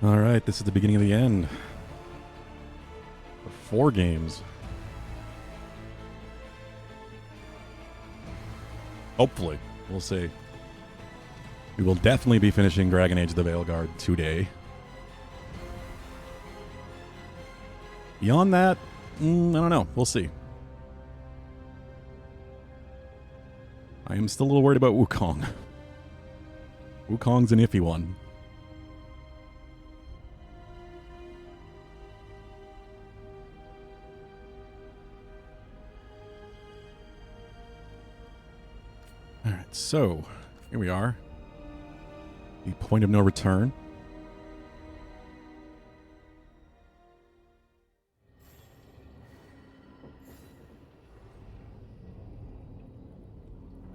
All right, this is the beginning of the end. For 4 games. Hopefully. We'll see. We will definitely be finishing Dragon Age the Veilguard today. Beyond that, I don't know. We'll see. I am still a little worried about Wukong. Wukong's an iffy one. Alright, so here we are. The point of no return.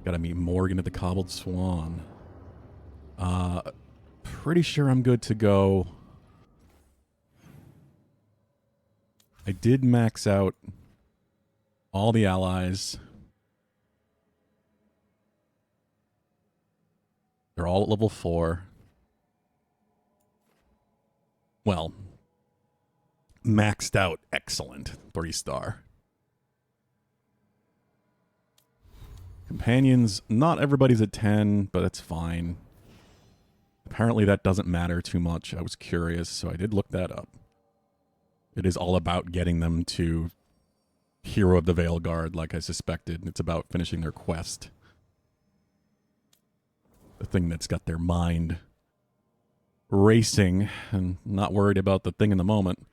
Gotta meet Morgan at the Cobbled Swan. Pretty sure I'm good to go. I did max out all the allies. They're all at level 4. Well, maxed out. Excellent. 3-star. Companions, not everybody's at 10, but that's fine. Apparently that doesn't matter too much. I was curious, so I did look that up. It is all about getting them to Hero of the Veilguard, like I suspected. It's about finishing their quest. The thing that's got their mind racing and not worried about the thing in the moment.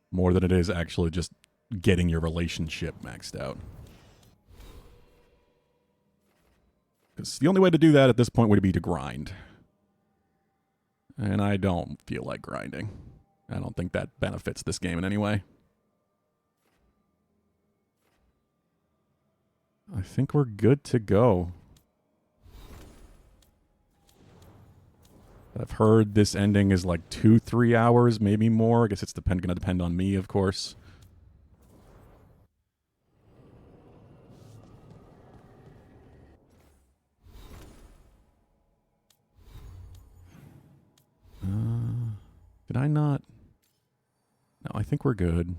More than it is actually just getting your relationship maxed out. Because the only way to do that at this point would be to grind. And I don't feel like grinding. I don't think that benefits this game in any way. I think we're good to go. I've heard this ending is like 2-3 hours, maybe more. I guess it's gonna depend on me, of course. Did I not? No, I think we're good.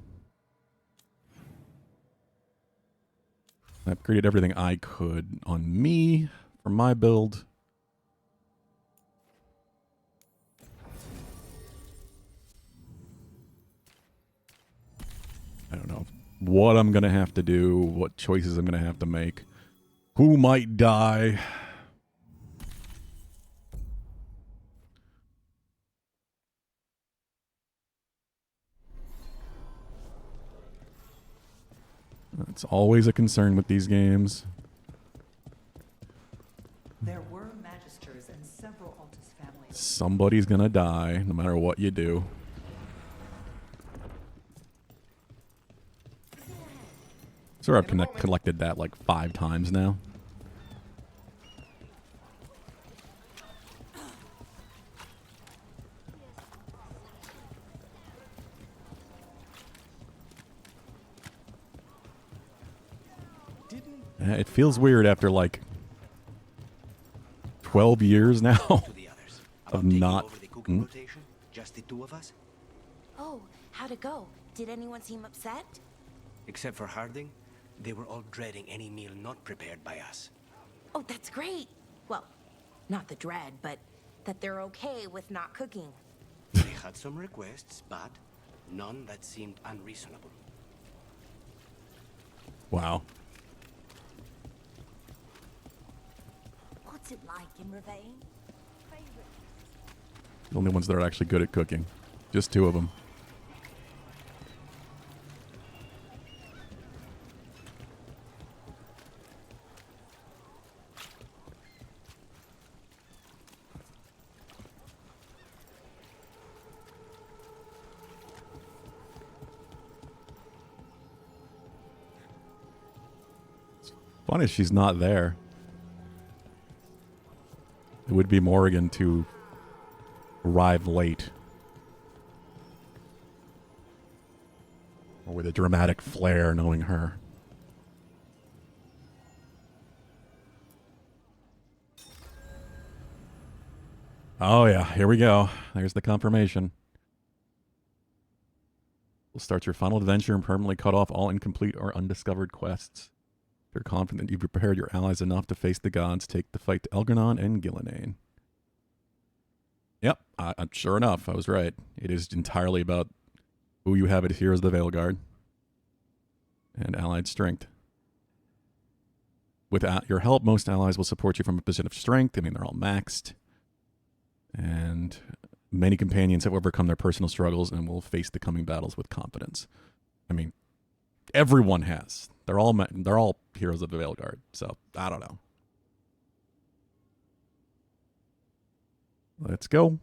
I upgraded everything I could on me for my build. I don't know what I'm going to have to do, what choices I'm going to have to make, who might die. It's always a concern with these games. There were magisters and several Altus families. Somebody's gonna die, no matter what you do. So I've collected that like 5 times now. It feels weird after like 12 years now of not. Just the 2 of us? Oh, how'd it go? Did anyone seem upset? Except for Harding, they were all dreading any meal not prepared by us. Oh, that's great. Well, not the dread, but that they're okay with not cooking. They had some requests, but none that seemed unreasonable. Wow. What's it like in Ravine? The only ones that are actually good at cooking. Just 2 of them. Funny she's not there. It would be Morrigan to arrive late. Or with a dramatic flair knowing her. Oh, yeah. Here we go. There's the confirmation. Will start your final adventure and permanently cut off all incomplete or undiscovered quests. If you're confident you've prepared your allies enough to face the gods, take the fight to Elgarnon and Gillinane. Yep, sure enough, I was right. It is entirely about who you have adhere as the Veilguard and allied strength. With your help, most allies will support you from a position of strength. I mean, they're all maxed. And many companions have overcome their personal struggles and will face the coming battles with confidence. I mean, everyone has. They're all heroes of the Veilguard. So, I don't know. Let's go.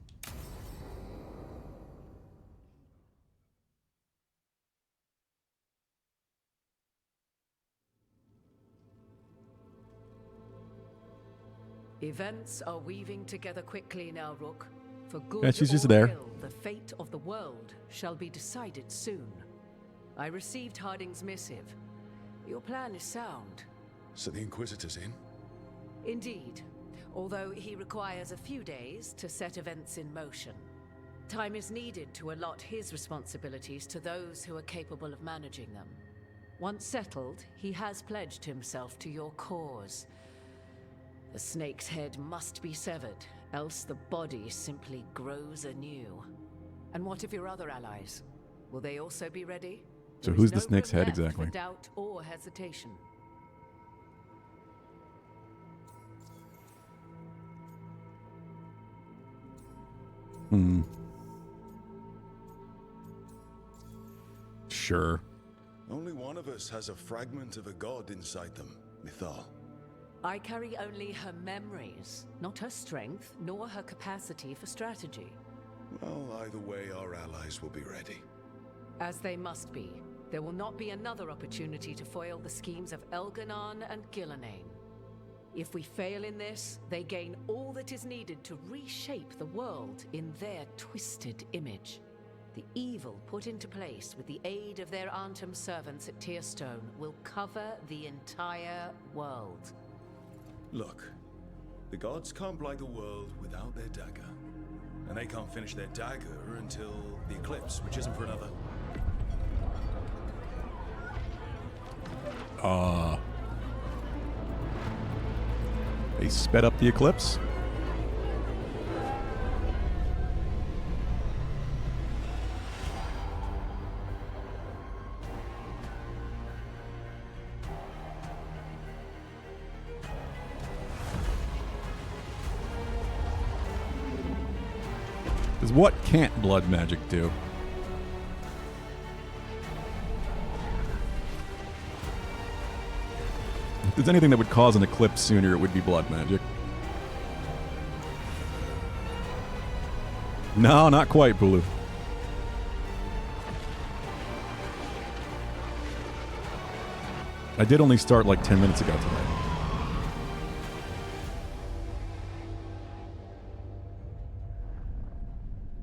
Events are weaving together quickly now, Rook. For good Yeah, she's just or there. ill, the fate of the world shall be decided soon. I received Harding's missive. Your plan is sound. So the Inquisitor's in? Indeed, although he requires a few days to set events in motion. Time is needed to allot his responsibilities to those who are capable of managing them. Once settled, he has pledged himself to your cause. The snake's head must be severed, else the body simply grows anew. And what of your other allies? Will they also be ready? So There who's is the no snake's room head left exactly? for doubt or hesitation. Sure. Only one of us has a fragment of a god inside them, Mythal. I carry only her memories, not her strength, nor her capacity for strategy. Well, either way, our allies will be ready. As they must be. There will not be another opportunity to foil the schemes of Elgarnon and Gillinane. If we fail in this, they gain all that is needed to reshape the world in their twisted image. The evil put into place with the aid of their Arnhem servants at Tearstone will cover the entire world. Look, the gods can't blight the world without their dagger. And they can't finish their dagger until the eclipse, which isn't for another. They sped up the eclipse. Because what can't blood magic do? If there's anything that would cause an eclipse sooner, it would be blood magic. No, not quite, Bulu. I did only start like 10 minutes ago today.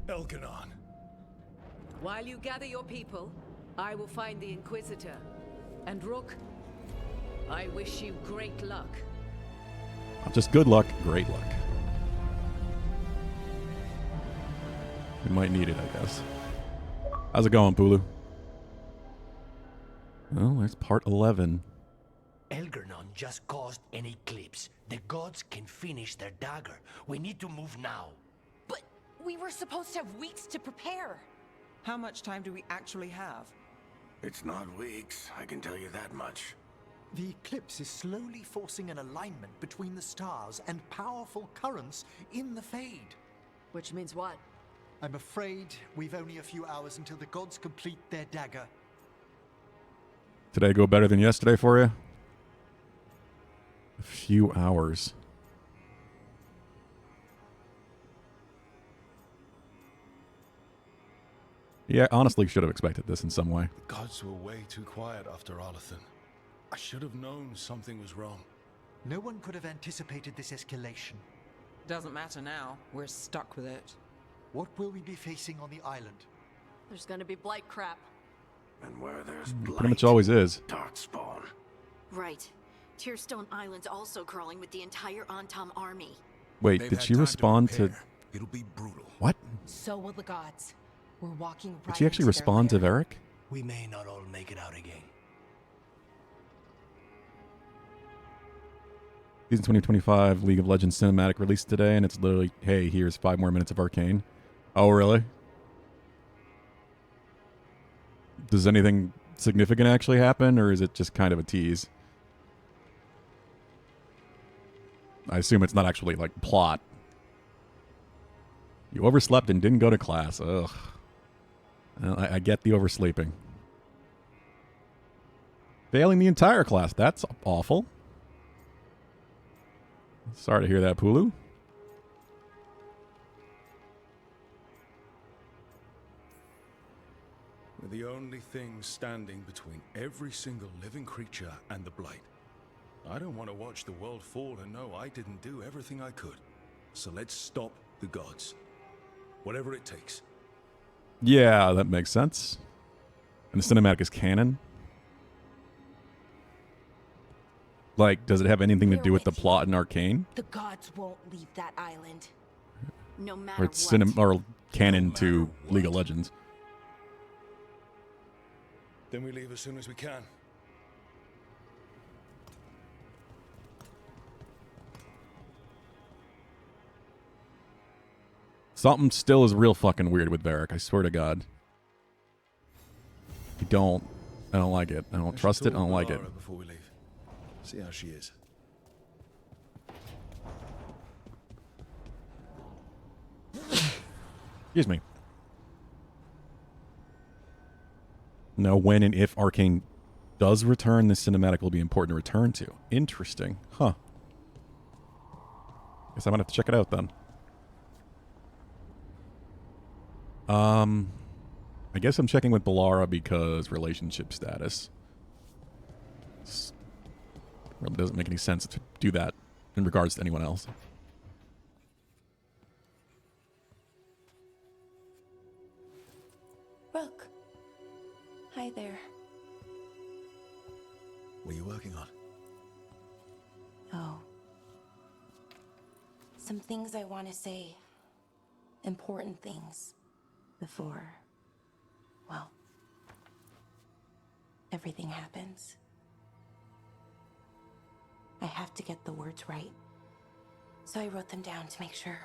Elgarnon. While you gather your people, I will find the Inquisitor. And Rook, I wish you great luck. Not just good luck, great luck. We might need it, I guess. How's it going, Bulu? Well, there's part 11. Elgarnon just caused an eclipse. The gods can finish their dagger. We need to move now. But we were supposed to have weeks to prepare. How much time do we actually have? It's not weeks, I can tell you that much. The eclipse is slowly forcing an alignment between the stars and powerful currents in the Fade. Which means what? I'm afraid we've only a few hours until the gods complete their dagger. Today go better than yesterday for you? A few hours. Yeah, honestly, should have expected this in some way. The gods were way too quiet after Arlathan. I should have known something was wrong. No one could have anticipated this escalation. Doesn't matter now. We're stuck with it. What will we be facing on the island? There's gonna be blight crap. And where there's Pretty much always is. darkspawn. Right. Tearstone Island's also crawling with the entire Antom army. Wait, They've did had she time respond to prepare. It'll be brutal. What? So will the gods. We're walking right Did she actually into their respond to lair. Varric? We may not all make it out again. Season 2025 League of Legends cinematic released today, and it's literally, hey, here's 5 more minutes of Arcane. Oh, really? Does anything significant actually happen, or is it just kind of a tease? I assume it's not actually, like, plot. You overslept and didn't go to class. Ugh. Well, I get the oversleeping. Failing the entire class. That's awful. Sorry to hear that, Pulu. We're the only thing standing between every single living creature and the Blight. I don't want to watch the world fall and know I didn't do everything I could. So let's stop the gods. Whatever it takes. Yeah, that makes sense. And the cinematic is canon. Like, does it have anything to do with the plot in Arcane? The gods won't leave that island. No matter Or it's what. or canon No to matter League of what. Legends? Then we leave as soon as we can. Something still is real fucking weird with Varric, I swear to God. I don't like it. I don't trust it. I don't like it. Before we leave. See how she is. Excuse me. Now, when and if Arcane does return, this cinematic will be important to return to. Interesting. Huh. Guess I'm gonna have to check it out then. I guess I'm checking with Bellara because relationship status. Really doesn't make any sense to do that in regards to anyone else. Rook. Hi there. What are you working on? Oh. Some things I want to say. Important things. Before, well, everything happens. I have to get the words right. So I wrote them down to make sure.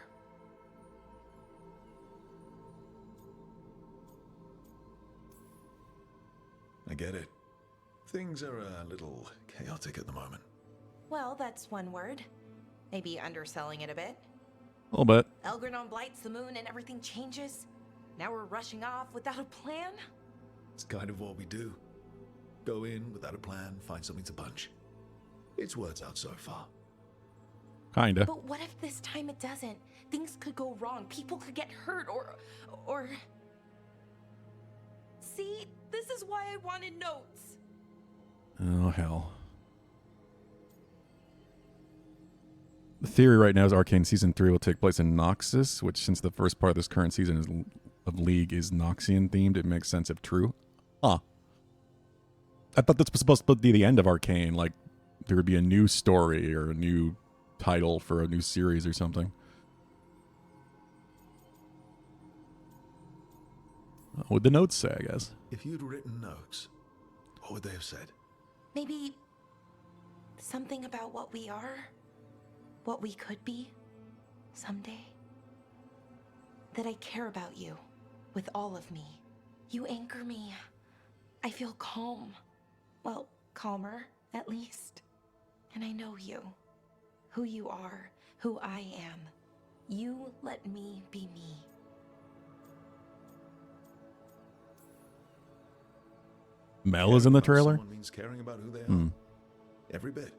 I get it. Things are a little chaotic at the moment. Well, that's one word. Maybe underselling it a bit. A little bit. Elgranon blights the moon and everything changes. Now we're rushing off without a plan? It's kind of what we do. Go in without a plan, find something to punch. It's words out so far. Kinda. But what if this time it doesn't? Things could go wrong. People could get hurt or... See, this is why I wanted notes. Oh, hell. The theory right now is Arcane Season 3 will take place in Noxus, which since the first part of this current season of League is Noxian themed, it makes sense if true. Huh. I thought this was supposed to be the end of Arcane, like there would be a new story or a new title for a new series or something. What would the notes say, I guess? If you'd written notes, what would they have said? Maybe something about what we are, what we could be someday. That I care about you with all of me. You anchor me. I feel calm. Well, calmer, at least. And I know you. Who you are, who I am. You let me be me. Mel is in the trailer? Someone means caring about who they are. Every bit.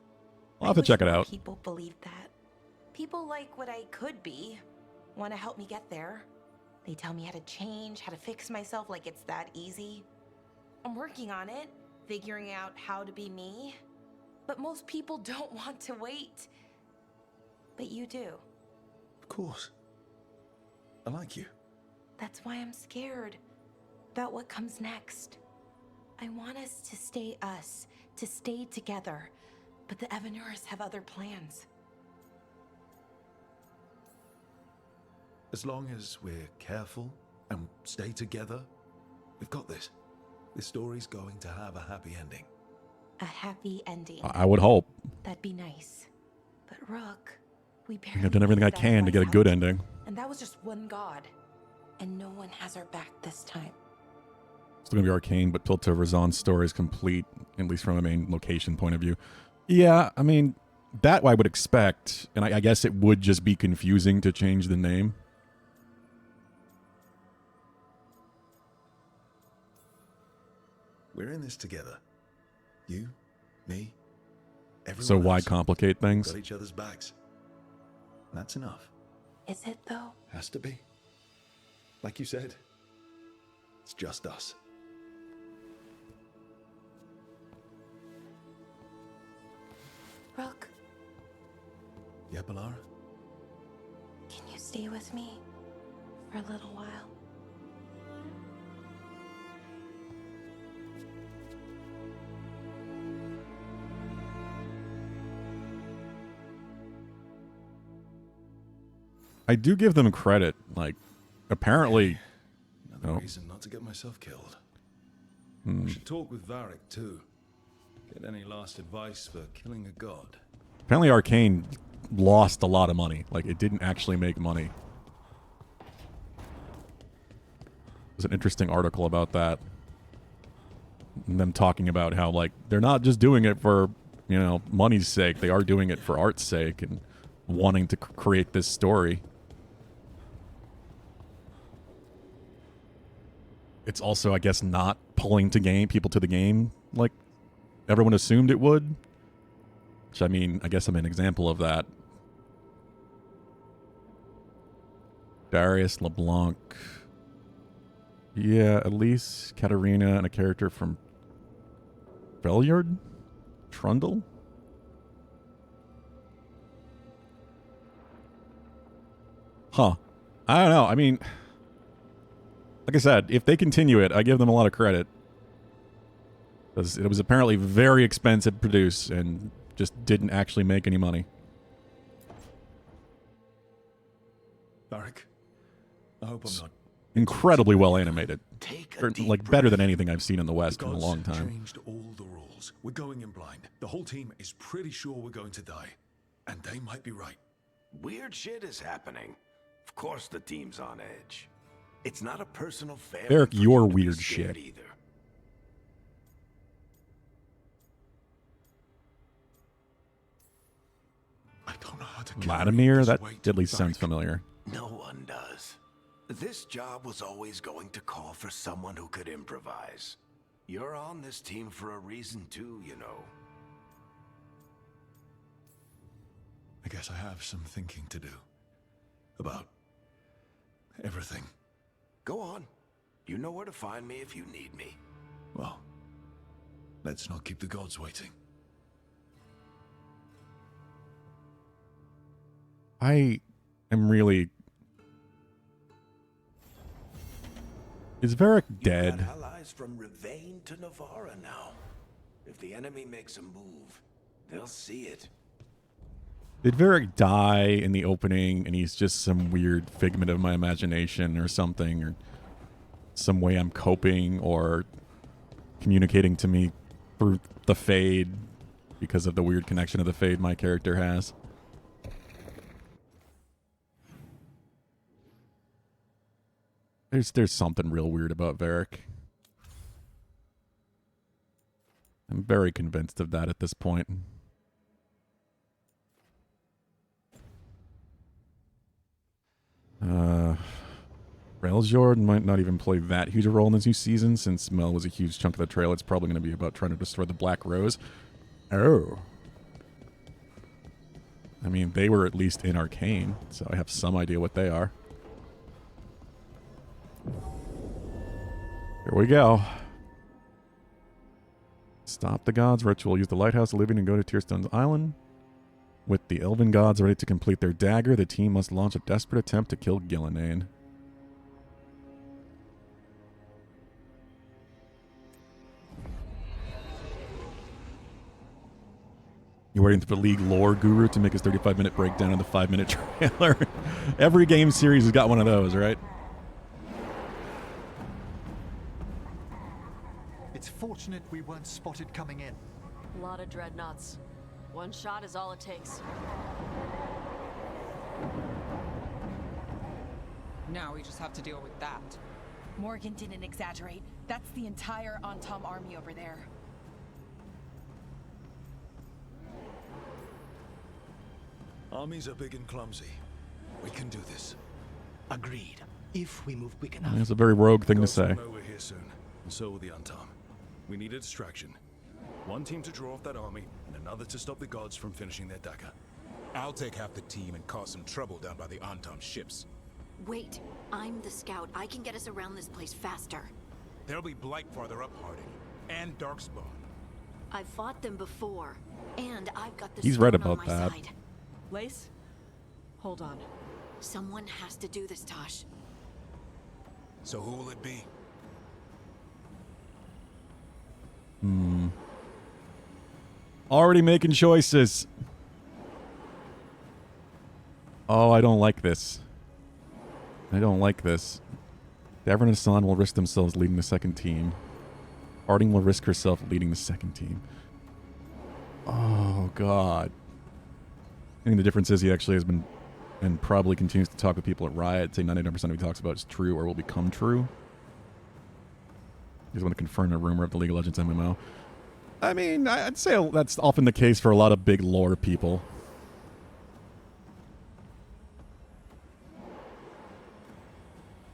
I'll have to check it out. People believe that. People like what I could be. Want to help me get there. They tell me how to change, how to fix myself like it's that easy. I'm working on it, figuring out how to be me. But most people don't want to wait. But you do. Of course. I like you. That's why I'm scared about what comes next. I want us to stay us, to stay together. But the Evanurs have other plans. As long as we're careful and stay together, we've got this. This story's going to have a happy ending. A happy ending. I would hope. That'd be nice. But Rook, we barely I've done everything I figured can to get a out. good ending. And that was just one god. And no one has our back this time. Still gonna be Arcane, but Piltover's story is complete, at least from a main location point of view. Yeah, I mean, that I would expect, and I guess it would just be confusing to change the name. We're in this together. You, me, everyone So why else. complicate things? Got each other's backs. That's enough. Is it though? Has to be. Like you said, it's just us. Rook, Yeah, Balara? can you stay with me for a little while? I do give them credit. Like, apparently... Another Oh. reason not to get myself killed. Hmm. I should talk with Varric, too. Get any last advice for killing a god. Apparently Arcane lost a lot of money. Like, it didn't actually make money. There's an interesting article about that. And them talking about how, like, they're not just doing it for, you know, money's sake. They are doing it for art's sake and wanting to create this story. It's also, I guess, not pulling people to the game like everyone assumed it would. Which, I mean, I guess I'm an example of that. Darius LeBlanc. Yeah, Elise, Katarina, and a character from Veilguard? Trundle? Huh. I don't know. I mean, like I said, if they continue it, I give them a lot of credit. Because it was apparently very expensive to produce and just didn't actually make any money. Varric, I hope I'm not... Incredibly well animated. Take a Or, deep like, better than breath. anything I've seen in the West The in a gods long time. changed all the rules. We're going in blind. The whole team is pretty sure we're going to die. And they might be right. Weird shit is happening. Of course the team's on edge. It's not a personal failing Eric, for you're you to be weird scared shit. either. I don't know how to carry Vladimir? this That weight, at least sounds Varric. familiar. No one does. This job was always going to call for someone who could improvise. You're on this team for a reason too, you know. I guess I have some thinking to do. About everything. Go on. You know where to find me if you need me. Well, let's not keep the gods waiting. I am really... Is Varric You've dead? got allies from Rivain to Navarra now. If the enemy makes a move, they'll see it. Did Varric die in the opening and he's just some weird figment of my imagination or something, or some way I'm coping or communicating to me through the Fade because of the weird connection of the Fade my character has? There's something real weird about Varric. I'm very convinced of that at this point. Veilguard might not even play that huge a role in this new season, since Mel was a huge chunk of the trail. It's probably going to be about trying to destroy the Black Rose. Oh. I mean, they were at least in Arcane, so I have some idea what they are. Here we go. Stop the gods ritual. Use the lighthouse living and go to Tearstone's Island. With the elven gods ready to complete their dagger, the team must launch a desperate attempt to kill Gillenane. You're waiting for the League lore guru to make his 35-minute breakdown of the 5-minute trailer. Every game series has got one of those, right? It's fortunate we weren't spotted coming in. A lot of dreadnoughts. One shot is all it takes. Now we just have to deal with that. Morgan didn't exaggerate. That's the entire Antom army over there. Armies are big and clumsy. We can do this. Agreed. If we move quick enough. That's a very rogue thing to Gods will say. know we're here soon, and so will the Untom. We need a distraction. One team to draw off that army, and another to stop the gods from finishing their dagger. I'll take half the team and cause some trouble down by the Antom ships. Wait, I'm the scout. I can get us around this place faster. There'll be Blight farther up, Harding, and Darkspawn. I've fought them before, and I've got the He's right stone on about my that. side. Lace? Hold on. Someone has to do this, Tosh. So who will it be? Already making choices. Oh, I don't like this. I don't like this. Davern and Hassan will risk themselves leading the second team. Harding will risk herself leading the second team. Oh, God. I think the difference is he actually has been and probably continues to talk with people at Riot, saying 99% of what he talks about is true or will become true. He just want to confirm a rumor of the League of Legends MMO. I mean, I'd say that's often the case for a lot of big lore people.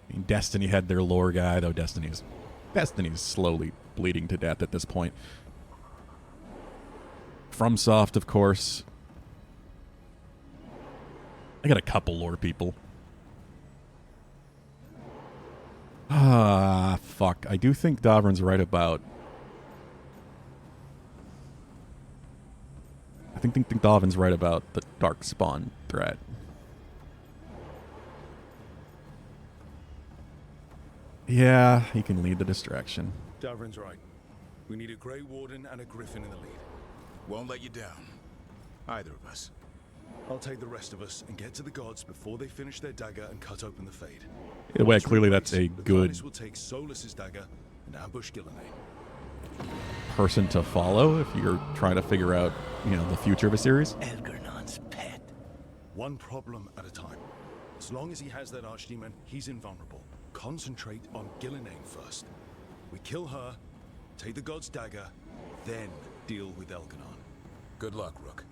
I mean, Destiny had their lore guy, though Destiny's slowly bleeding to death at this point. FromSoft, of course. I got a couple lore people. Ah, fuck. I do think Davern's right about... I think Davern's right about the Darkspawn threat. Yeah, he can lead the distraction. Davrin's right. We need a Grey Warden and a Griffin in the lead. Won't let you down. Either of us. I'll take the rest of us and get to the gods before they finish their dagger and cut open the Fade. Either way, Once we clearly race, that's a the good Tharnis will take Solus's dagger and ambush Gillenay. person to follow if you're trying to figure out, you know, the future of a series. Elgernon's pet. One problem at a time. As long as he has that archdemon, he's invulnerable. Concentrate on Gillenay first. We kill her, take the god's dagger, then deal with Elgernon. Good luck, Rook.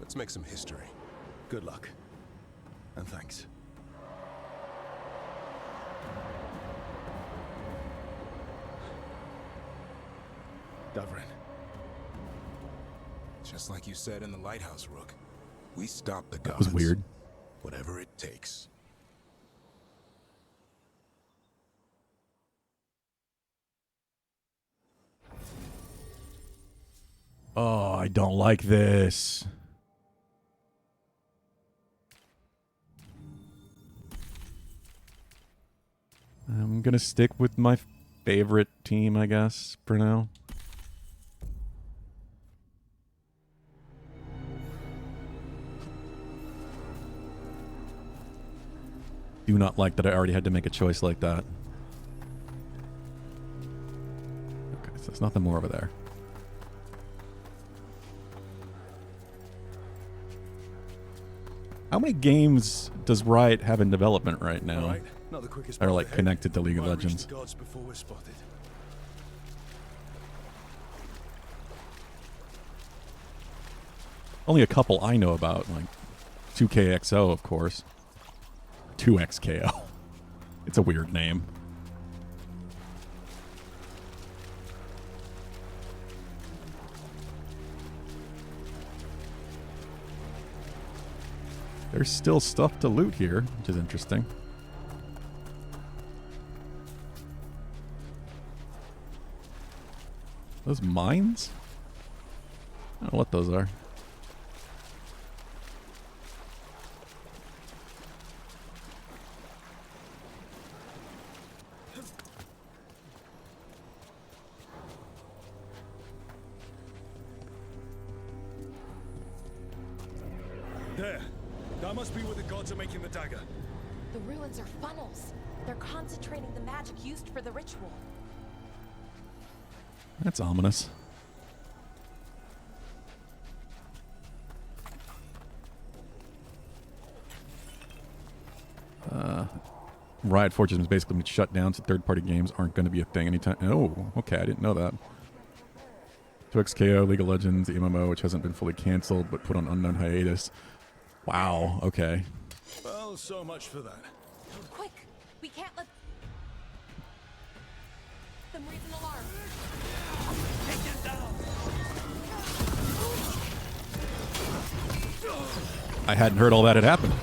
Let's make some history. Good luck. And thanks. Davrin. Just like you said in the lighthouse, Rook. We stop the gods. That was weird. Whatever it takes. Oh, I don't like this. I'm gonna stick with my favorite team, I guess, for now. Do not like that I already had to make a choice like that. Okay, so there's nothing more over there. How many games does Riot have in development right now? Right, not the quickest That are path like ahead. connected to League of Might reach Legends. the gods before we're spotted. Only a couple I know about, like 2KXO, of course. 2XKO. It's a weird name. There's still stuff to loot here, which is interesting. Those mines? I don't know what those are. There. That must be where the gods are making the dagger. The ruins are funnels. They're concentrating the magic used for the ritual. That's ominous. Riot Forges has basically been shut down, so third-party games aren't going to be a thing anytime. Oh, okay, I didn't know that. 2XKO, League of Legends, the MMO, which hasn't been fully canceled but put on unknown hiatus. Wow, okay. Well, so much for that. Quick! We can't let them raise an alarm. Take them down! I hadn't heard all that had happened.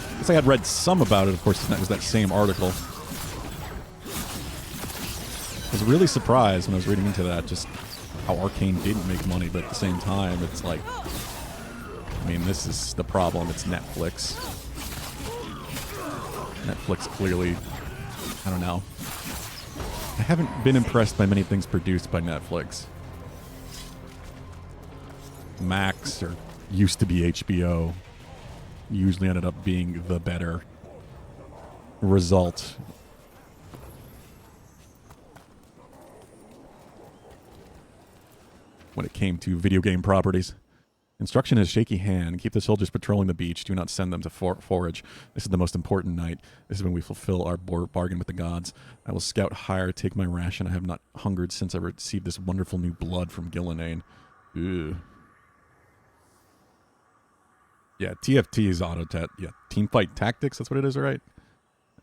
I guess I had read some about it, of course, it was that same article. I was really surprised when I was reading into that, just how Arcane didn't make money, but at the same time, it's like, I mean, this is the problem, it's Netflix. Netflix clearly, I don't know. I haven't been impressed by many things produced by Netflix. Max, or used to be HBO, usually ended up being the better result. When it came to video game properties. Instruction is shaky hand. Keep the soldiers patrolling the beach. Do not send them to forage. This is the most important night. This is when we fulfill our bargain with the gods. I will scout higher, take my ration. I have not hungered since I received this wonderful new blood from Gillinane. Ew. Yeah, TFT is auto-tat. Yeah, Teamfight Tactics, that's what it is, right?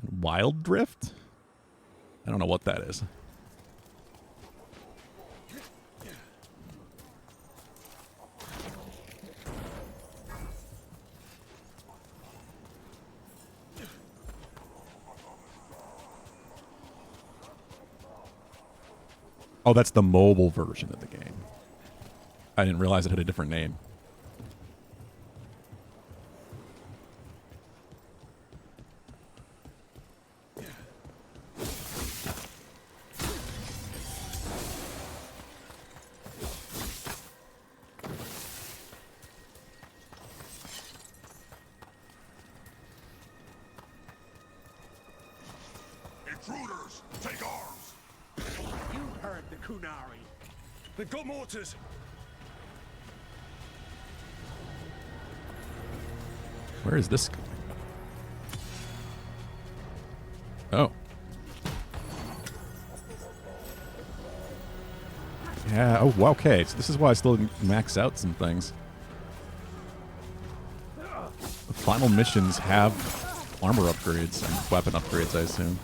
And Wild Drift? I don't know what that is. Oh, that's the mobile version of the game. I didn't realize it had a different name. Intruders, take arms! You heard the Kunari. They've got mortars! Where is this going? Oh. Yeah, oh, okay. So this is why I still didn't max out some things. The final missions have armor upgrades and weapon upgrades, I assume.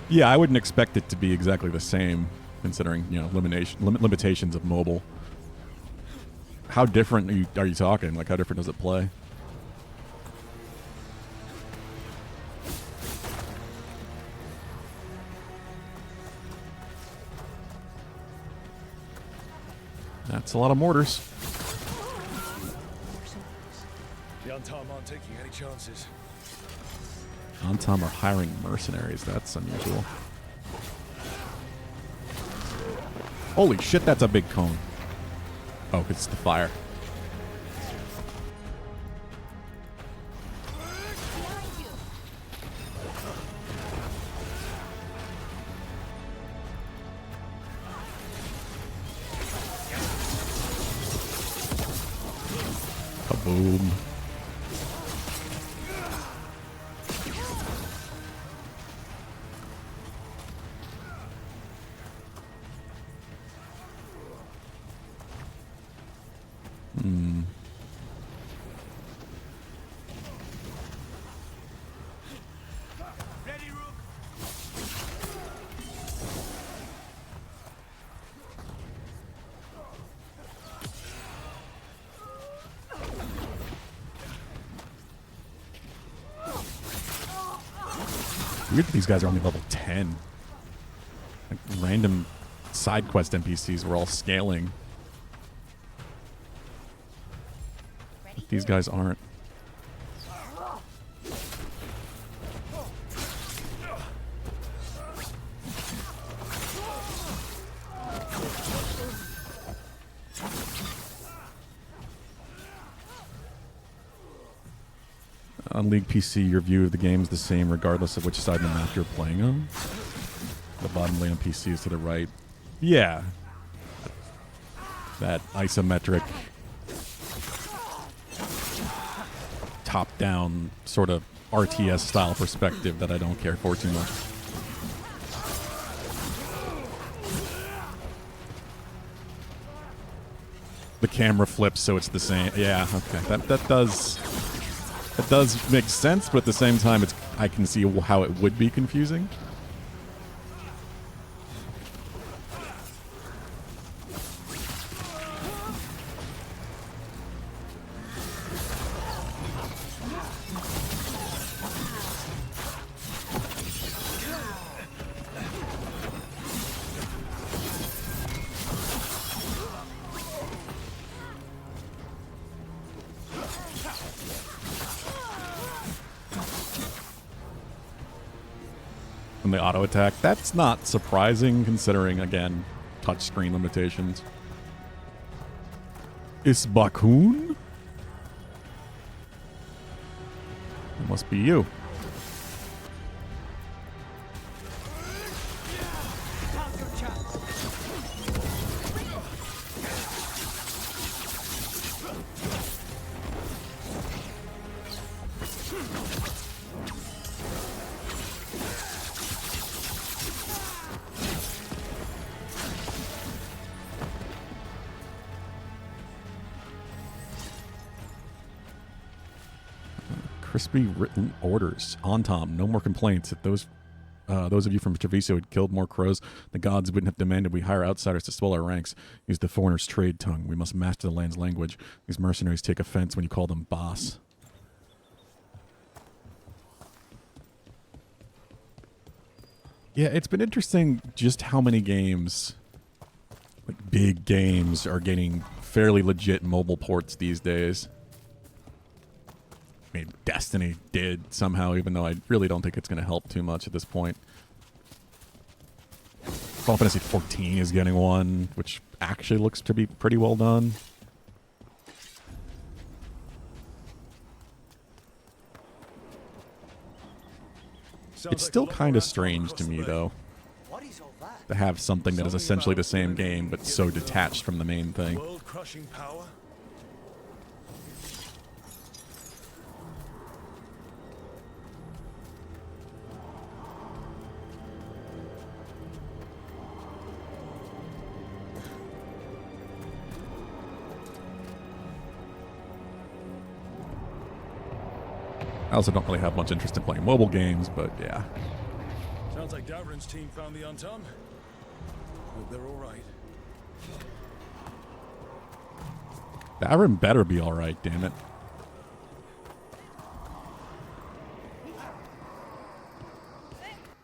Yeah, I wouldn't expect it to be exactly the same, considering, you know, limitations of mobile. How different are you talking? Like, how different does it play? That's a lot of mortars. The Untom aren't taking any chances. Antom are hiring mercenaries. That's unusual. Holy shit, that's a big cone. Oh, it's the fire. Kaboom. Weird that these guys are only level 10. Like, random side quest NPCs were all scaling. But these guys aren't. On League PC, your view of the game is the same regardless of which side of the map you're playing on. The bottom lane on PC is to the right. Yeah. That isometric, top-down sort of RTS style perspective that I don't care for too much. The camera flips so it's the same. Yeah, okay. That does make sense, but at the same time I can see how it would be confusing. The auto attack. That's not surprising considering, again, touchscreen limitations. Is Bakun? It must be you. Crispy written orders. On Tom, no more complaints. If those of you from Treviso had killed more crows, the gods wouldn't have demanded we hire outsiders to swell our ranks. Use the foreigner's trade tongue. We must master the land's language. These mercenaries take offense when you call them boss. Yeah, it's been interesting just how many games, like big games, are getting fairly legit mobile ports these days. I mean, Destiny did somehow, even though I really don't think it's going to help too much at this point. Final Fantasy 14 is getting one, which actually looks to be pretty well done. It's still kind of strange to me, though, to have something that is essentially the same game, but so detached from the main thing. World-crushing power? I also don't really have much interest in playing mobile games, but yeah. Sounds like Davrin's team found the Untum. Hope they're all right. Davrin better be alright, damn it.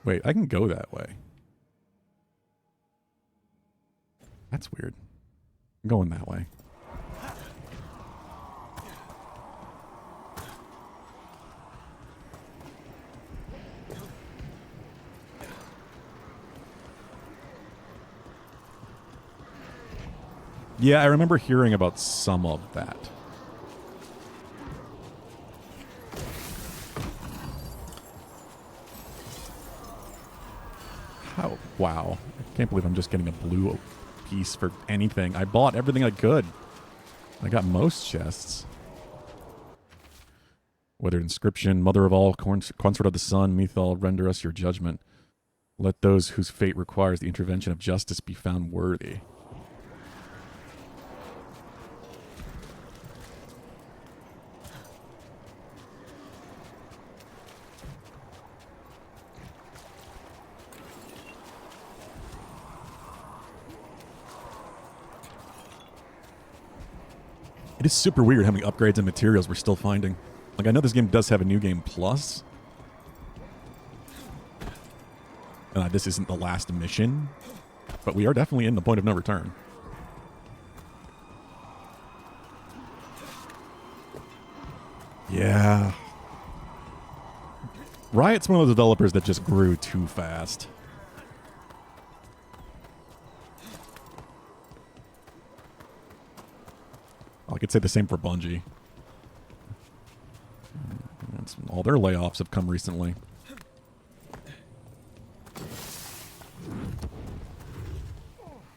Wait, I can go that way. That's weird. I'm going that way. Yeah, I remember hearing about some of that. How? Wow. I can't believe I'm just getting a blue piece for anything. I bought everything I could. I got most chests. Whether inscription, mother of all, consort of the sun, Mythal, render us your judgment. Let those whose fate requires the intervention of justice be found worthy. It is super weird how many upgrades and materials we're still finding. Like, I know this game does have a New Game Plus. This isn't the last mission, but we are definitely in the point of no return. Yeah. Riot's one of those developers that just grew too fast. I could say the same for Bungie. All their layoffs have come recently.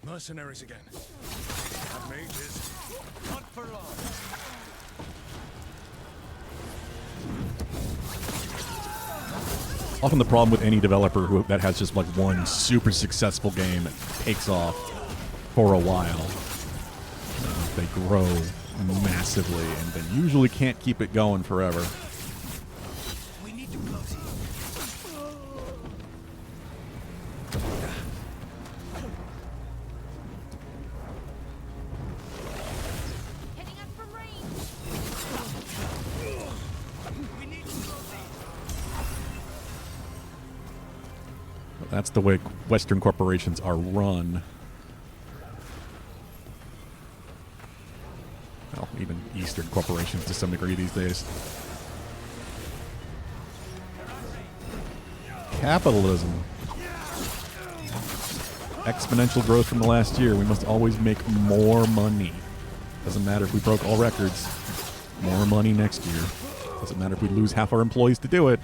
Mercenaries again. And mages. Not for long. Often the problem with any developer that has just like one super successful game that takes off for a while. They grow massively and they usually can't keep it going forever. We need to close it. Hitting us from range. We need to close it. That's the way Western corporations are run. Well, even Eastern corporations to some degree these days. Capitalism. Exponential growth from the last year. We must always make more money. Doesn't matter if we broke all records. More money next year. Doesn't matter if we lose half our employees to do it.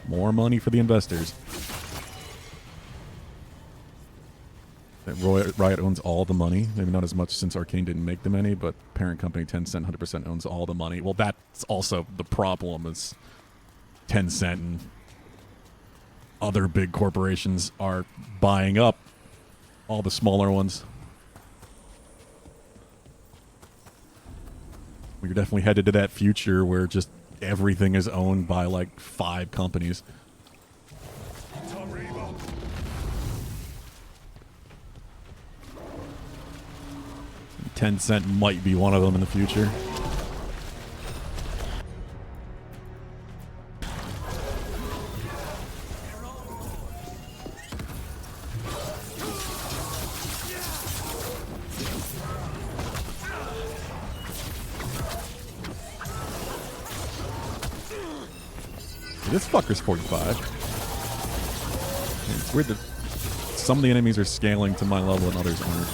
More money for the investors. Riot owns all the money. Maybe not as much since Arcane didn't make them any, but parent company Tencent 100% owns all the money. Well, that's also the problem is Tencent and other big corporations are buying up all the smaller ones. We're definitely headed to that future where just everything is owned by like 5 companies. Tencent might be one of them in the future. This fucker's 45. It's weird that some of the enemies are scaling to my level and others aren't.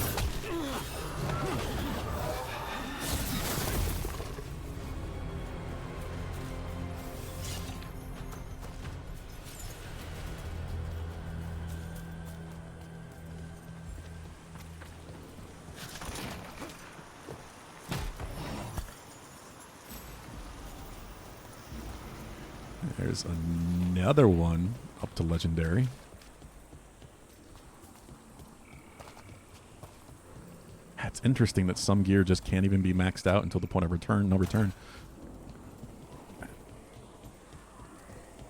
There's another one up to legendary. It's interesting that some gear just can't even be maxed out until the point of return, no return.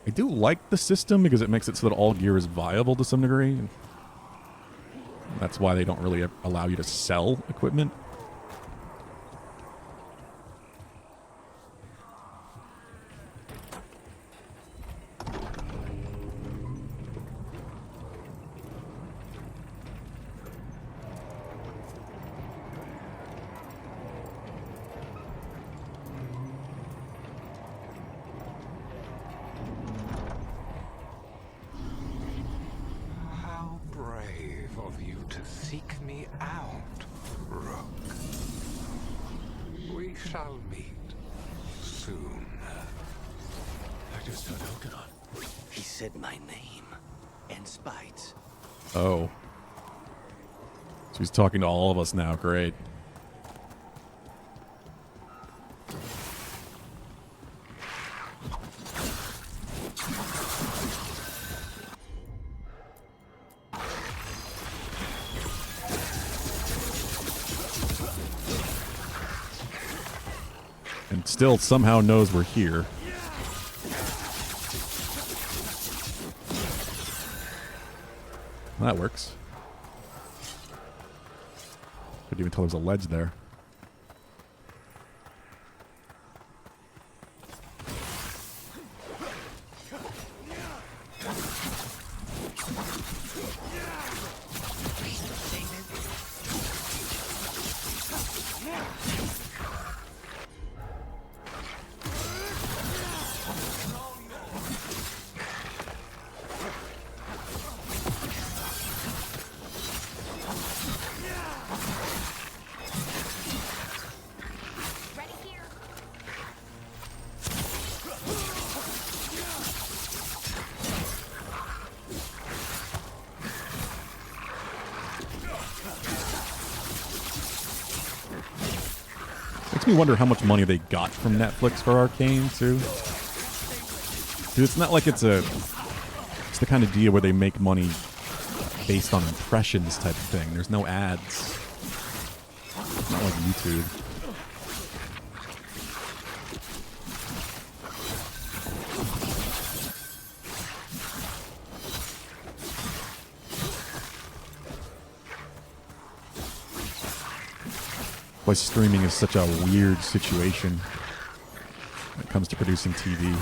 I do like the system because it makes it so that all gear is viable to some degree. That's why they don't really allow you to sell equipment. How brave of you to seek me out, Rook. We shall meet soon. I just heard Algernon. He said my name and spite. Oh. So he's talking to all of us now. Great. And still somehow knows we're here. That works. Couldn't even tell there was a ledge there. makes me wonder how much money they got from Netflix for Arcane too. Dude, it's not like it's the kind of deal where they make money based on impressions type of thing. There's no ads. It's not like YouTube. Why streaming is such a weird situation when it comes to producing TV.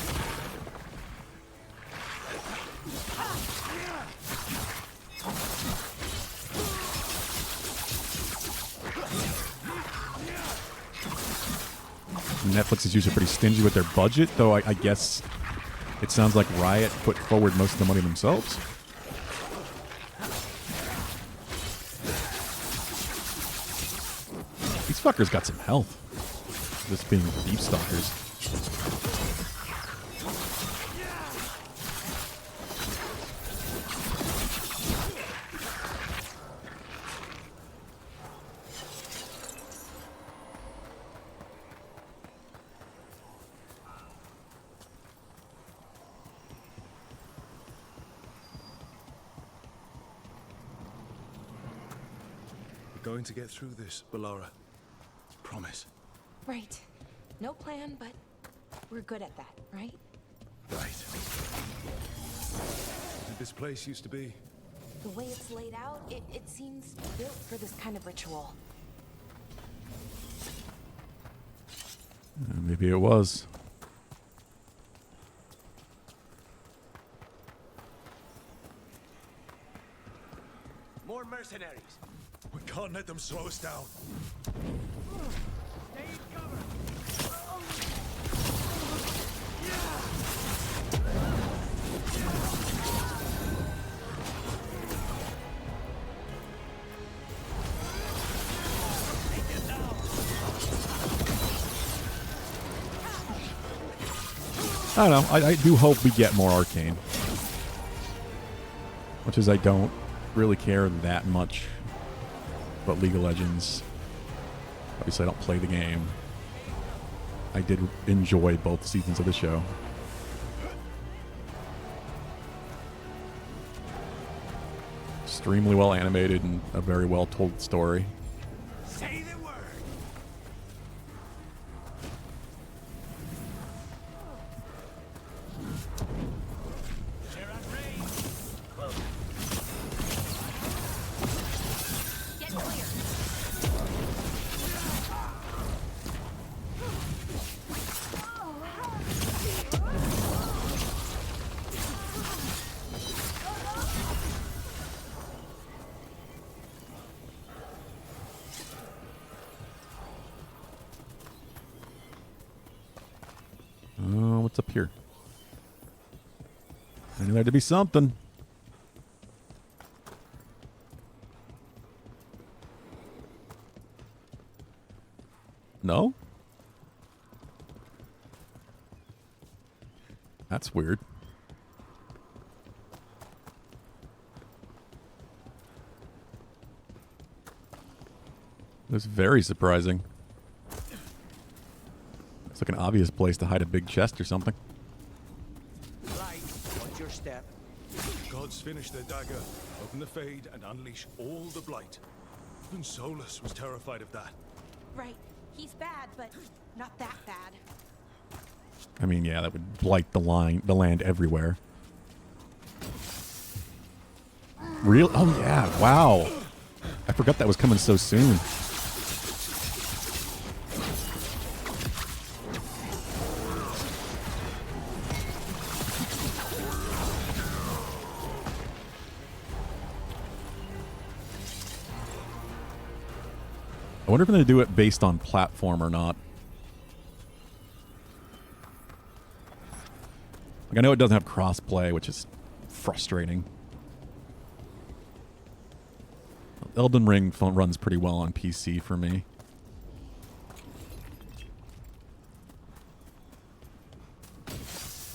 Netflix is usually pretty stingy with their budget, though I guess it sounds like Riot put forward most of the money themselves. These fuckers got some health. Just being deep stalkers. We're going to get through this, Ballora. Promise. Right. No plan, but we're good at that, right? Right. Did this place used to be? The way it's laid out, it seems built for this kind of ritual. Maybe it was. More mercenaries. We can't let them slow us down. Stay in cover. I don't know. I do hope we get more Arcane. Much as I don't really care that much about League of Legends. Obviously, I don't play the game. I did enjoy both seasons of the show. Extremely well animated and a very well told story. Say the word. Get clear. Oh, what's up here? I knew there had to be something. No? That's weird. That's very surprising. It's like an obvious place to hide a big chest or something. Right. Watch your step. Gods finish their dagger, open the Fade, and unleash all the Blight. Even Solus was terrified of that. Right. He's bad, but not that bad. I mean, yeah, that would blight the land everywhere. Real? Oh yeah! Wow! I forgot that was coming so soon. I wonder if they're going to do it based on platform or not. Like, I know it doesn't have crossplay, which is frustrating. Elden Ring runs pretty well on PC for me.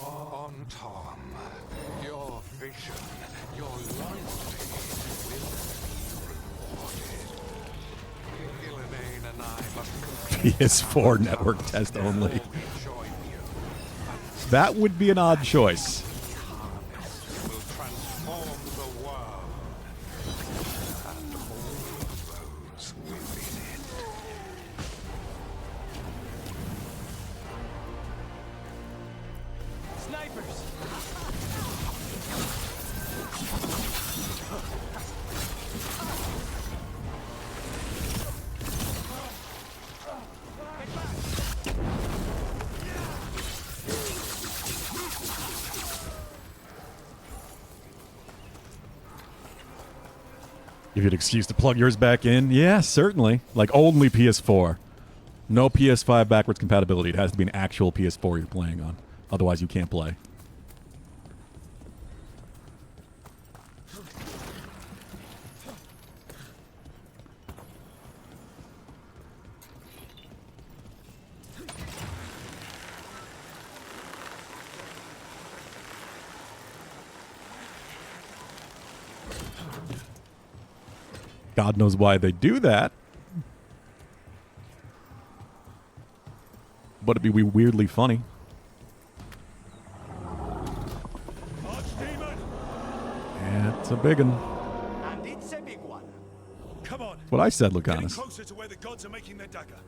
On Tom, your vision, your loyalty will be rewarded. Elaine and I must PS4 network test only. That would be an odd choice. Will transform the world. And all those within it. Snipers! Give you an excuse to plug yours back in? Yeah, certainly. Like, only PS4. No PS5 backwards compatibility. It has to be an actual PS4 you're playing on. Otherwise, you can't play. God knows why they do that. But it'd be weirdly funny. Yeah, it's a big one. And it's a big one. Come on. What I said, Getting Lucanus. closer to where the gods are making their dagger.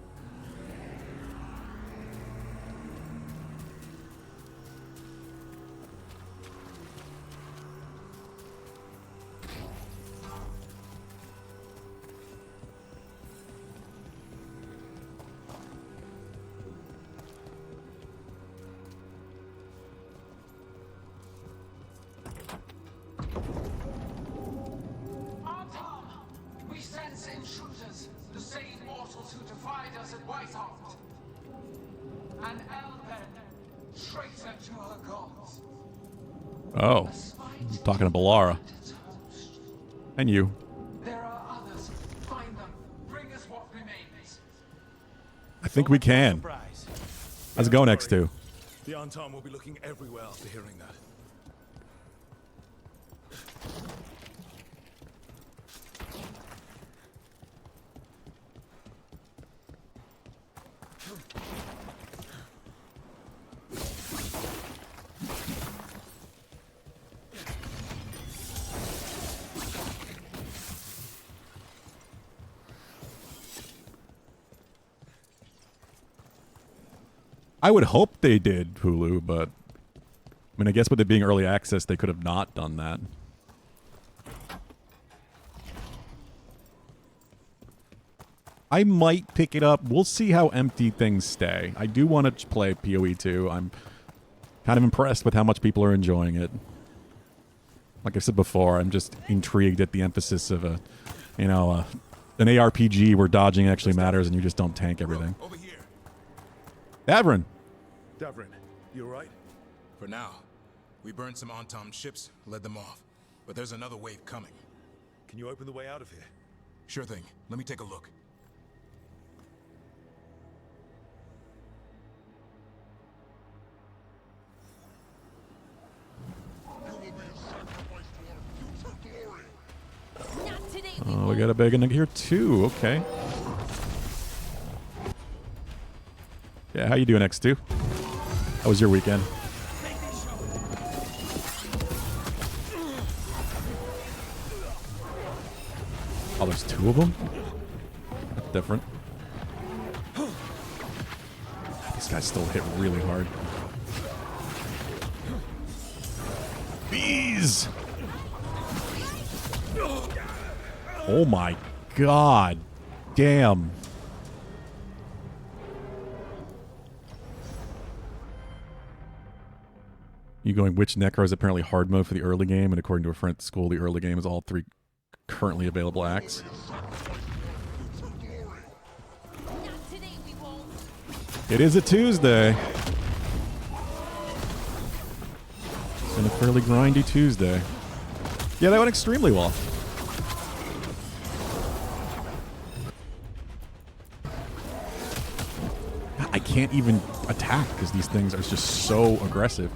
We sense intruders, the same mortals who defied us at Whitehart. An Elben, traitor to her gods. Oh. I'm talking to Balara. And you. There are others. Find them. Bring us what remains. I think we can. How's it going, X2? The Anton will be looking everywhere after hearing that. I would hope they did, Hulu, but I mean, I guess with it being early access, they could have not done that. I might pick it up. We'll see how empty things stay. I do want to play PoE 2. I'm kind of impressed with how much people are enjoying it. Like I said before, I'm just intrigued at the emphasis of an ARPG where dodging actually matters and you just don't tank everything. Over here. Davrin. Davrin, you alright? For now, we burned some Antom ships, led them off. But there's another wave coming. Can you open the way out of here? Sure thing. Let me take a look. Oh, we got a big one here too. Okay. Yeah, how you doing, X2? How was your weekend? Oh, there's two of them? That's different. These guys still hit really hard. Bees! Oh my god. Damn. You going which Necro is apparently hard mode for the early game, and according to a friend at school, the early game is all 3 currently available acts. It is a Tuesday. It's been a fairly grindy Tuesday. Yeah, that went extremely well. I can't even attack because these things are just so aggressive.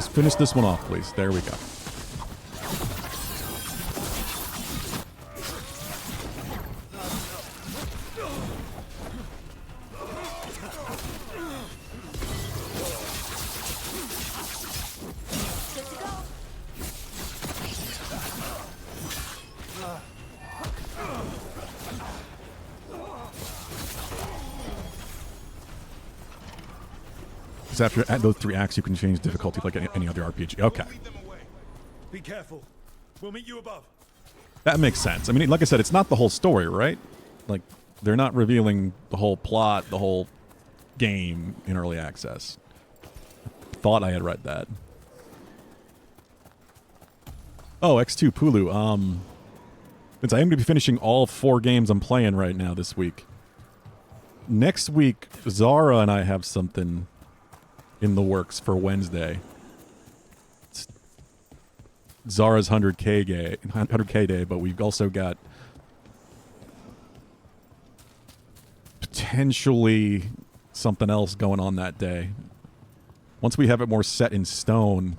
Just finish this one off, please. There we go. After those 3 acts, you can change difficulty like any other RPG. Okay. Be careful. We'll meet you above. That makes sense. I mean, like I said, it's not the whole story, right? Like, they're not revealing the whole plot, the whole game in early access. Thought I had read that. Oh, X2 Pulu. Since I am going to be finishing all 4 games I'm playing right now this week. Next week, Zara and I have something in the works for Wednesday. It's Zara's 100K day, but we've also got potentially something else going on that day. Once we have it more set in stone.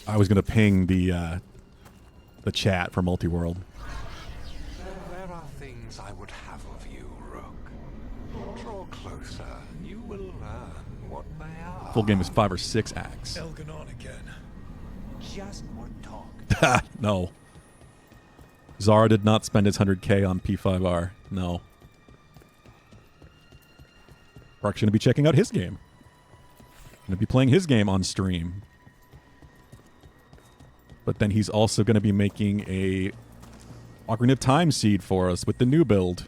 I was going to ping the chat for Multiworld. There are things I would have of you, Rook. Draw closer. You will learn what they are. Full game is 5 or 6 acts. Elganon again. Just more talk. No. Zara did not spend his 100K on P5R. No. We're actually going to be checking out his game. Going to be playing his game on stream. But then he's also going to be making a Ocarina of Time seed for us with the new build.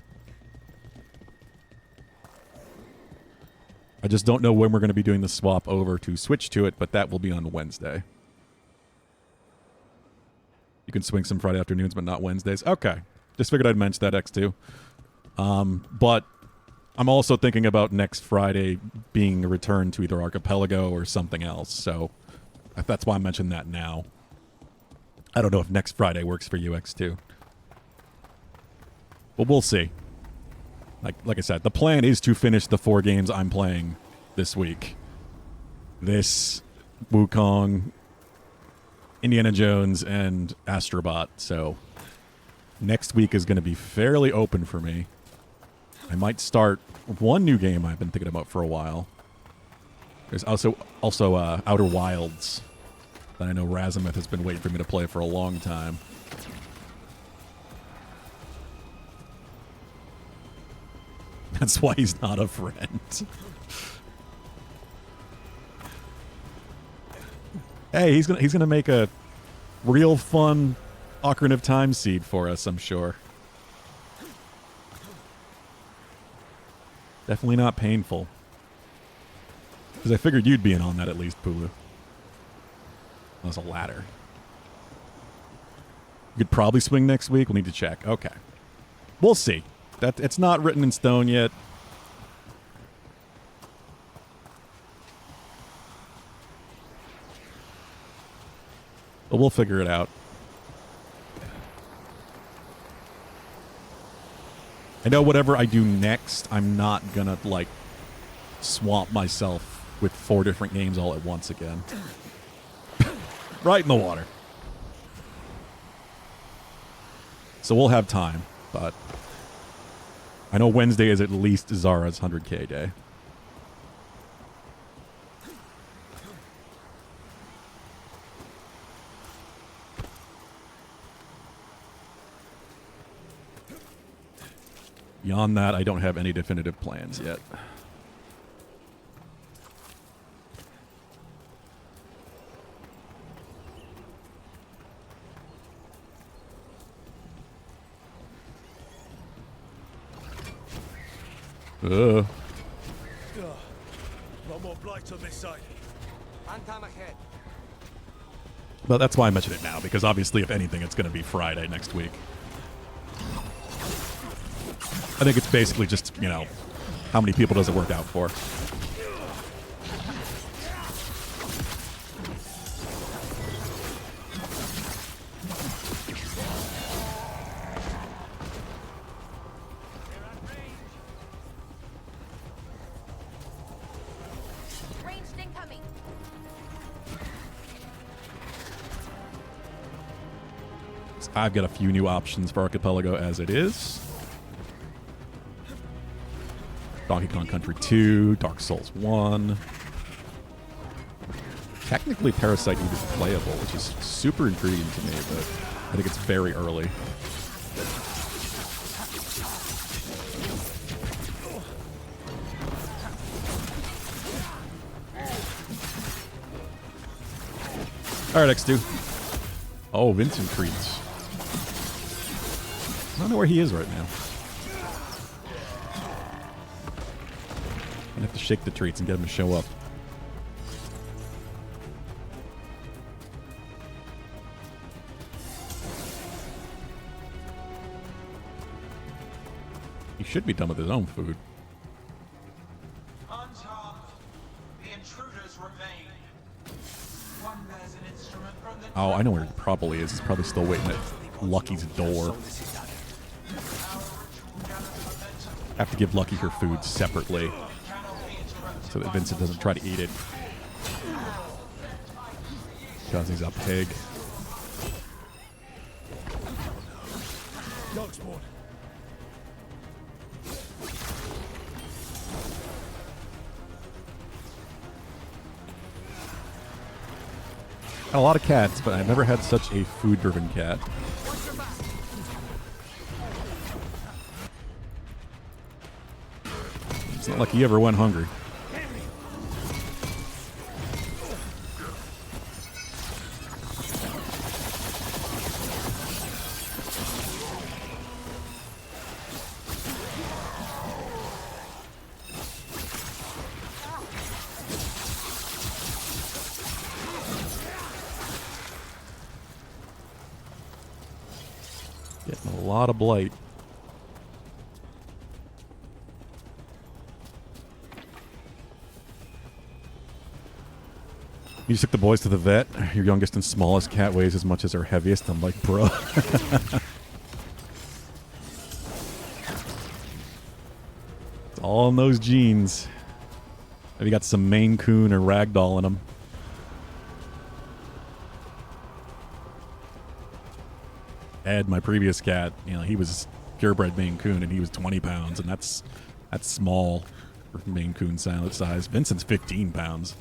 I just don't know when we're going to be doing the swap over to switch to it, but that will be on Wednesday. You can swing some Friday afternoons, but not Wednesdays. Okay. Just figured I'd mention that, X2. But I'm also thinking about next Friday being a return to either Archipelago or something else. So that's why I mentioned that now. I don't know if next Friday works for you, X2. But we'll see. Like I said, the plan is to finish the 4 games I'm playing this week. This, Wukong, Indiana Jones, and Astrobot. So next week is going to be fairly open for me. I might start one new game I've been thinking about for a while. There's also Outer Wilds that I know Razimith has been waiting for me to play for a long time. That's why he's not a friend. Hey, he's gonna make a real fun Ocarina of Time seed for us, I'm sure. Definitely not painful. Because I figured you'd be in on that at least, Pulu. There's a ladder. You could probably swing next week. We'll need to check. Okay. We'll see. It's not written in stone yet. But we'll figure it out. I know whatever I do next, I'm not gonna, like, swamp myself with 4 different games all at once again. Right in the water. So we'll have time, but I know Wednesday is at least Zara's 100K day. Beyond that, I don't have any definitive plans yet. A lot more blights on this side. ahead. But that's why I mentioned it now, because obviously, if anything, it's going to be Friday next week. I think it's basically just, you know, how many people does it work out for? I've got a few new options for Archipelago as it is. Donkey Kong Country 2, Dark Souls 1. Technically, Parasite Eve is playable, which is super intriguing to me, but I think it's very early. All right, X2. Oh, Vincent treats. I don't know where he is right now. I'm gonna have to shake the treats and get him to show up. He should be done with his own food. Unharmed, the intruders remain. One bears an instrument from the Oh, I know where he probably is. He's probably still waiting at Lucky's door. I have to give Lucky her food separately so that Vincent doesn't try to eat it. Because he's a pig. Dog spawn. Had a lot of cats, but I've never had such a food-driven cat. It's not like he ever went hungry. Getting a lot of blight. You just took the boys to the vet. Your youngest and smallest cat weighs as much as her heaviest. I'm like, bro. It's all in those genes. Have you got some Maine Coon or Ragdoll in them? Ed, my previous cat, you know, he was purebred Maine Coon, and he was 20 pounds, and that's small for Maine Coon size. Vincent's 15 pounds,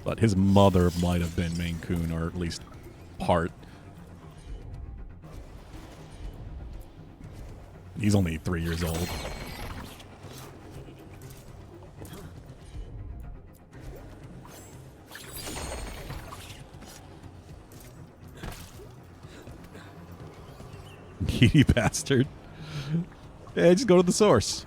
but his mother might have been Maine Coon, or at least part. He's only 3 years old. Greedy bastard. Yeah, just go to the source.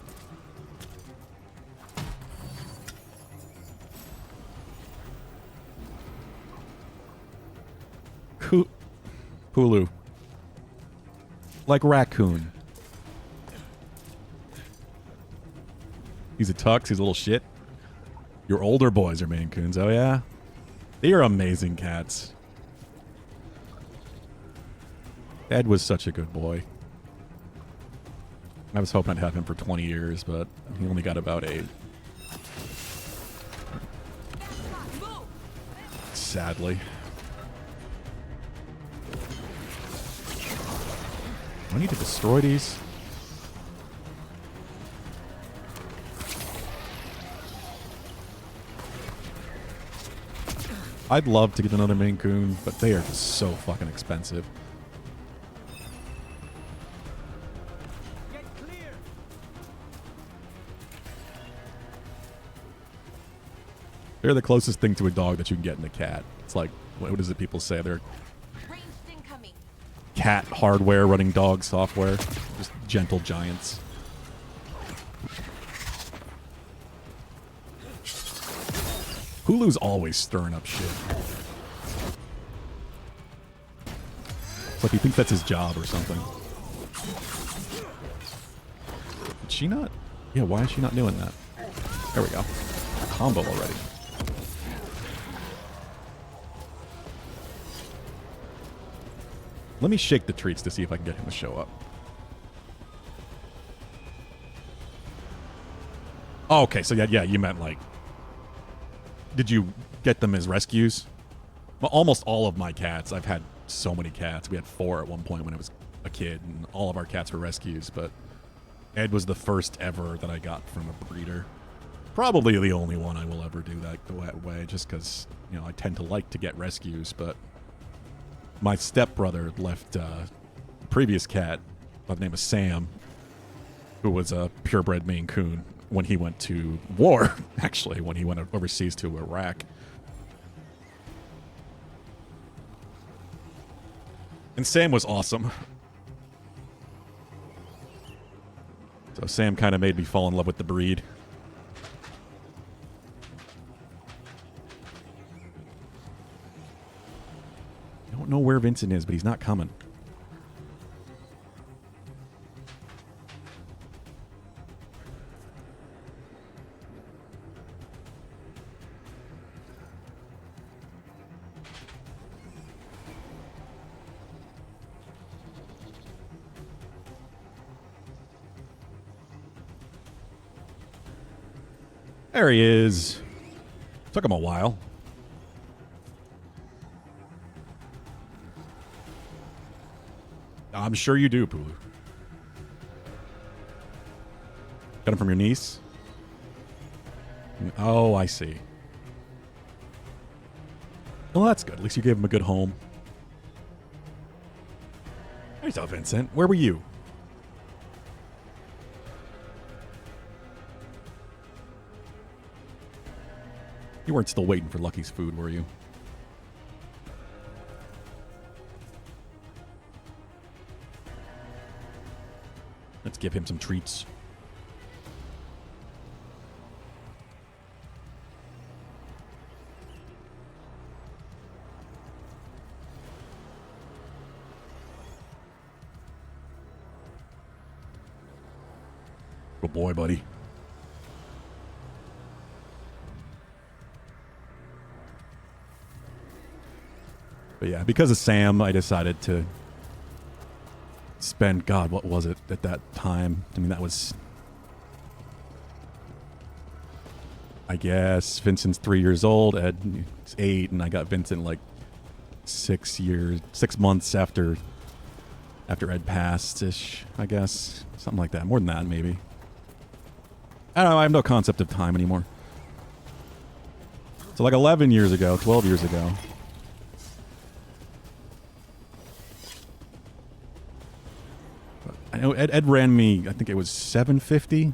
Hulu. Like raccoon. He's a tux, he's a little shit. Your older boys are Maine Coons, oh yeah? They are amazing cats. Ed was such a good boy. I was hoping I'd have him for 20 years, but he only got about 8. Sadly. Do I need to destroy these? I'd love to get another Maine Coon, but they are just so fucking expensive. They're the closest thing to a dog that you can get in a cat. It's like, what is it people say? They're cat hardware running dog software. Just gentle giants. Hulu's always stirring up shit. It's like he thinks that's his job or something. Did she not? Yeah, why is she not doing that? There we go. A combo already. Let me shake the treats to see if I can get him to show up. Oh, okay, so yeah, you meant like... Did you get them as rescues? Well, almost all of my cats. I've had so many cats. We had 4 at one point when it was a kid, and all of our cats were rescues, but Ed was the first ever that I got from a breeder. Probably the only one I will ever do that way, just because, you know, I tend to like to get rescues, but my stepbrother left a previous cat by the name of Sam, who was a purebred Maine Coon, when he went to war, actually, when he went overseas to Iraq. And Sam was awesome. So Sam kind of made me fall in love with the breed. I don't know where Vincent is, but he's not coming. There he is. Took him a while. I'm sure you do, Pulu. Got him from your niece? Oh, I see. Well, that's good. At least you gave him a good home. Hey, so Vincent, where were you? You weren't still waiting for Lucky's food, were you? Let's give him some treats. Good boy, buddy. But yeah, because of Sam, I decided to spend, God, what was it at that time? I mean, that was, I guess, Vincent's 3 years old, Ed's 8, and I got Vincent like 6 months after Ed passed-ish, I guess. Something like that. More than that, maybe. I don't know, I have no concept of time anymore. So like 11 years ago, 12 years ago. I know Ed ran me, I think it was $750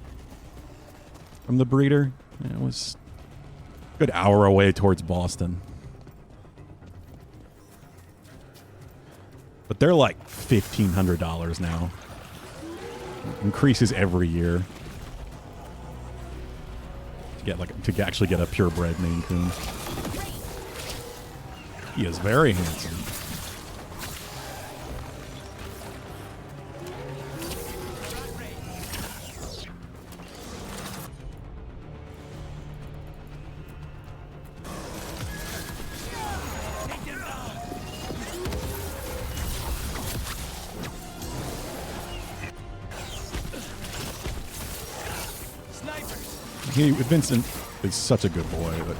from the breeder. It was a good hour away towards Boston. But they're like $1,500 now. It increases every year. To actually get a purebred Maine Coon. He is very handsome. Vincent is such a good boy, but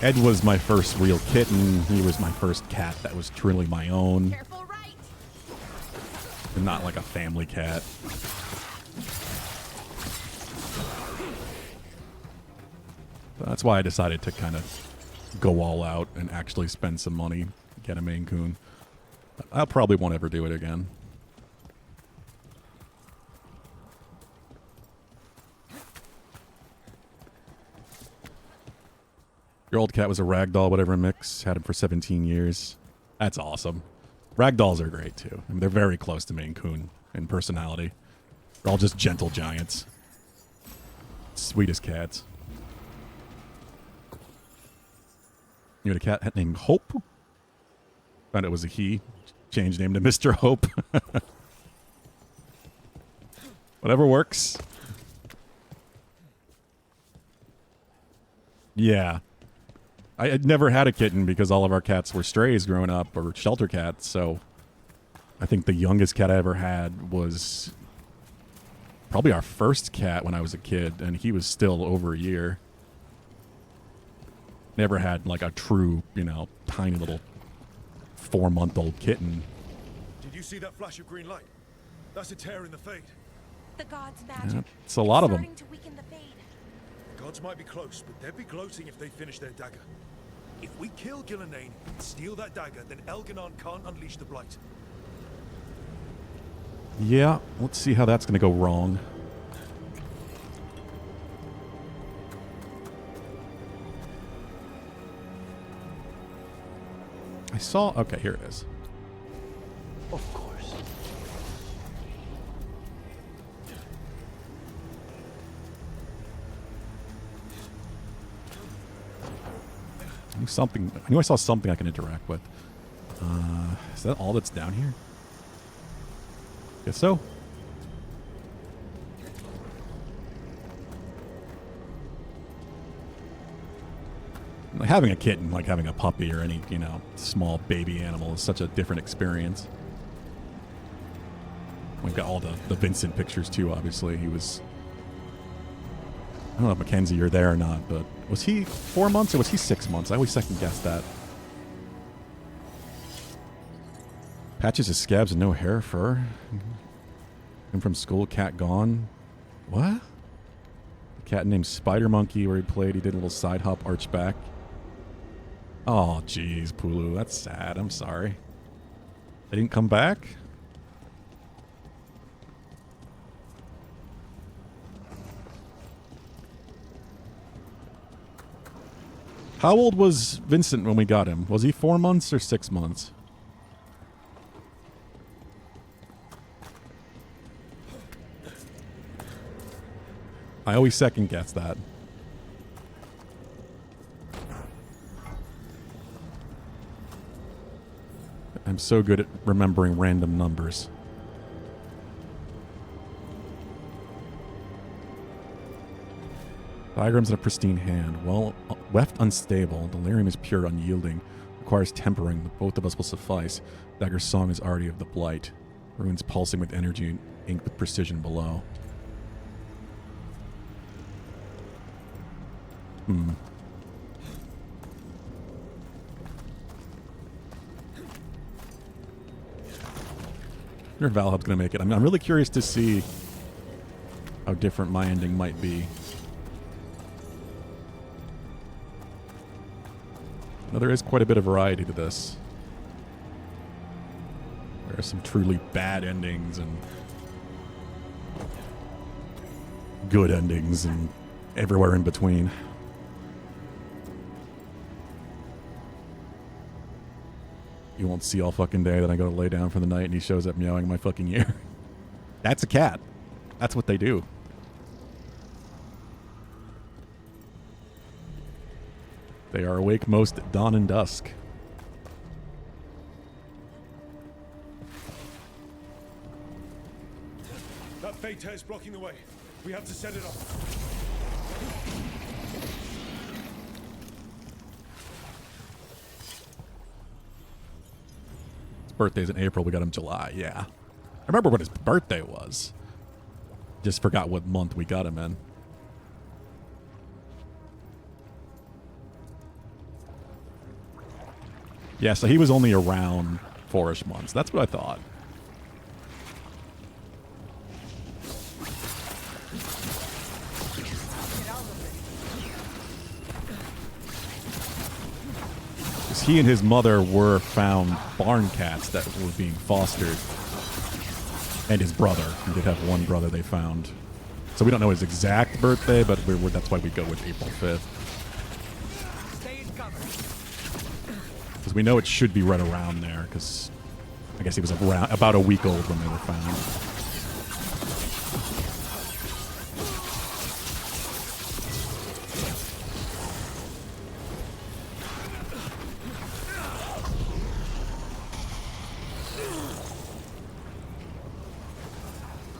Ed was my first real kitten. He was my first cat that was truly my own. And not like a family cat. So that's why I decided to kind of go all out and actually spend some money to get a Maine Coon. I probably won't ever do it again. Your old cat was a ragdoll, whatever mix. Had him for 17 years. That's awesome. Ragdolls are great, too. I mean, they're very close to Maine Coon in personality. They're all just gentle giants. Sweetest cats. You had a cat named Hope? Found it was a he. Changed name to Mr. Hope. Whatever works. Yeah. I had never had a kitten because all of our cats were strays growing up, or shelter cats, so I think the youngest cat I ever had was probably our first cat when I was a kid, and he was still over a year. Never had like a true, tiny little 4-month-old kitten. You see that flash of green light? That's a tear in the Fade. The gods' magic. Yeah, it's a lot of them. Starting to weaken the Fade. The gods might be close, but they'd be gloating if they finish their dagger. If we kill Gillenane and steal that dagger, then Elganon can't unleash the Blight. Yeah, let's see how that's going to go wrong. I saw... Okay, here it is. Of course. I knew I saw something I can interact with. Is that all that's down here? Guess so. Like having a kitten, like having a puppy or any, small baby animal is such a different experience. We've got all the Vincent pictures too, obviously. He was... I don't know if Mackenzie, you're there or not, but was he 4 months or was he 6 months? I always second guess that. Patches of scabs and no hair, fur. Came from school, cat gone. What? A cat named Spider Monkey where he played. He did a little side hop arch back. Oh, jeez, Pulu. That's sad. I'm sorry. They didn't come back? How old was Vincent when we got him? Was he 4 months or 6 months? I always second guess that. I'm so good at remembering random numbers. Diagrams in a pristine hand. Well, weft unstable. Delirium is pure, unyielding. Requires tempering, but both of us will suffice. Dagger's song is already of the blight. Runes pulsing with energy, inked with precision below. Hmm. I wonder if Valhub's going to make it. I'm really curious to see how different my ending might be. Now, there is quite a bit of variety to this. There are some truly bad endings and good endings and everywhere in between. You won't see all fucking day that I go to lay down for the night and he shows up meowing in my fucking ear. That's a cat. That's what they do. They are awake most at dawn and dusk. That Fate tear is blocking the way. We have to set it off. His birthday's in April. We got him July. Yeah. I remember what his birthday was. Just forgot what month we got him in. Yeah, so he was only around 4-ish months. That's what I thought. Because he and his mother were found barn cats that were being fostered. And his brother. He did have one brother they found. So we don't know his exact birthday, but that's why we go with April 5th. Because we know it should be right around there, because I guess he was about a week old when they were found.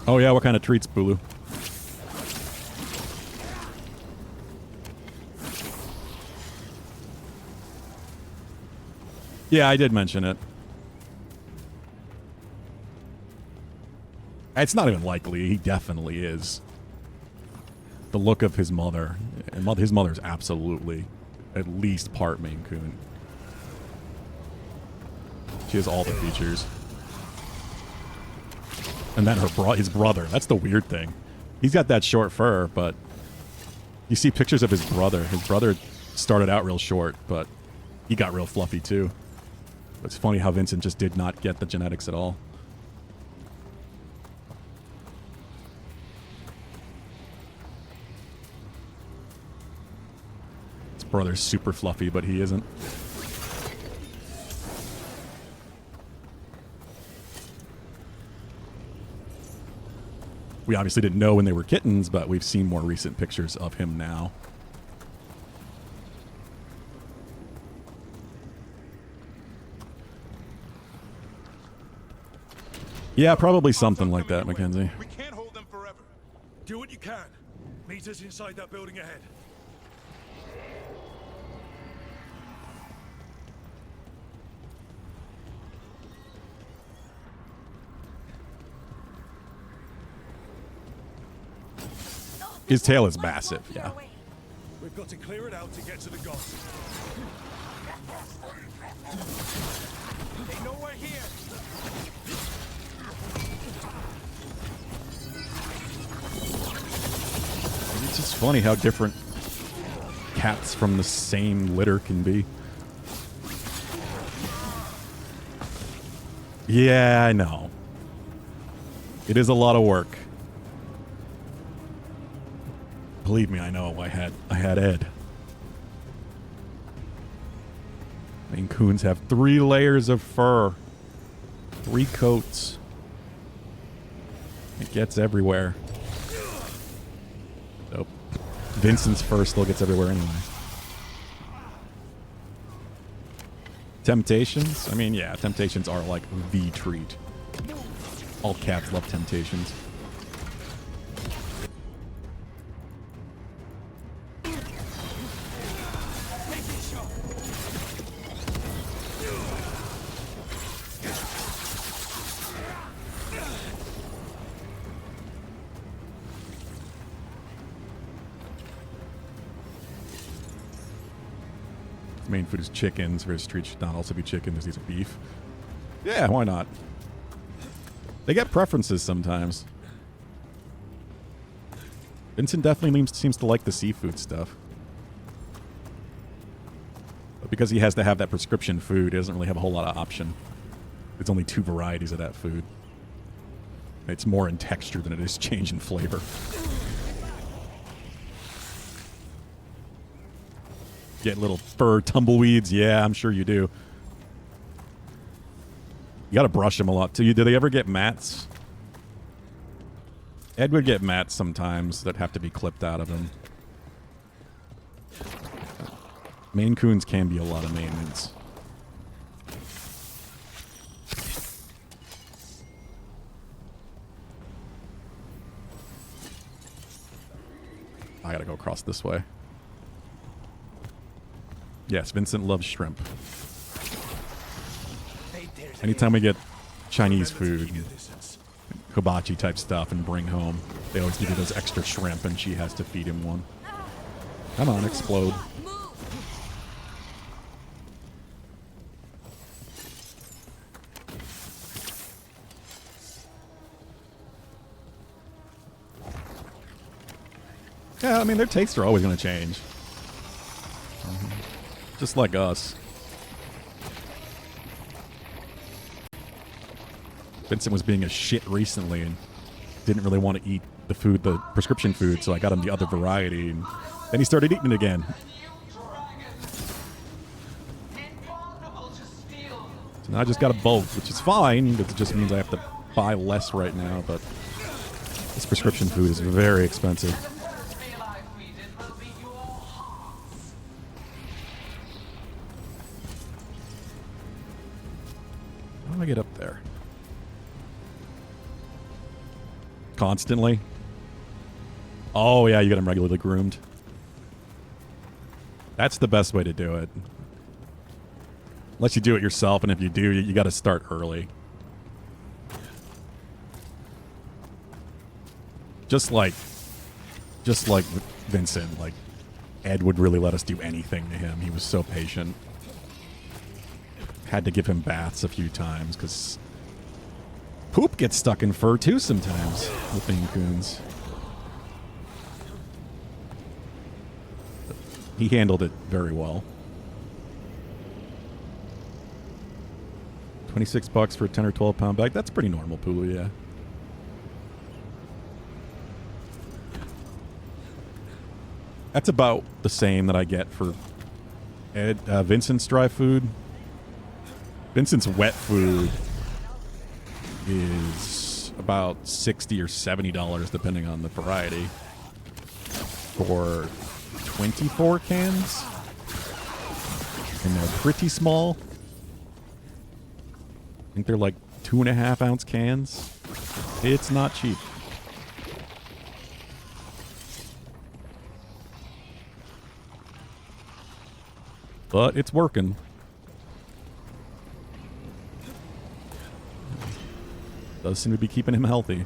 Oh yeah, what kind of treats, Bulu? Yeah, I did mention it. It's not even likely. He definitely is. The look of his mother. And his mother's absolutely at least part Maine Coon. She has all the features. And then his brother. That's the weird thing. He's got that short fur, but you see pictures of his brother. His brother started out real short, but he got real fluffy too. It's funny how Vincent just did not get the genetics at all. His brother's super fluffy, but he isn't. We obviously didn't know when they were kittens, but we've seen more recent pictures of him now. Yeah, probably something like that, Mackenzie. We can't hold them forever. Do what you can. Meet us inside that building ahead. His tail is massive, yeah. We've got to clear it out to get to the gods. They know we're here. It's just funny how different cats from the same litter can be. Yeah, I know. It is a lot of work. Believe me, I know. I had Ed. Maine Coons have 3 layers of fur. 3 coats. It gets everywhere. Nope. Vincent's fur still gets everywhere anyway. Temptations? I mean, yeah, Temptations are like the treat. All cats love Temptations. Main food is chickens. His treat should not also be chicken because he's a beef. Yeah, why not? They get preferences sometimes. Vincent definitely seems to like the seafood stuff. But because he has to have that prescription food, he doesn't really have a whole lot of option. It's only 2 varieties of that food. It's more in texture than it is change in flavor. Get little fur tumbleweeds. Yeah, I'm sure you do. You gotta brush them a lot too. Do they ever get mats? Ed would get mats sometimes that have to be clipped out of him. Maine Coons can be a lot of maintenance. I gotta go across this way. Yes, Vincent loves shrimp. Anytime we get Chinese food, hibachi type stuff, and bring home, they always give you those extra shrimp, and she has to feed him one. Come on, explode. Yeah, I mean, their tastes are always going to change. Just like us. Vincent was being a shit recently and didn't really want to eat the food, the prescription food, so I got him the other variety, and then he started eating it again. So now I just got a bulk, which is fine, but it just means I have to buy less right now, but this prescription food is very expensive. How do I get up there? Constantly? Oh, yeah, you get them regularly groomed. That's the best way to do it. Unless you do it yourself, and if you do, you got to start early. Just like Vincent, like Ed would really let us do anything to him. He was so patient. Had to give him baths a few times because Poop gets stuck in fur too sometimes with Maine Coons. He handled it very well. $26 for a 10 or 12 pound bag. That's pretty normal, Pulu, yeah. That's about the same that I get for Vincent's dry food. Vincent's wet food is about $60 or $70 depending on the variety for 24 cans, and they're pretty small. I think they're like 2.5 ounce cans. It's not cheap. But it's working. Does seem to be keeping him healthy.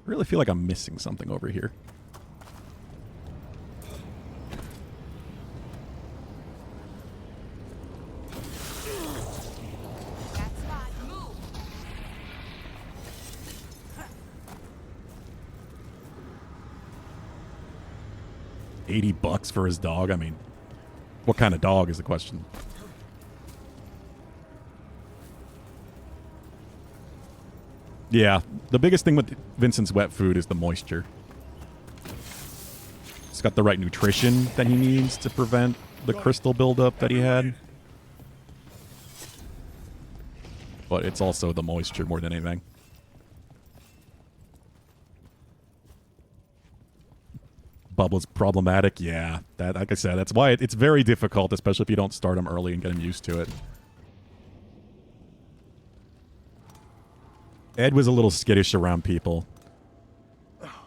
I really feel like I'm missing something over here. $80 for his dog? I mean, what kind of dog is the question? Yeah, the biggest thing with Vincent's wet food is the moisture. It's got the right nutrition that he needs to prevent the crystal buildup that he had. But it's also the moisture more than anything. Bubble's problematic, yeah. That, like I said, that's why it's very difficult, especially if you don't start him early and get him used to it. Ed was a little skittish around people.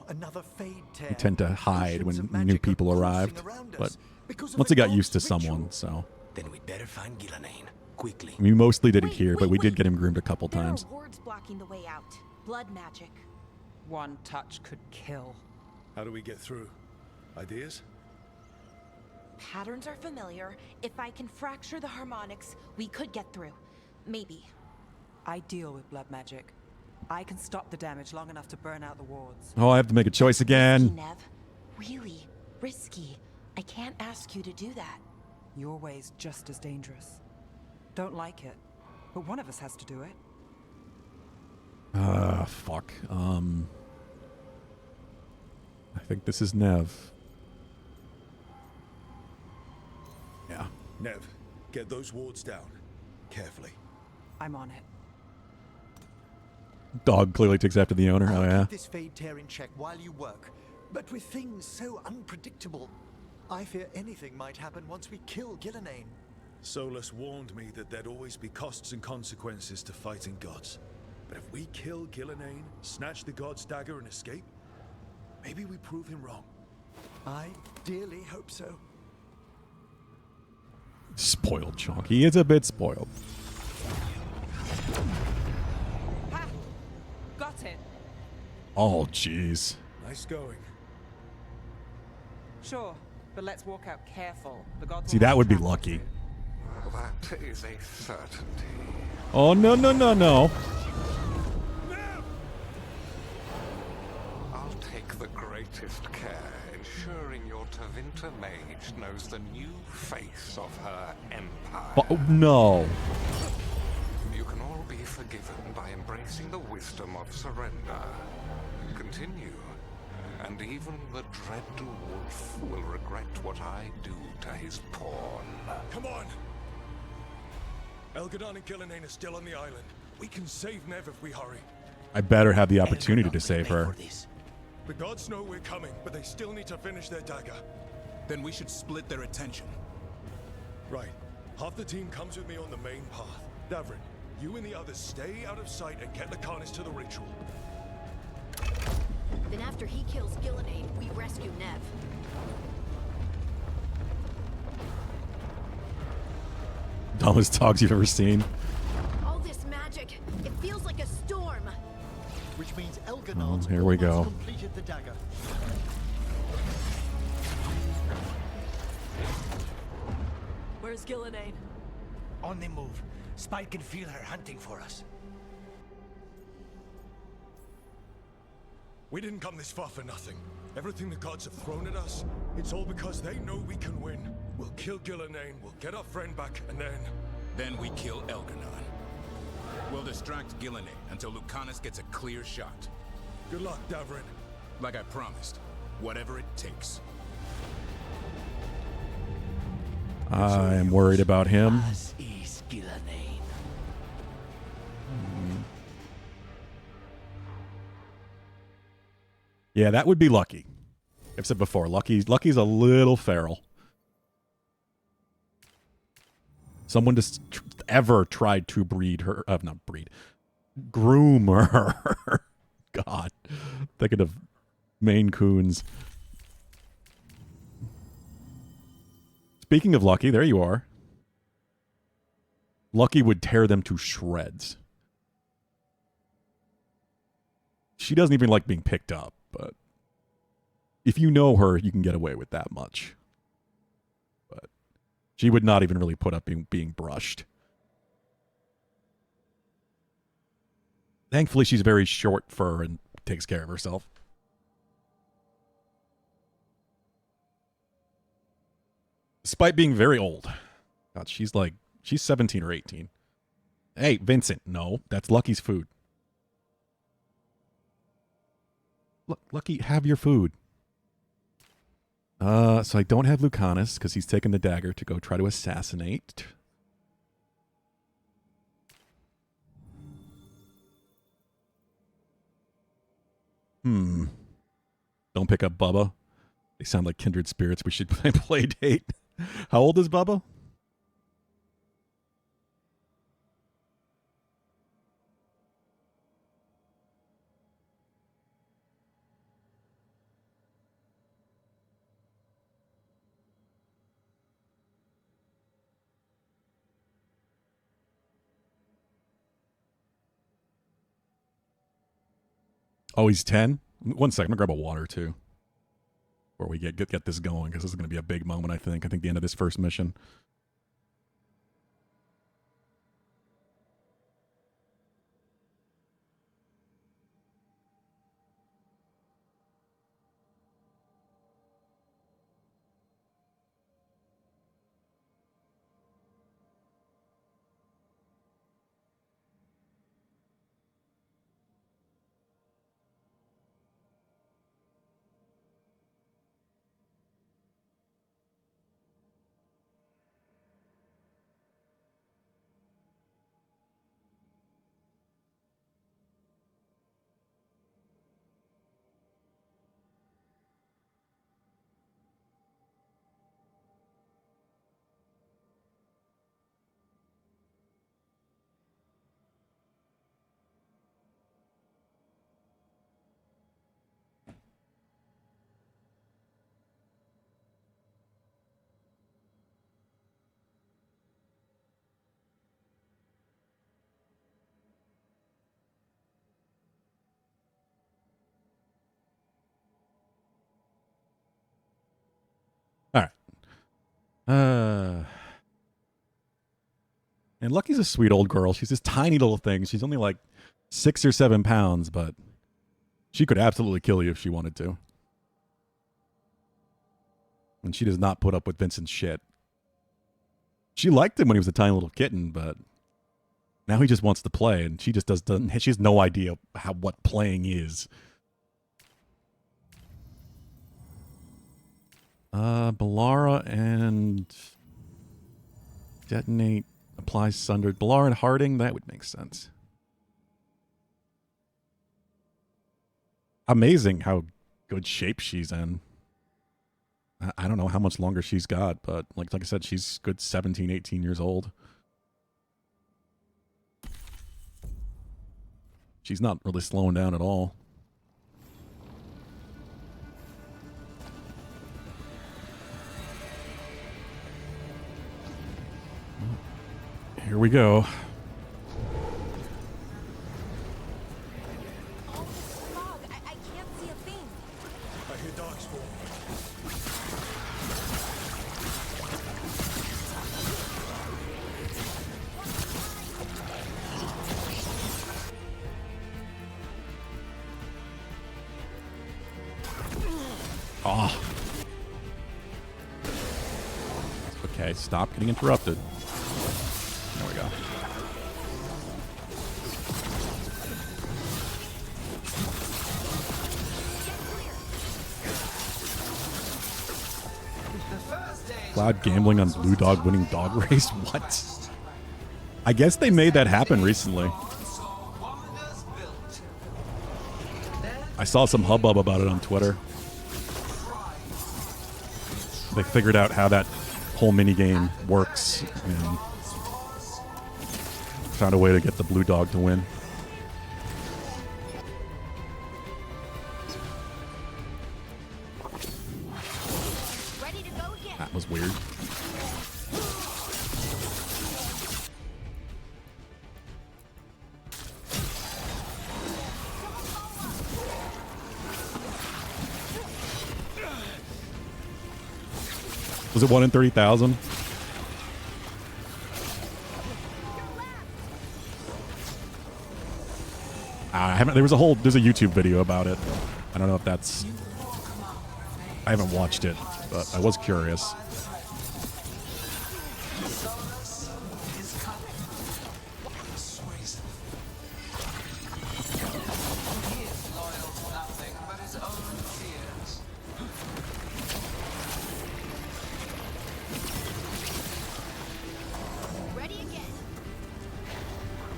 Another fade tear. He tend to hide when new people arrived, but once he got used to someone, so. Then we'd better find Gillenane quickly. We mostly did it here, but we did get him groomed a couple times. There are wards blocking the way out. Blood magic. One touch could kill. How do we get through? Ideas? Patterns are familiar. If I can fracture the harmonics, we could get through. Maybe. I deal with blood magic. I can stop the damage long enough to burn out the wards. Oh, I have to make a choice again. Nev. Really risky. I can't ask you to do that. Your way's just as dangerous. Don't like it, but one of us has to do it. Fuck. I think this is Nev. Yeah. Nev, get those wards down. Carefully. I'm on it. Dog clearly takes after the owner. Oh, yeah. Keep this fade tear in check while you work. But with things so unpredictable, I fear anything might happen once we kill Gillenane. Solus warned me that there'd always be costs and consequences to fighting gods. But if we kill Gillenane, snatch the god's dagger and escape, maybe we prove him wrong. I dearly hope so. Spoiled chunk. He is a bit spoiled. Ha! Got it. Oh, jeez. Nice going. Sure, but let's walk out careful. The gods See, that would be lucky. That is a certainty. Oh, no, no, no, no. I'll take the greatest care, ensuring your Tevinter mage knows the new face of her empire. Oh, no. You can all be forgiven by embracing the wisdom of surrender. Continue, and even the dread wolf will regret what I do to his pawn. Come on! Elgadon and Gillenane are still on the island. We can save Nev if we hurry. I better have the opportunity to save her. The gods know we're coming, but they still need to finish their dagger. Then we should split their attention. Right. Half the team comes with me on the main path. Davrin, you and the others stay out of sight and get Lacanis to the ritual. Then after he kills Gillenane, we rescue Nev. Dumbest dogs you've ever seen. All this magic, it feels like a storm. Which means Elgadon's here we go. completed the dagger. Where's Gillenane? On the move. Spike can feel her hunting for us. We didn't come this far for nothing. Everything the gods have thrown at us, it's all because they know we can win. We'll kill Gillenane, we'll get our friend back, and then... Then we kill Elgar'nan. We'll distract Gillenane until Lucanus gets a clear shot. Good luck, Davrin. Like I promised, whatever it takes. I'm worried about him. As is Gillenane. Yeah, that would be Lucky. I've said before, Lucky's a little feral. Someone just ever tried to breed her, not breed, groom her. God, thinking of Maine Coons. Speaking of Lucky, there you are. Lucky would tear them to shreds. She doesn't even like being picked up, but if you know her, you can get away with that much. But she would not even really put up being brushed. Thankfully, she's very short fur and takes care of herself. Despite being very old. God, she's 17 or 18. Hey, Vincent, no, that's Lucky's food. Look, Lucky, have your food. So I don't have Lucanus because he's taken the dagger to go try to assassinate. Don't pick up Bubba. They sound like kindred spirits. We should play date. How old is Bubba? Oh, he's 10? 1 second. I'm going to grab a water, too. Before we get this going, because this is going to be a big moment, I think. I think the end of this first mission. All right. And Lucky's a sweet old girl. She's this tiny little thing. She's only like 6 or 7 pounds, but she could absolutely kill you if she wanted to. And she does not put up with Vincent's shit. She liked him when he was a tiny little kitten, but now he just wants to play, and she just doesn't. She has no idea what playing is. Ballara and detonate applies sundered. Ballara and Harding, that would make sense. Amazing how good shape she's in. I don't know how much longer she's got, but like I said, she's good 17, 18 years old. She's not really slowing down at all. Here we go. Oh, this fog. I can't see a thing. I hear darkspawn. Oh. Okay, stop getting interrupted. There we go. Cloud gambling on Blue Dog winning dog race? What? I guess they made that happen recently. I saw some hubbub about it on Twitter. They figured out how that whole minigame works and found a way to get the Blue Dog to win. That was weird. Was it 1 in 30,000? I haven't. There's a YouTube video about it. I don't know if that's. I haven't watched it, but I was curious.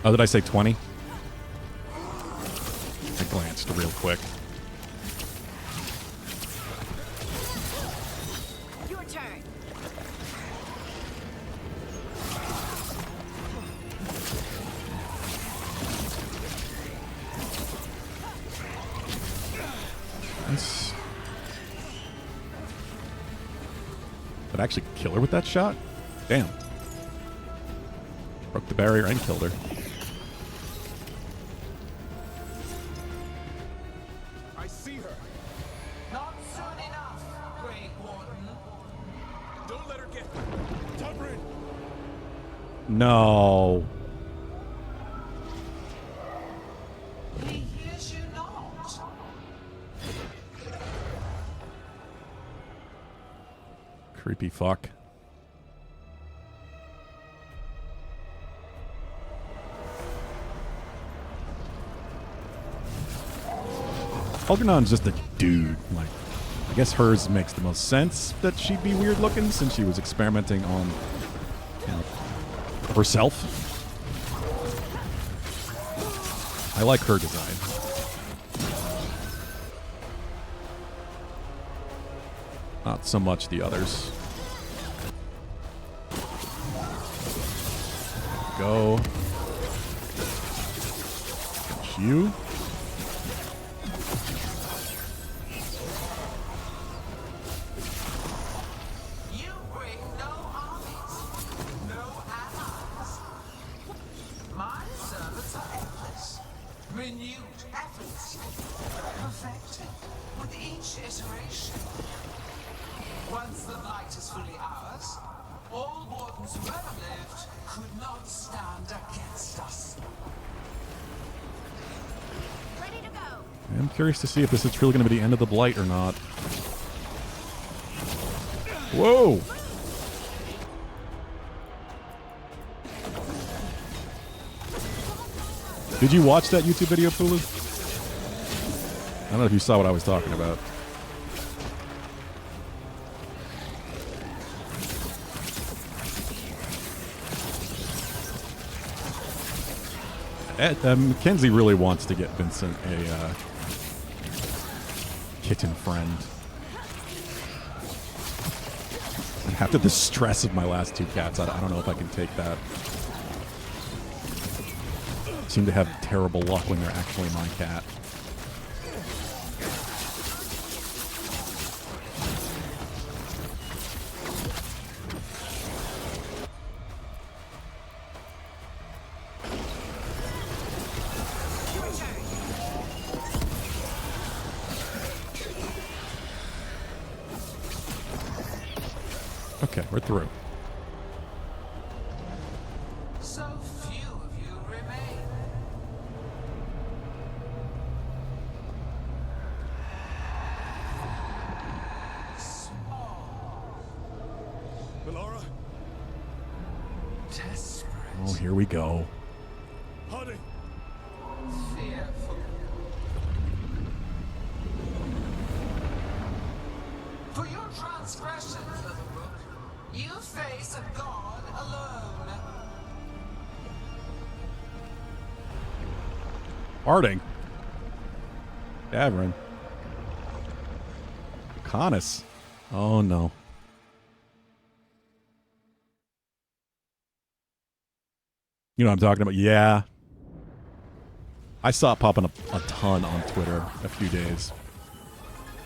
Oh, did I say 20? I glanced real quick. Your turn. Nice. Did I actually kill her with that shot? Damn. Broke the barrier and killed her. No. He hears you not. Creepy fuck. Algernon's just a dude. Like, I guess hers makes the most sense that she'd be weird looking since she was experimenting on, you know, herself. I like her design. Not so much the others. Go. Finish you. Renewed efforts, perfected with each iteration. Once the light is fully ours, all wardens who ever lived could not stand against us. Ready to go. I'm curious to see if this is truly going to be the end of the Blight or not. Whoa! Did you watch that YouTube video, Fulu? I don't know if you saw what I was talking about. Mackenzie really wants to get Vincent a kitten friend. And after the stress of my last two cats, I don't know if I can take that. Seem to have terrible luck when they're actually my cat. Okay, we're through. So few of you remain. Oh, here we go. Harding! Fearful. For your transgressions, little book, you face a god alone. Harding. Davern. Canis. Oh, no. You know what I'm talking about? Yeah. I saw it popping up a ton on Twitter a few days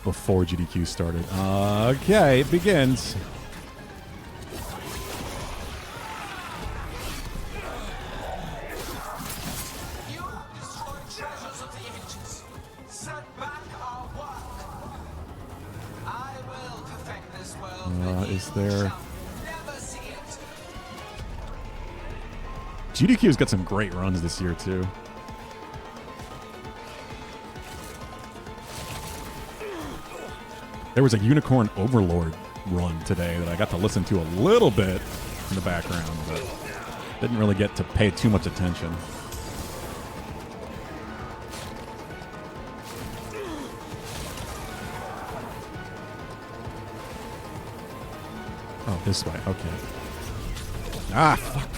before GDQ started. Okay, it begins. You have destroyed treasures of the ages. Set back our work. I will perfect this world. Is there... Never see it. GDQ's got some great runs this year, too. There was a Unicorn Overlord run today that I got to listen to a little bit in the background, but didn't really get to pay too much attention. Oh, this way. Okay. Ah, fuck.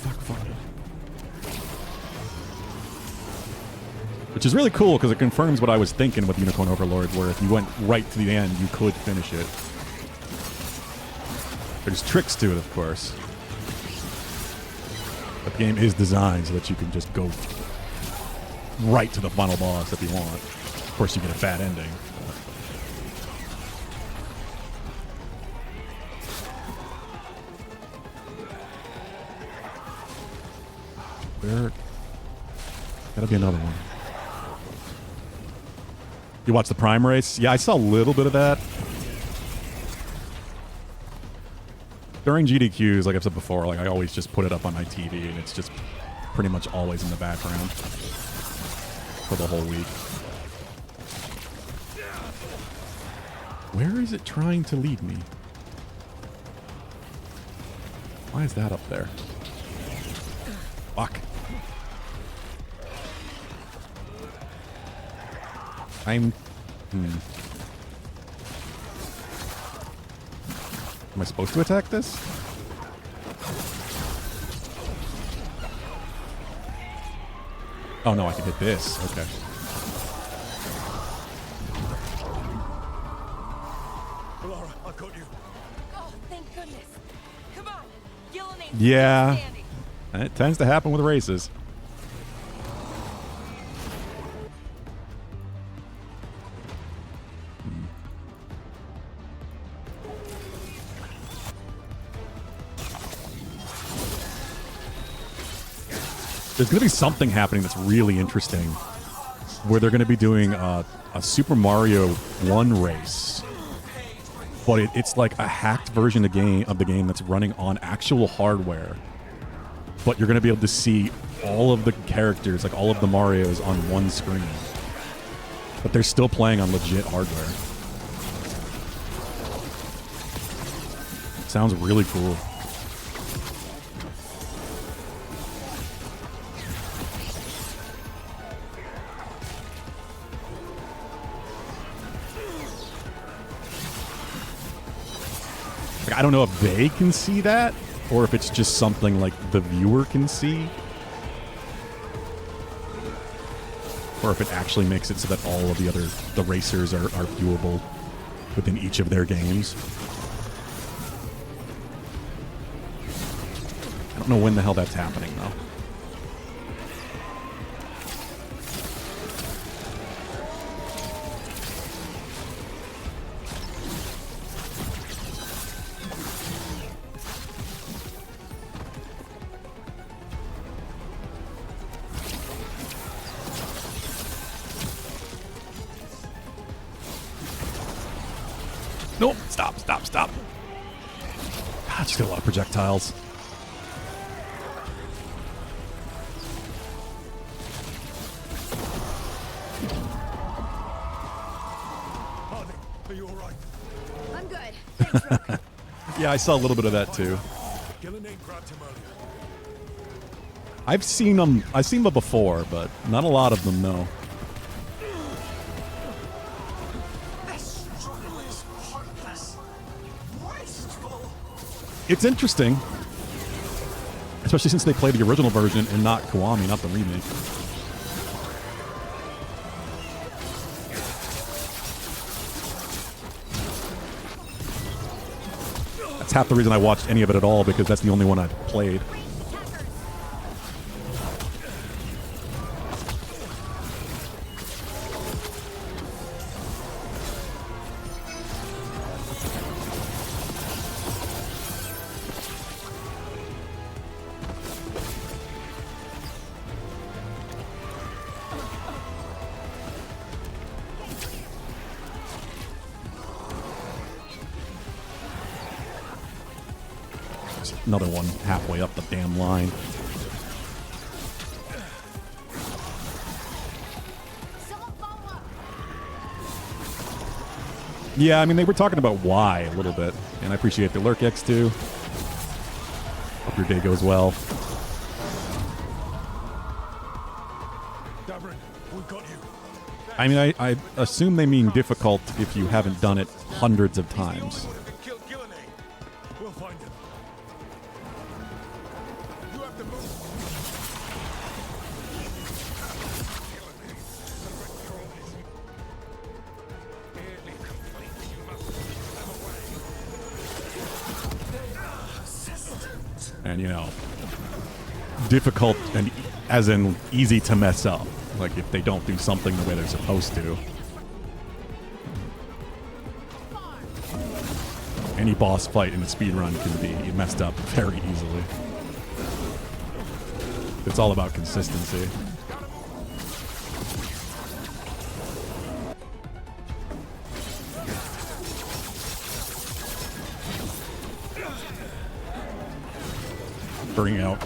Which is really cool because it confirms what I was thinking with Unicorn Overlord, where if you went right to the end, you could finish it. There's tricks to it, of course. But the game is designed so that you can just go right to the final boss if you want. Of course, you get a fat ending. There gotta be another one. You watch the Prime race? Yeah, I saw a little bit of that. During GDQs, like I've said before, like I always just put it up on my TV and it's just pretty much always in the background for the whole week. Where is it trying to lead me? Why is that up there? Fuck. Am I supposed to attack this? Oh no, I can hit this. Okay. Laura, I got you. Oh, thank goodness. Come on. Gillen ain't Yeah. standing. It tends to happen with races. There's going to be something happening that's really interesting, where they're going to be doing a Super Mario 1 race, but it's like a hacked version of the game that's running on actual hardware, but you're going to be able to see all of the characters, like all of the Marios on one screen, but they're still playing on legit hardware. Sounds really cool. I don't know if they can see that, or if it's just something like the viewer can see, or if it actually makes it so that all of the racers are viewable within each of their games. I don't know when the hell that's happening, though. Nope. Stop. God, she's got a lot of projectiles. Harding, are you alright? I'm good. Thanks, Rook. Yeah, I saw a little bit of that too. Gillen ain't grabbed him earlier. I've seen them before, but not a lot of them, no. This struggle is pointless, wasteful. It's interesting. Especially since they played the original version and not Kiwami, not the remake. That's half the reason I watched any of it at all, because that's the only one I've played. Another one halfway up the damn line. Yeah, I mean, they were talking about why a little bit, and I appreciate the Lurk X2. Hope your day goes well. I mean, I assume they mean difficult if you haven't done it hundreds of times. We'll find him. You have to move. And, you know, difficult and as in easy to mess up. Like if they don't do something the way they're supposed to. Any boss fight in a speedrun can be messed up very easily. It's all about consistency.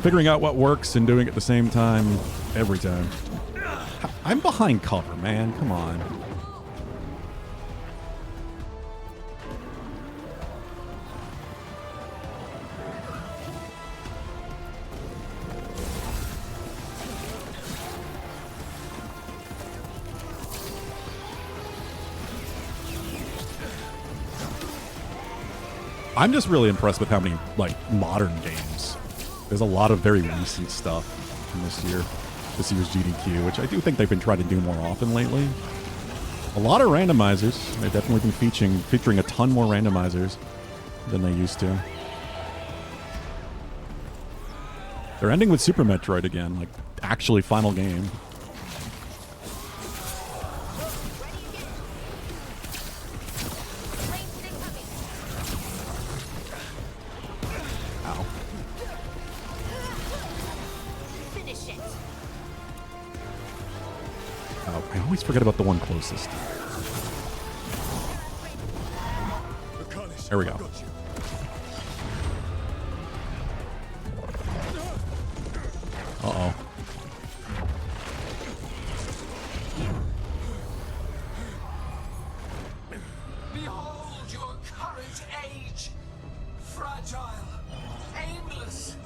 Figuring out what works and doing it at the same time every time. I'm behind cover, man. Come on. I'm just really impressed with how many, like, modern games. There's a lot of very recent stuff from this year's GDQ, which I do think they've been trying to do more often lately. A lot of randomizers. They've definitely been featuring a ton more randomizers than they used to. They're ending with Super Metroid again, like, actually final game. I always forget about the one closest. There we go. Uh-oh. Behold your current age. Fragile, aimless,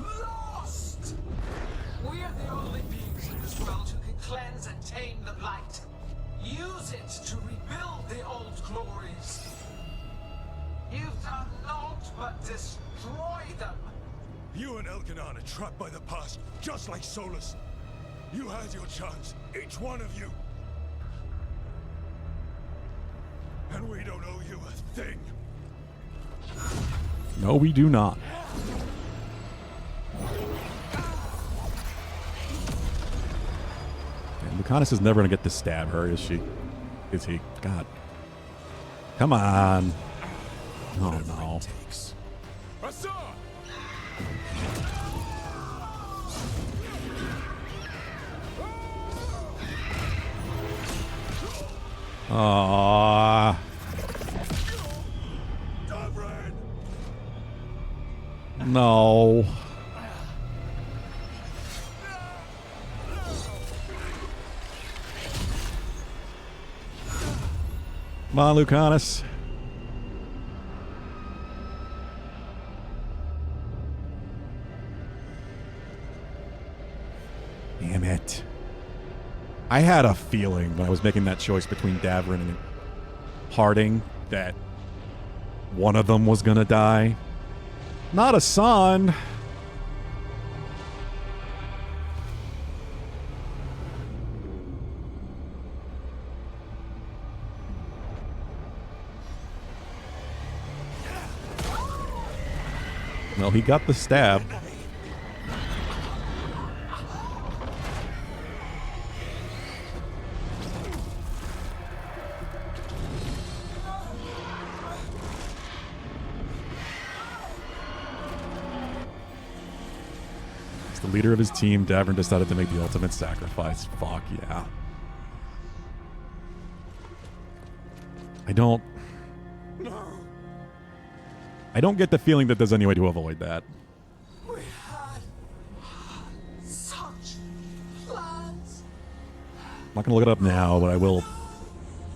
lost. We are the only beings in this world who can cleanse and tame the blight. Use it to rebuild the old glories. You've done naught but destroy them. You and Elkanon are trapped by the past, just like Solus. You had your chance, each one of you. And we don't owe you a thing. No, we do not. Lucanus is never going to get to stab her, is she? Is he? God. Come on. Oh, no. Aww. No. Come on, Lucanus. it. I had a feeling when I was making that choice between Davrin and Harding that one of them was gonna die. Not Hassan. Well, he got the stab. As the leader of his team, Davrin decided to make the ultimate sacrifice. Fuck yeah. I don't get the feeling that there's any way to avoid that. We had such plans. I'm not gonna look it up now, but I will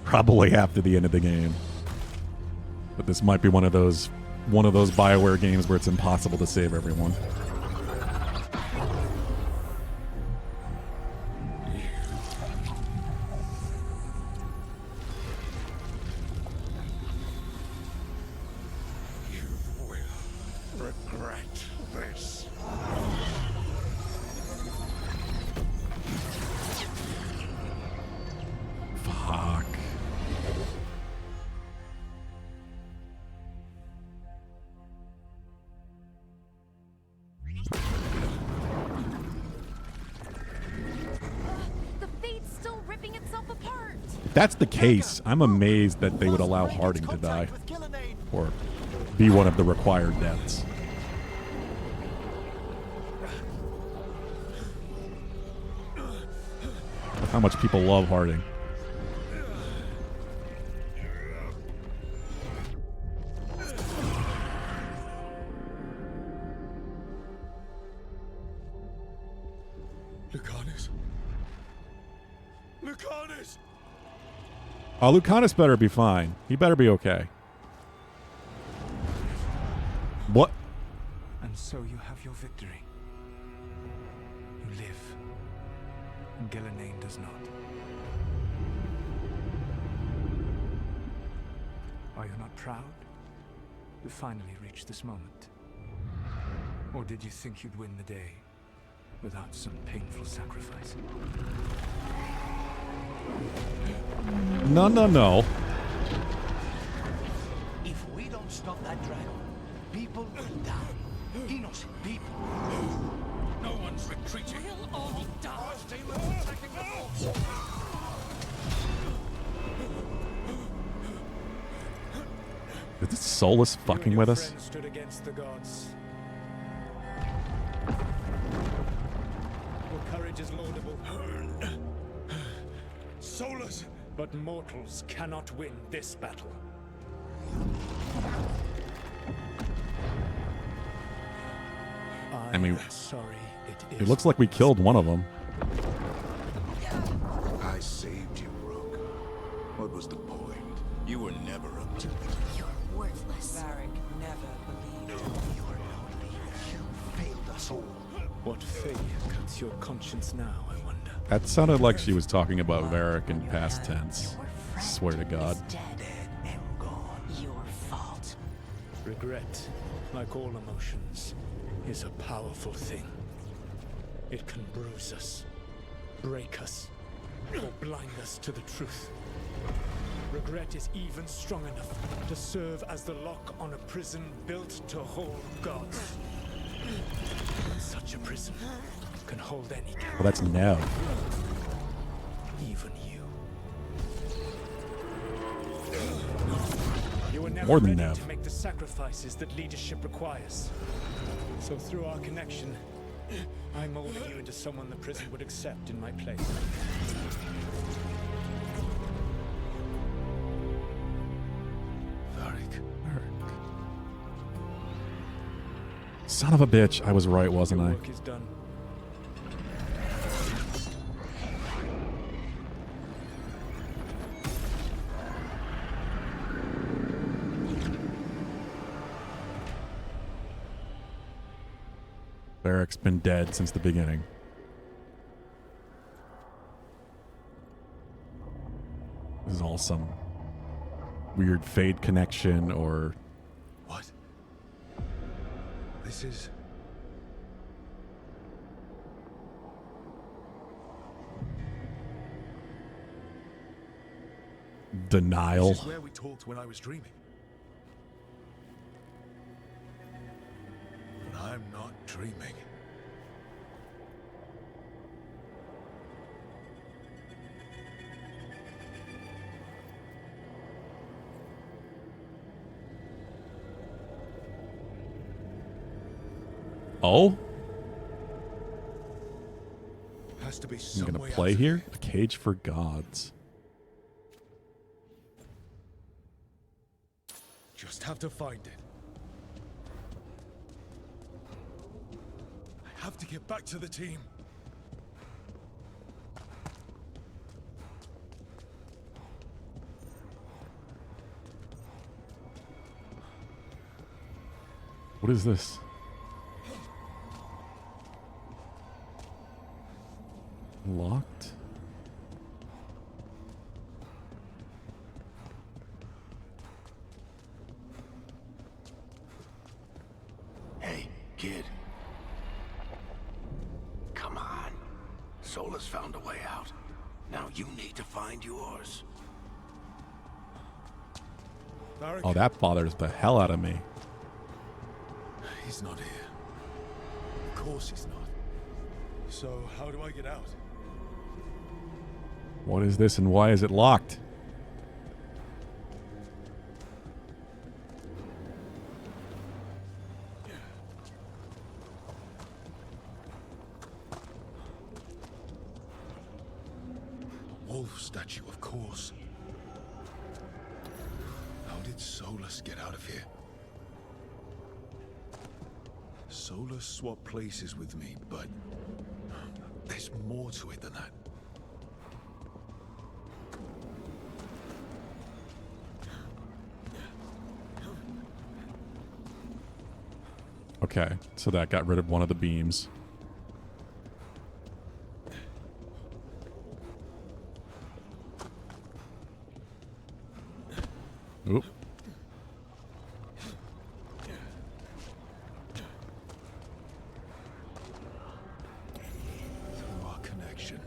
probably after the end of the game. But this might be one of those BioWare games where it's impossible to save everyone. Regret this. Fuck. The Fate's still ripping itself apart. If that's the case, I'm amazed that they would allow Harding to die. Or be one of the required deaths. How much people love Harding. Lucanus? Lucanus! Lucanus better be fine. He better be okay. What? And so you have your victory. You live. Gillenane does not. Are you not proud to finally reach this moment? Or did you think you'd win the day without some painful sacrifice? No, no, no. If we don't stop that dragon, people will die. Innocent people. No one's retreating. We'll all die. They were attacking the fort. Is this Solus fucking with us? Stood against the gods. Your courage is laudable. Solus! But mortals cannot win this battle. I mean, sorry, it looks like we killed one of them. I saved you, Rook. What was the point? You were never up to it. You're worthless. Varric never believed. You are no leader. You failed us all. What failure cuts your conscience now, I wonder? That sounded like she was talking about Varric in past tense. Swear to God. Dead and gone. Your fault. Regret, like all emotions, is a powerful thing. It can bruise us, break us, or blind us to the truth. Regret is even strong enough to serve as the lock on a prison built to hold gods. Such a prison can hold any god. Well, that's Nev. Even you. You were never More than ready Nev. to make the sacrifices that leadership requires. So through our connection, I molded you into someone the prison would accept in my place. Varric. Son of a bitch. I was right, wasn't Your I? work is done. Varric's been dead since the beginning. all some weird fade connection or... What? This is... denial. This is where we talked when I was dreaming. But I'm not dreaming. Oh? Has to be I'm some gonna way play out. here? A cage for gods. Just have to find it. I have to get back to the team. What is this? Locked? Hey, kid. Come on. Solus found a way out. Now you need to find yours. Oh, that bothers the hell out of me. He's not here. Of course he's not. So how do I get out? What is this and why is it locked? Wolf statue, of course. How did Solus get out of here? Solus swapped places with me, but there's more to it than that. Okay, so that got rid of one of the beams. Oop. Through our connection.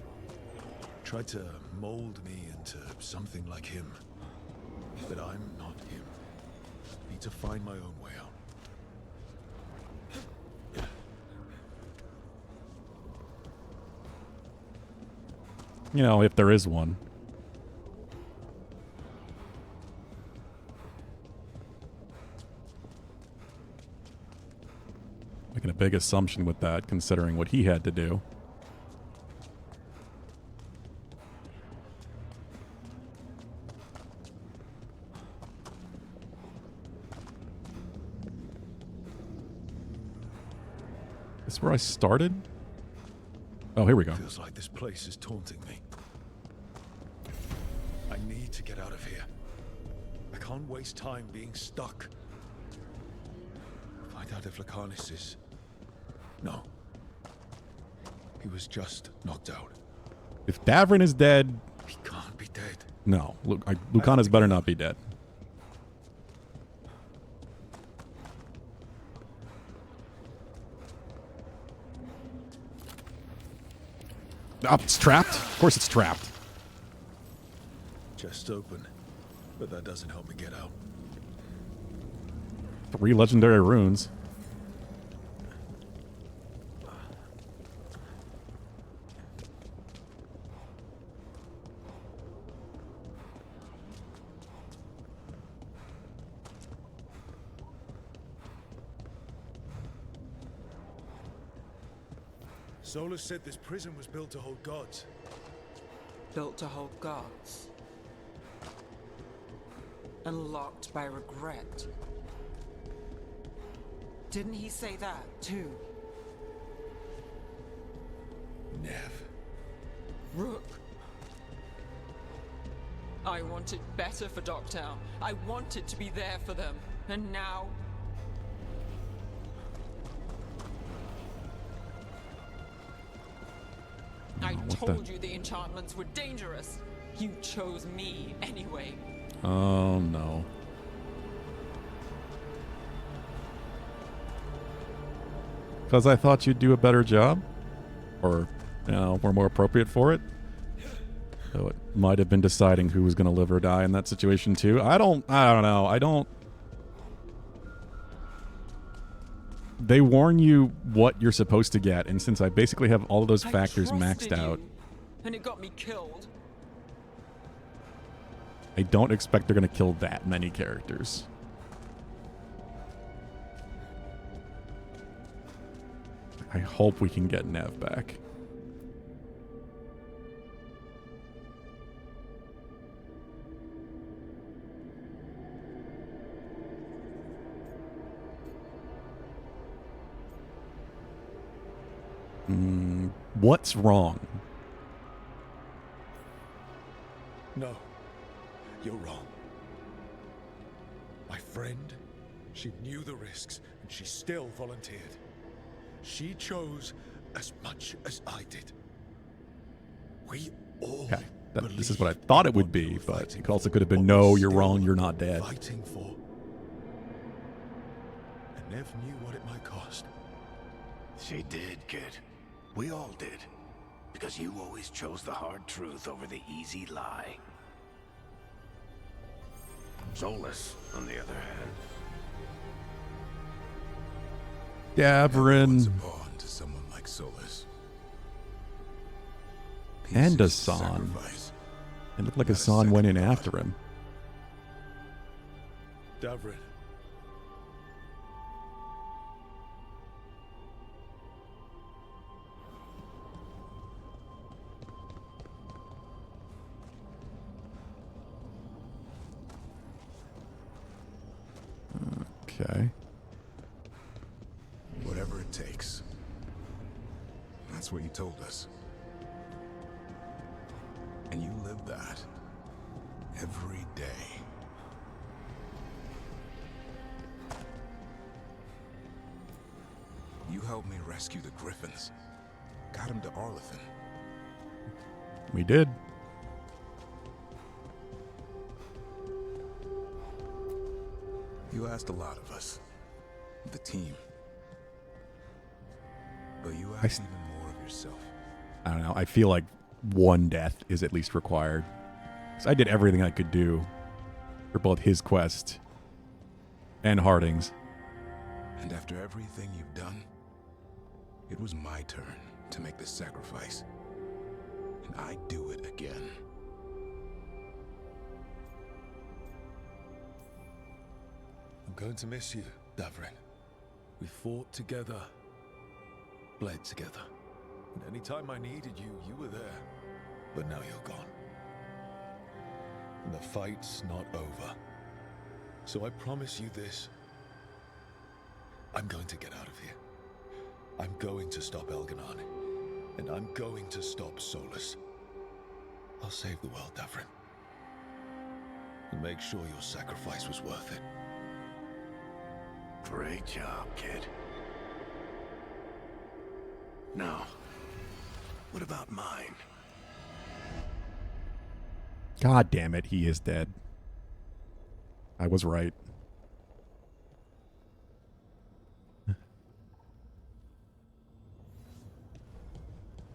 Tried to mold me into something like him. But I'm not him. Need to find my own way out. You know, if there is one. Making a big assumption with that, considering what he had to do. Is this where I started? Oh, here we go. Feels like this place is taunting me. I need to get out of here. I can't waste time being stuck. Find out if Lucanus is... No. He was just knocked out. If Davrin is dead... He can't be dead. No. Lucanus better not be dead. Oh, it's trapped? Of course it's trapped. Just open. But that doesn't help me get out. 3 legendary runes. Solus said this prison was built to hold gods. Built to hold gods. And locked by regret. Didn't he say that, too? Nev. Rook. I wanted better for Dogtown. I wanted to be there for them. And now... I told you the enchantments were dangerous. You chose me anyway. Oh, no. Because I thought you'd do a better job? Or, you know, were more appropriate for it? Though it might have been deciding who was going to live or die in that situation, too. I don't know. They warn you what you're supposed to get, and since I basically have all of those factors maxed out, and it got me killed. I don't expect they're going to kill that many characters. I hope we can get Nev back. What's wrong? No, you're wrong. My friend, she knew the risks, and she still volunteered. She chose as much as I did. We all Okay, this is what I thought it would be, but it also could have been, no, you're wrong, you're not dead. Fighting for. And Nev knew what it might cost. She did, kid. We all did. Because you always chose the hard truth over the easy lie. Solus, on the other hand. Davrin. To someone like Solus. And Asan. It looked like Asan went in after him. Davrin. Okay. Whatever it takes. That's what you told us. And you live that every day. You helped me rescue the Griffins. Got him to Arlathan. We did. You asked a lot of us. The team. But you asked even more of yourself. I don't know. I feel like one death is at least required. 'Cause I did everything I could do for both his quest and Harding's. And after everything you've done, it was my turn to make the sacrifice. And I'd do it again. I'm going to miss you, Davrin. We fought together, bled together. And any time I needed you, you were there. But now you're gone. And the fight's not over. So I promise you this. I'm going to get out of here. I'm going to stop Elganon. And I'm going to stop Solus. I'll save the world, Davrin. And make sure your sacrifice was worth it. Great job, kid. Now, what about mine? God damn it, he is dead. I was right.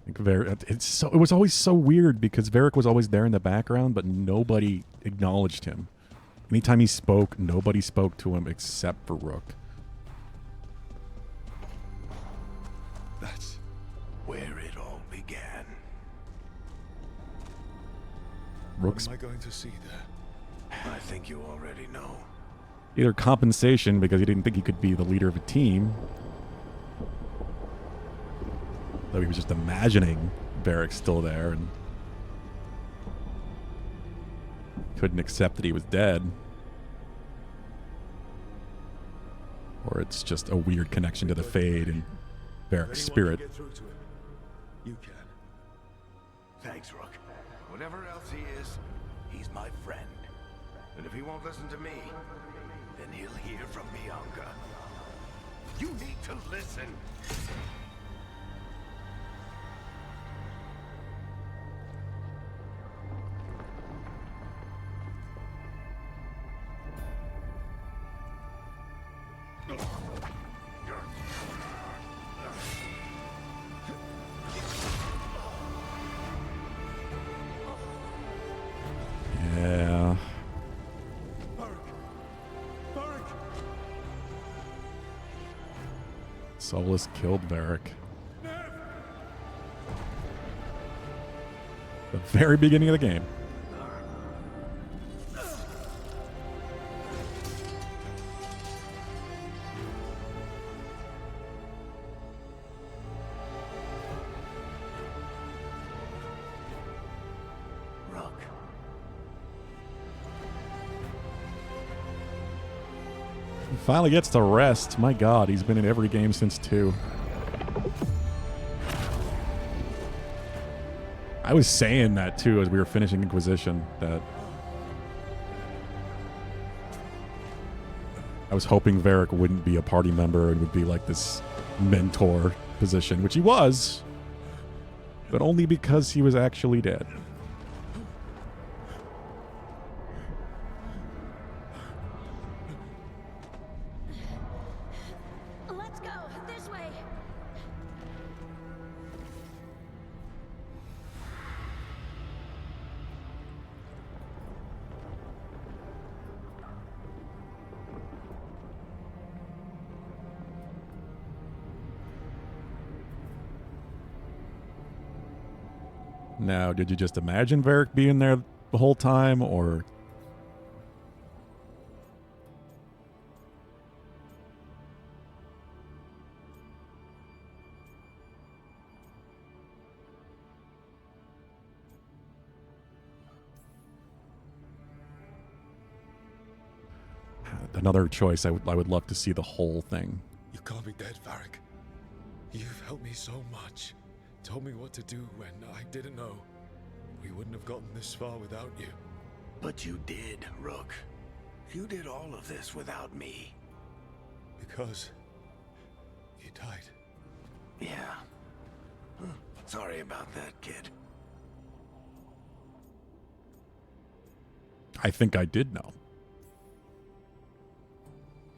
It was always so weird because Varric was always there in the background, but nobody acknowledged him. Anytime he spoke, nobody spoke to him except for Rook. That's where it all began. Rook's What am I going to see there? I think you already know. either compensation because he didn't think he could be the leader of a team, though he was just imagining Varric's still there and couldn't accept that he was dead. Or it's just a weird connection to the Fade and Varric's spirit. Get through to him. You can. Thanks, Rook. Whatever else he is, he's my friend. And if he won't listen to me, then he'll hear from Bianca. You need to listen. Yeah. Solus killed Varric. The very beginning of the game. Rook. He finally gets to rest. My God, he's been in every game since 2. I was saying that too as we were finishing Inquisition, that I was hoping Varric wouldn't be a party member and would be like this mentor position, which he was, but only because he was actually dead. Let's go this way. Now, did you just imagine Varric being there the whole time, or... Another choice, I would love to see the whole thing. You can't be dead, Varric. You've helped me so much. Told me what to do when I didn't know. We wouldn't have gotten this far without you. But you did, Rook. You did all of this without me. Because you died. Yeah. Sorry about that, kid. I think I did know.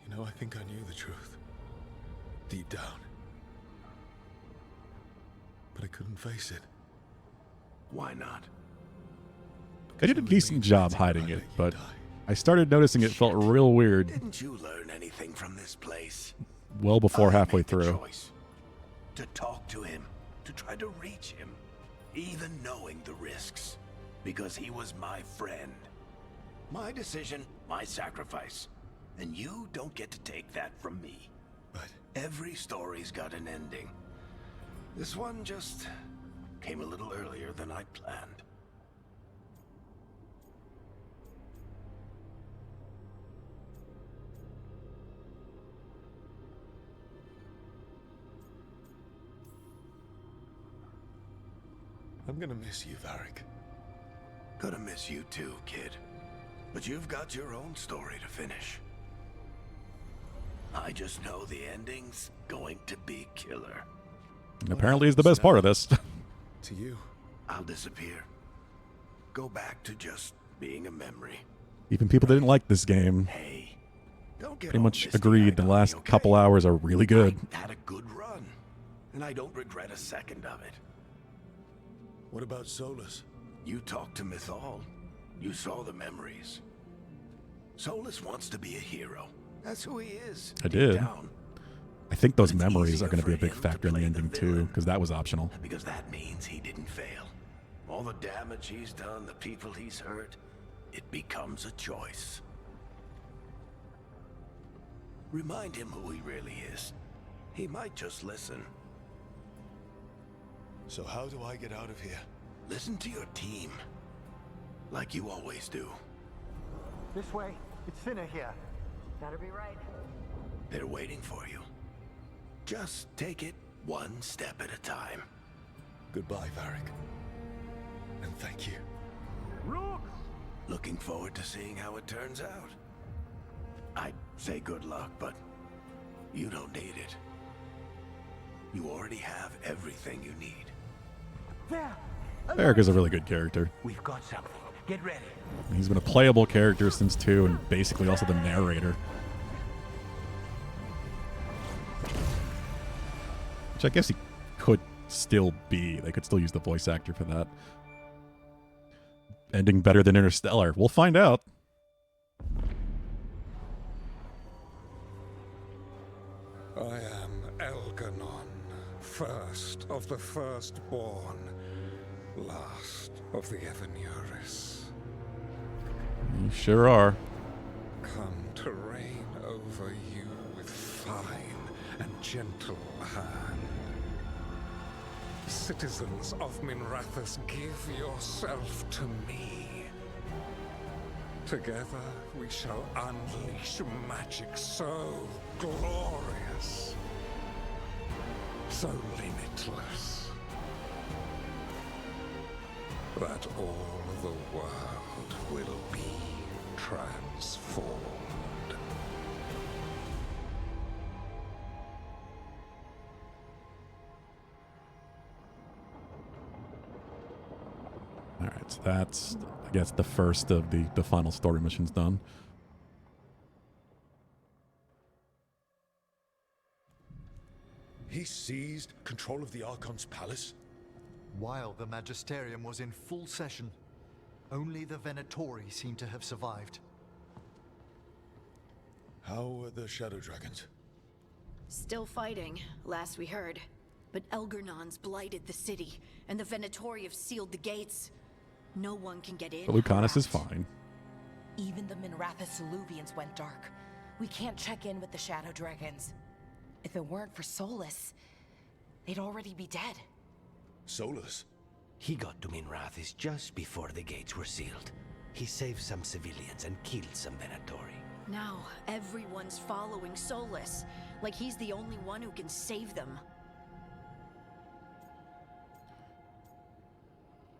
You know, I think I knew the truth. Deep down. But I couldn't face it. Why not? I did a decent job hiding it, but I started noticing it felt real weird. Didn't you learn anything from this place? Well before halfway through. To talk to him, to try to reach him, even knowing the risks. Because he was my friend. My decision, my sacrifice. And you don't get to take that from me. But every story's got an ending. This one just came a little earlier than I planned. I'm gonna miss you, Varric. Gonna miss you too, kid. But you've got your own story to finish. I just know the ending's going to be killer. And apparently is the best part of this. To you. I'll disappear. Go back to just being a memory. Even people that didn't like this game Don't get pretty all much misty-eyed agreed the on last me, okay? couple hours are really good. I had a good run, and I don't regret a second of it. What about Solus? You talked to Mythal. You saw the memories. Solus wants to be a hero. That's who he is. I deep did. down. I think those memories are going to be a big factor in the ending too, because that was optional. Because that means he didn't fail. All the damage he's done, the people he's hurt, it becomes a choice. Remind him who he really is. He might just listen. So how do I get out of here? Listen to your team. Like you always do. This way. It's thinner here. Better be right. They're waiting for you. Just take it one step at a time. Goodbye, Varric. And thank you. Rook! Looking forward to seeing how it turns out. I'd say good luck, but you don't need it. You already have everything you need. There! Varric is a really good character. We've got something. Get ready. He's been a playable character since 2 and basically also the narrator. Which I guess he could still be. They could still use the voice actor for that. Ending better than Interstellar. We'll find out. I am Elganon, first of the firstborn, last of the Evanuris. You sure are. Come to reign over you with fine and gentle hand. Citizens of Minrathous, give yourself to me. Together we shall unleash magic so glorious, so limitless, that all the world will be transformed. Alright, so that's, I guess, the first of the final story missions done. He seized control of the Archon's palace? While the Magisterium was in full session, only the Venatori seem to have survived. How are the Shadow Dragons? Still fighting, last we heard. But Elgernon's blighted the city, and the Venatori have sealed the gates. No one can get in. But Lucanus is fine. Even the Minrathous Soluvians went dark. We can't check in with the Shadow Dragons. If it weren't for Solus, they'd already be dead. Solus? He got to Minrathous just before the gates were sealed. He saved some civilians and killed some Venatori. Now, everyone's following Solus, like he's the only one who can save them.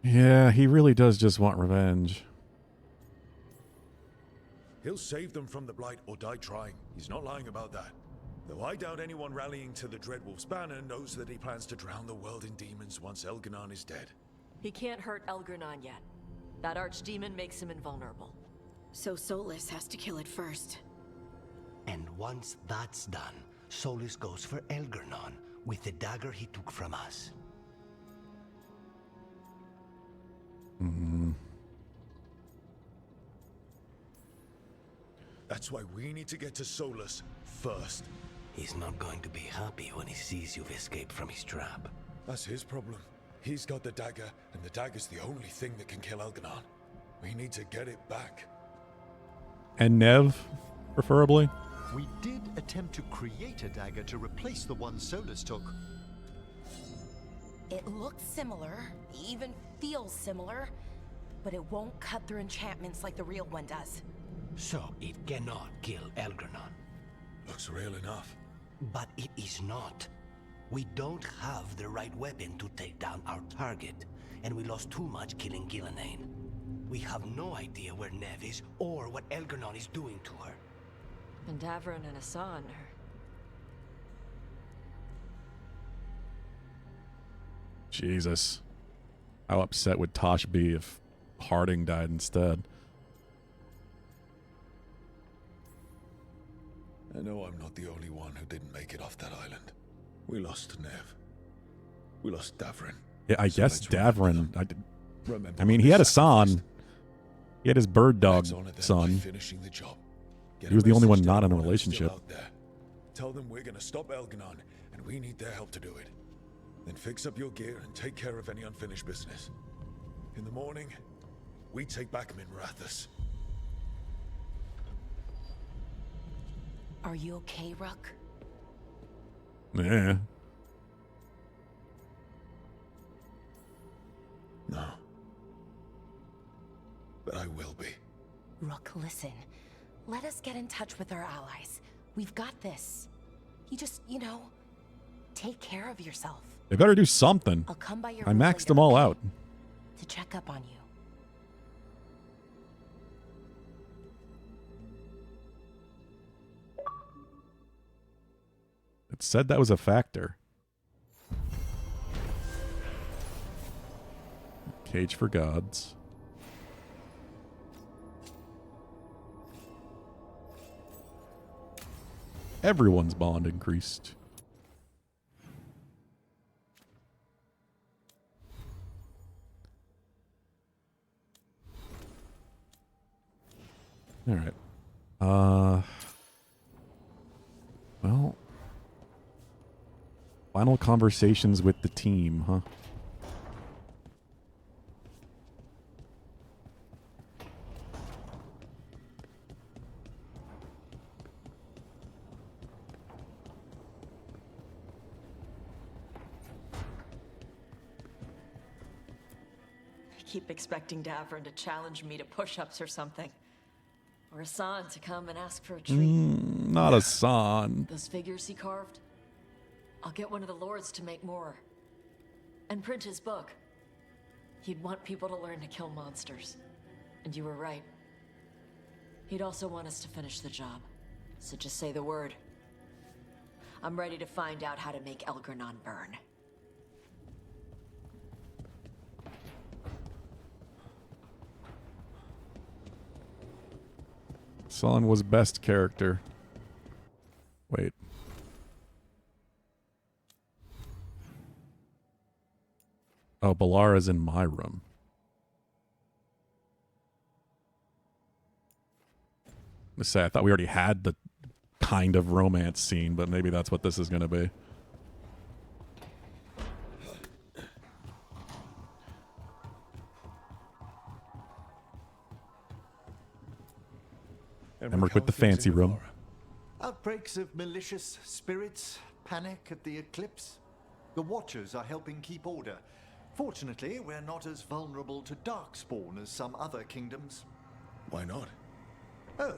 Yeah, he really does just want revenge. He'll save them from the Blight or die trying. He's not lying about that. Though I doubt anyone rallying to the Dreadwolf's banner knows that he plans to drown the world in demons once Elganon is dead. He can't hurt Elgernon yet. That archdemon makes him invulnerable. So Solus has to kill it first. And once that's done, Solus goes for Elgernon with the dagger he took from us. That's why we need to get to Solus first. He's not going to be happy when he sees you've escaped from his trap. That's his problem. He's got the dagger, and the dagger's the only thing that can kill Elganon. We need to get it back. And Nev, preferably. We did attempt to create a dagger to replace the one Solus took. It looks similar, even feels similar, but it won't cut through enchantments like the real one does. So it cannot kill Elgernon. Looks real enough. But it is not. We don't have the right weapon to take down our target, and we lost too much killing Gillenane. We have no idea where Nev is or what Elgernon is doing to her. And Davron and Asan are... Jesus. How upset would Tosh be if Harding died instead? I know I'm not the only one who didn't make it off that island. We lost Nev. We lost Davron. Yeah, I guess let's Davron. Remember I mean, he had a son. He had his bird dog son. Finishing the job. Get He was a the only one message to not in a everyone who's still relationship. out there. Tell them we're gonna stop Elganon, and we need their help to do it. Then fix up your gear and take care of any unfinished business. In the morning, we take back Minrathous. Are you okay, Ruck? Yeah. No. But I will be. Rook, listen. Let us get in touch with our allies. We've got this. You just, take care of yourself. They better do something. I'll come by your I room maxed later, them all okay? out. To check up on you. It said that was a factor. Cage for gods. Everyone's bond increased. All right. Well, final conversations with the team, huh? I keep expecting Davrin to challenge me to push-ups or something. Or Hassan to come and ask for a treat. Not a son. Those figures he carved? I'll get one of the lords to make more. And print his book. He'd want people to learn to kill monsters. And you were right. He'd also want us to finish the job. So just say the word. I'm ready to find out how to make Elgernon burn. Son was best character. Wait. Oh, Balara's in my room. Let's say I thought we already had the kind of romance scene, but maybe that's what this is going to be. Emmerich with the fancy room. Outbreaks of malicious spirits, panic at the eclipse. The Watchers are helping keep order. Fortunately, we're not as vulnerable to darkspawn as some other kingdoms. Why not? Oh,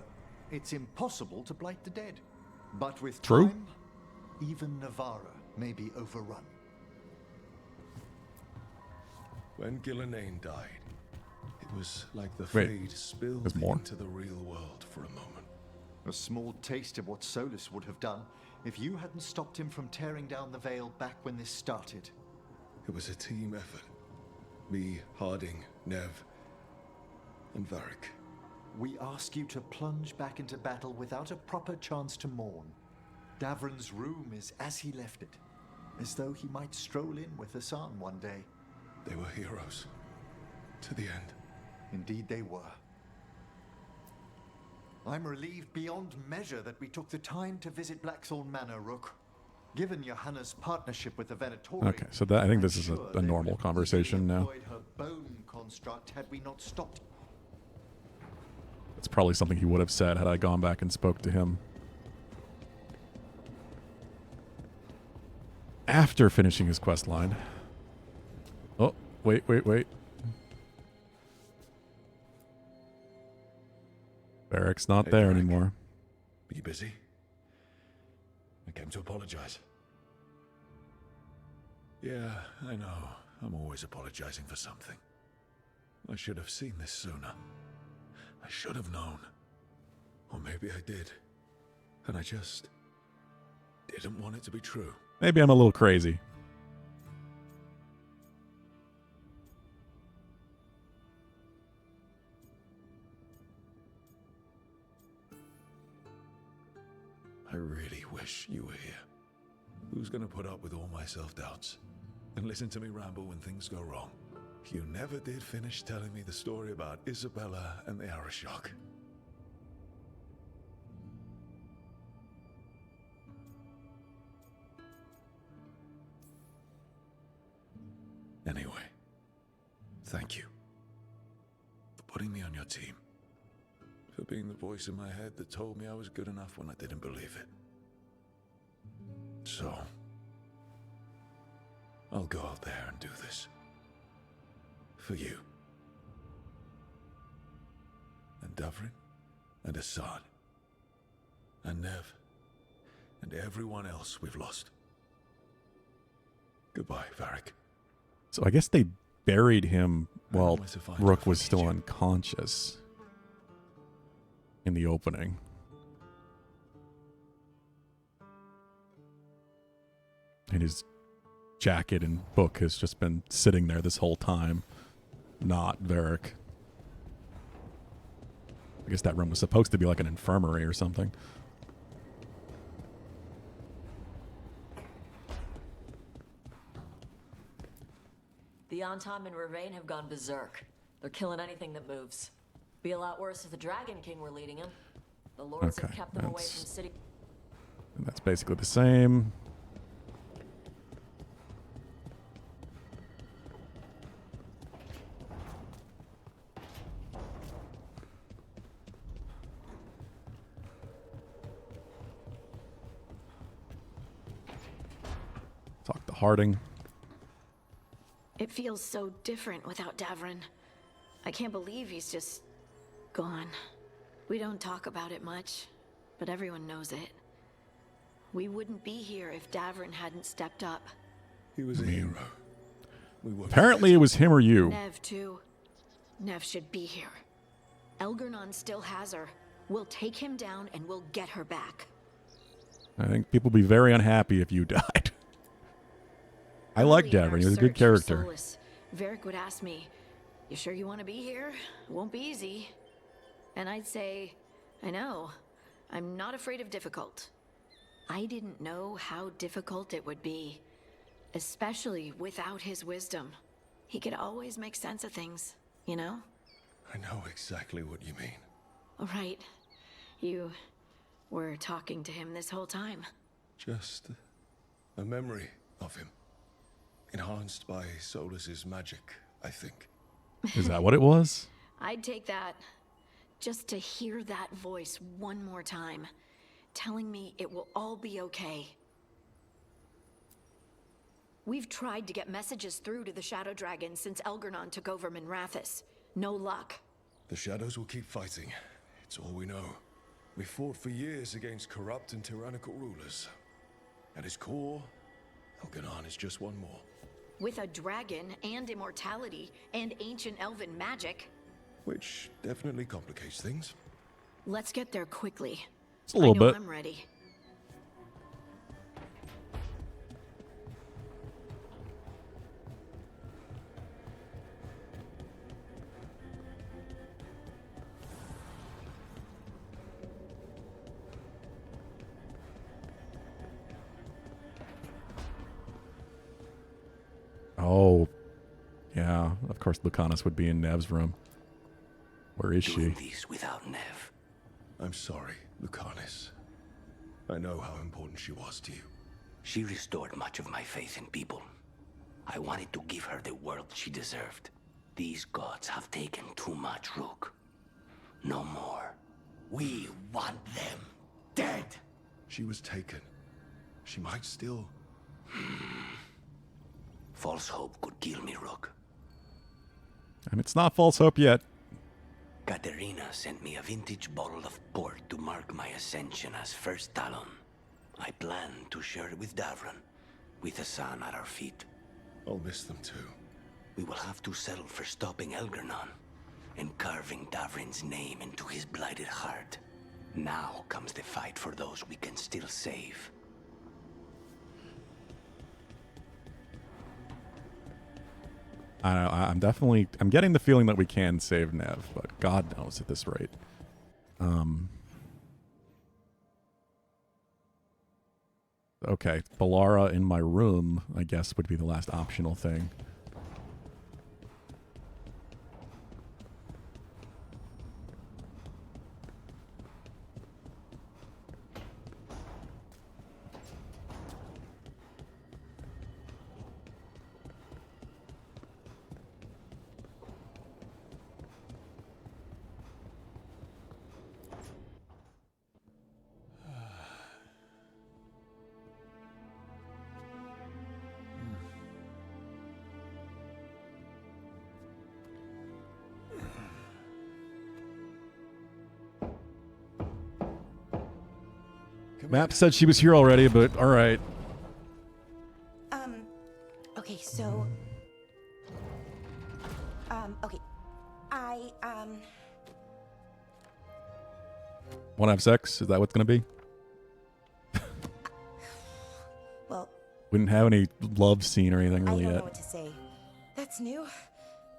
it's impossible to blight the dead. But with True. time, even Navarra may be overrun. When Gillenane died, it was like the Wait, Fade spilled there's more? into the real world for a moment. A small taste of what Solus would have done if you hadn't stopped him from tearing down the Veil back when this started. It was a team effort. Me, Harding, Nev, and Varric. We ask you to plunge back into battle without a proper chance to mourn. Davrin's room is as he left it, as though he might stroll in with Hassan one day. They were heroes. To the end. Indeed they were. I'm relieved beyond measure that we took the time to visit Blackthorn Manor, Rook. Given Johanna's partnership with the Venatori, Okay, so that, I think this is a normal conversation now. her bone construct had we not stopped. That's probably something he would have said had I gone back and spoke to him. After finishing his quest line. Oh, wait. Barrick's not there Varric. anymore. Are you busy? I came to apologize. Yeah, I know. I'm always apologizing for something. I should have seen this sooner. I should have known. Or maybe I did. And I just didn't want it to be true. Maybe I'm a little crazy. I really wish you were here. Who's gonna put up with all my self-doubts? And listen to me ramble when things go wrong? You never did finish telling me the story about Isabella and the Arashock. Anyway, thank you for putting me on your team. For being the voice in my head that told me I was good enough when I didn't believe it. So, I'll go out there and do this. For you. And Davrin. And Assad. And Nev. And everyone else we've lost. Goodbye, Varric. So I guess they buried him while where to find Rook you was if I still need you. unconscious in the opening. And his jacket and book has just been sitting there this whole time. Not Varric. I guess that room was supposed to be like an infirmary or something. The Antom and Ravain have gone berserk. They're killing anything that moves. Be a lot worse if the Dragon King were leading him. The lords have Okay, kept them away from city. And that's basically the same. Talk to Harding. It feels so different without Davrin. I can't believe he's just gone. We don't talk about it much, but everyone knows it. We wouldn't be here if Davrin hadn't stepped up. He was a hero. We were Apparently it was him or you. Nev, too. Nev should be here. Elgernon still has her. We'll take him down and we'll get her back. I think people would be very unhappy if you died. I like Early in Davrin. our He was a good search for character. Solus, Varric would ask me, "You sure you want to be here? It won't be easy." And I'd say, "I know. I'm not afraid of difficult." I didn't know how difficult it would be, especially without his wisdom. He could always make sense of things, you know? I know exactly what you mean. Right. You were talking to him this whole time. Just a memory of him. Enhanced by Solus's magic, I think. Is that what it was? I'd take that. Just to hear that voice one more time, telling me it will all be okay. We've tried to get messages through to the Shadow Dragon since Elgernon took over Minrathous. No luck. The Shadows will keep fighting. It's all we know. We fought for years against corrupt and tyrannical rulers. At its core, Elgernon is just one more. With a dragon and immortality and ancient elven magic. Which definitely complicates things. Let's get there quickly. It's a little I know bit. I'm ready. Oh, yeah. Of course, Lucanus would be in Nev's room. Where is she? Doing this without Nev. I'm sorry, Lucanus. I know how important she was to you. She restored much of my faith in people. I wanted to give her the world she deserved. These gods have taken too much, Rook. No more. We want them dead. She was taken. She might still... False hope could kill me, Rook. And it's not false hope yet. Katerina sent me a vintage bottle of port to mark my ascension as First Talon. I plan to share it with Davron, with the sun at our feet. I'll miss them too. We will have to settle for stopping Elgernon and carving Davrin's name into his blighted heart. Now comes the fight for those we can still save. I don't know, I'm getting the feeling that we can save Nev, but God knows at this rate. Okay, Balara in my room, I guess, would be the last optional thing. Map said she was here already, but all right. Okay, so... okay. Want to have sex? Is that what's going to be? Well... We didn't have any love scene or anything really I don't yet. know what to say. That's new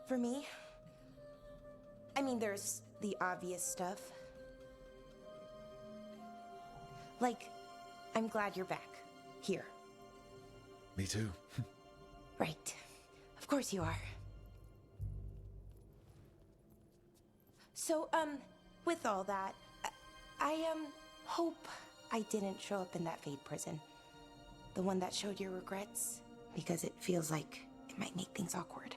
for me. I mean, there's the obvious stuff. Like, I'm glad you're back. Here. Me too. Right. Of course you are. So, with all that, I hope I didn't show up in that Fade prison. The one that showed your regrets, because it feels like it might make things awkward.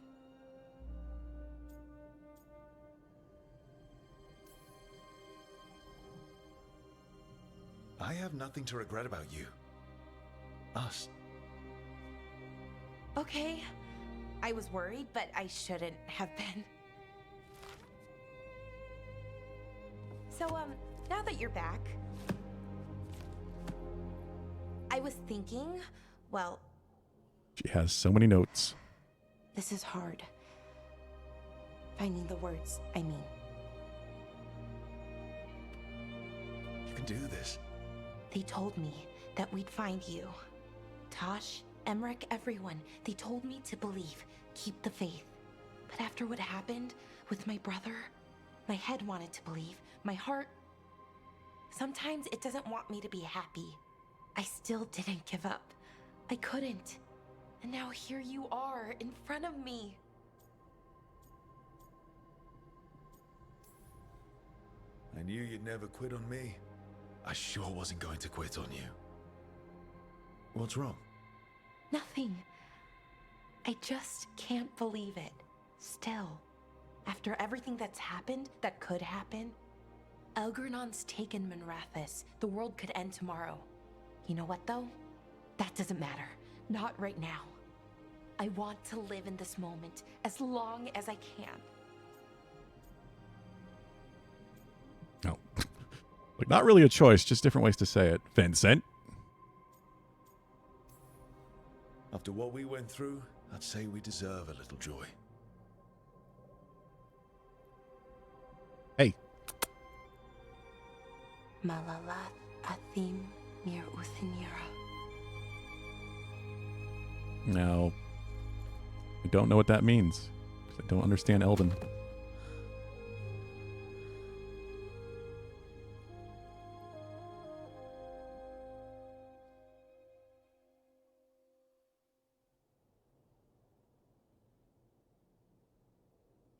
I have nothing to regret about you. Us. Okay. I was worried, but I shouldn't have been. So, now that you're back, I was thinking, well... She has so many notes. This is hard. Finding the words, I mean. You can do this. They told me that we'd find you. Tosh, Emmerich, everyone. They told me to believe, keep the faith. But after what happened with my brother, my head wanted to believe. My heart... Sometimes it doesn't want me to be happy. I still didn't give up. I couldn't. And now here you are, in front of me. I knew you'd never quit on me. I sure wasn't going to quit on you. What's wrong? Nothing. I just can't believe it. Still. After everything that's happened, that could happen, Elgernon's taken Minrathous. The world could end tomorrow. You know what, though? That doesn't matter. Not right now. I want to live in this moment as long as I can. No. Like, not really a choice, just different ways to say it. Vincent? After what we went through, I'd say we deserve a little joy. Hey. Malalath Athim Mir Uthinira. Now, I don't know what that means. I don't understand Elven.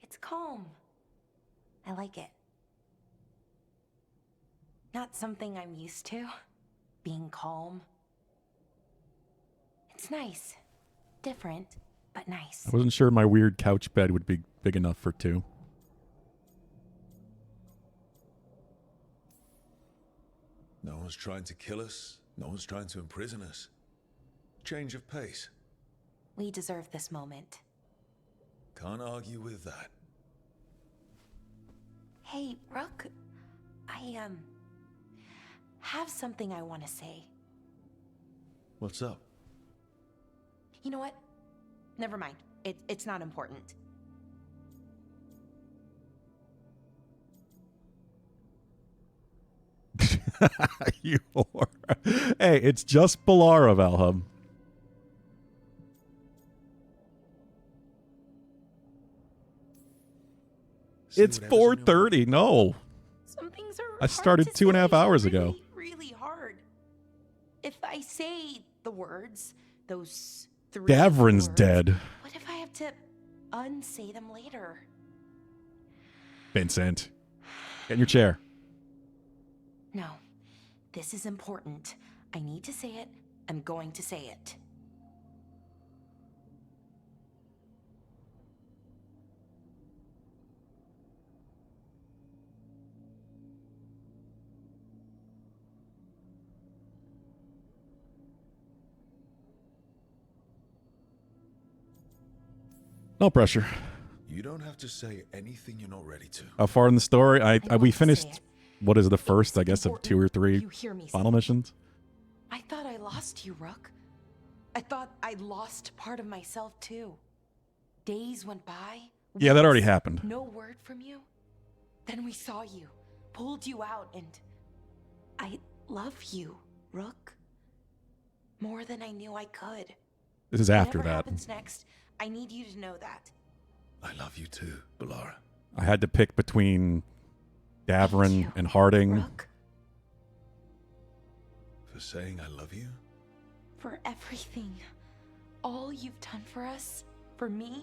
It's calm. I like it. Not something I'm used to, being calm. It's nice. Different, but nice. I wasn't sure my weird couch bed would be big enough for two. No one's trying to kill us. No one's trying to imprison us. Change of pace. We deserve this moment. Can't argue with that. Hey, Rook. I, have something I want to say. What's up? You know what? Never mind. It's not important. You whore. Hey, it's just Balara, Valhub. It's 4:30. No. Some things are I started 2.5 hours ago. Really hard. If I say the words, those three Davrin's words, dead. what if I have to unsay them later? Vincent, get in your chair. No. This is important. I need to say it. I'm going to say it. No pressure. You don't have to say anything you're not ready to. How far in the story? We finished, what is the first, I guess, of 2 or 3 You hear me final say it. missions? I thought I lost you, Rook. I thought I lost part of myself, too. Days went by. Yeah, that already weeks, happened. No word from you. Then we saw you, pulled you out, and I love you, Rook. More than I knew I could. This is after Whatever that. happens next, I need you to know that. I love you too, Balara. I had to pick between Davrin and Harding. Rook, For saying I love you? for everything. All you've done for us, for me.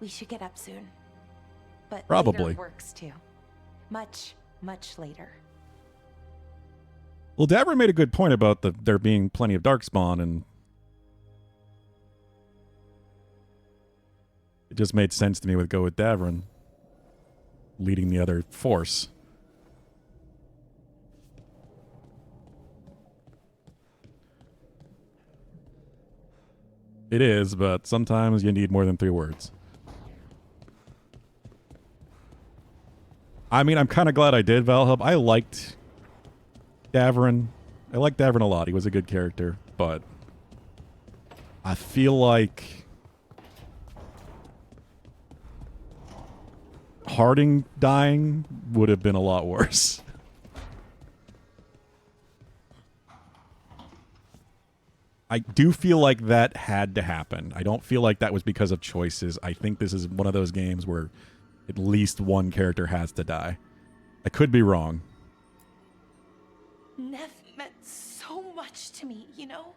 We should get up soon. But Probably. later works too. Much, much later. Well, Davron made a good point about there being plenty of Darkspawn, and it just made sense to me with go with Davron leading the other force. It is, but sometimes you need more than 3 words. I mean, I'm kind of glad I did, Valhub. I liked Davron. I liked Davron a lot. He was a good character, but I feel like Harding dying would have been a lot worse. I do feel like that had to happen. I don't feel like that was because of choices. I think this is one of those games where at least one character has to die. I could be wrong. Nev meant so much to me, you know?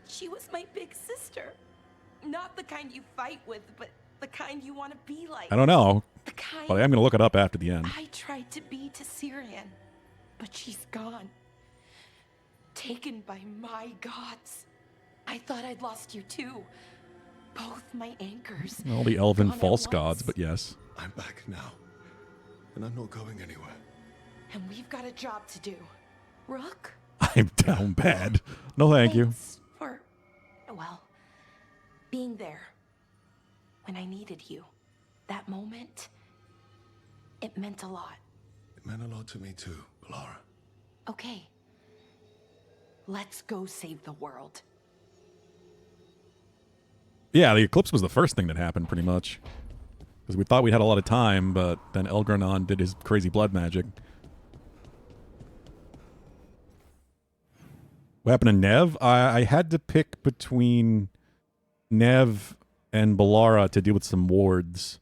She was my big sister. Not the kind you fight with, but the kind you want to be like. I don't know, The kind but I'm going to look it up after the end. I tried to be to Syrian, but she's gone. Taken by my gods. I thought I'd lost you too. Both my anchors. All the elven gone at false once. gods, but yes. I'm back now, and I'm not going anywhere. And we've got a job to do. Rook? I'm down bad. No, thank you. Thanks for, well, being there when I needed you. That moment, it meant a lot. It meant a lot to me too, Balara. Okay. Let's go save the world. Yeah, the eclipse was the first thing that happened, pretty much. Because we thought we had a lot of time, but then Elgranon did his crazy blood magic. What happened to Nev? I had to pick between Nev and Balara to deal with some wards.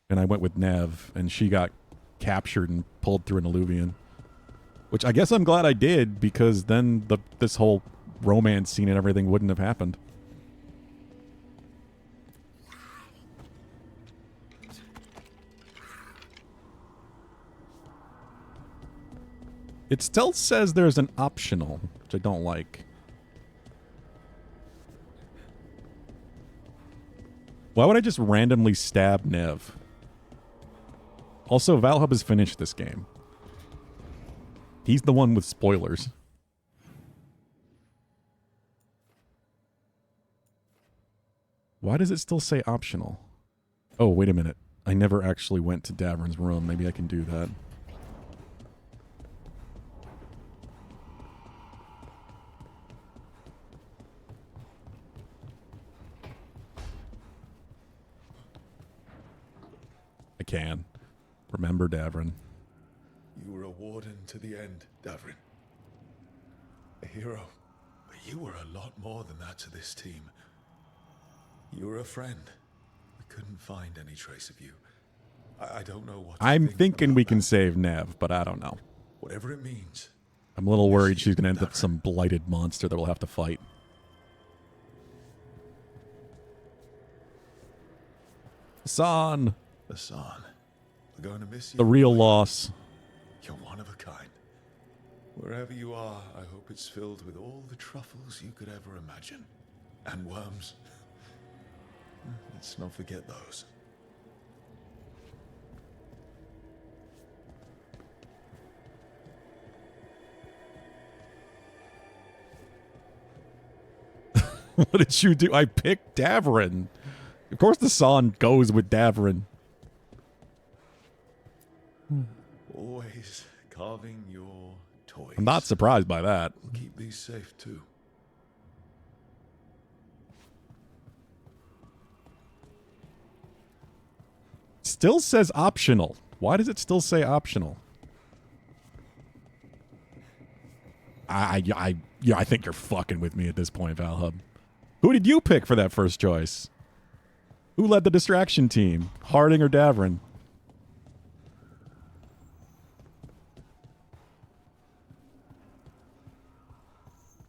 And I went with Nev, and she got captured and pulled through an Illuvian. Which I guess I'm glad I did, because then this whole romance scene and everything wouldn't have happened. It still says there's an optional, which I don't like. Why would I just randomly stab Nev? Also, Valhub has finished this game. He's the one with spoilers. Why does it still say optional? Oh, wait a minute. I never actually went to Davron's room. Maybe I can do that. I can. Remember Davron. You were a warden to the end, Davrin. A hero. But you were a lot more than that to this team. You were a friend. We couldn't find any trace of you. I don't know what I'm thinking we can save Nev, but I don't know. Whatever it means. I'm a little worried she's going to end up some blighted monster that we'll have to fight. Hassan! Hassan, we're going to miss you. The real loss. You're one of a kind. Wherever you are, I hope it's filled with all the truffles you could ever imagine. And worms. Let's not forget those. What did you do? I picked Davron. Of course the song goes with Davron. Always carving your toys. I'm not surprised by that. We'll keep these safe too. Still says optional. Why does it still say optional? I think you're fucking with me at this point, Valhub. Who did you pick for that first choice? Who led the distraction team? Harding or Davron?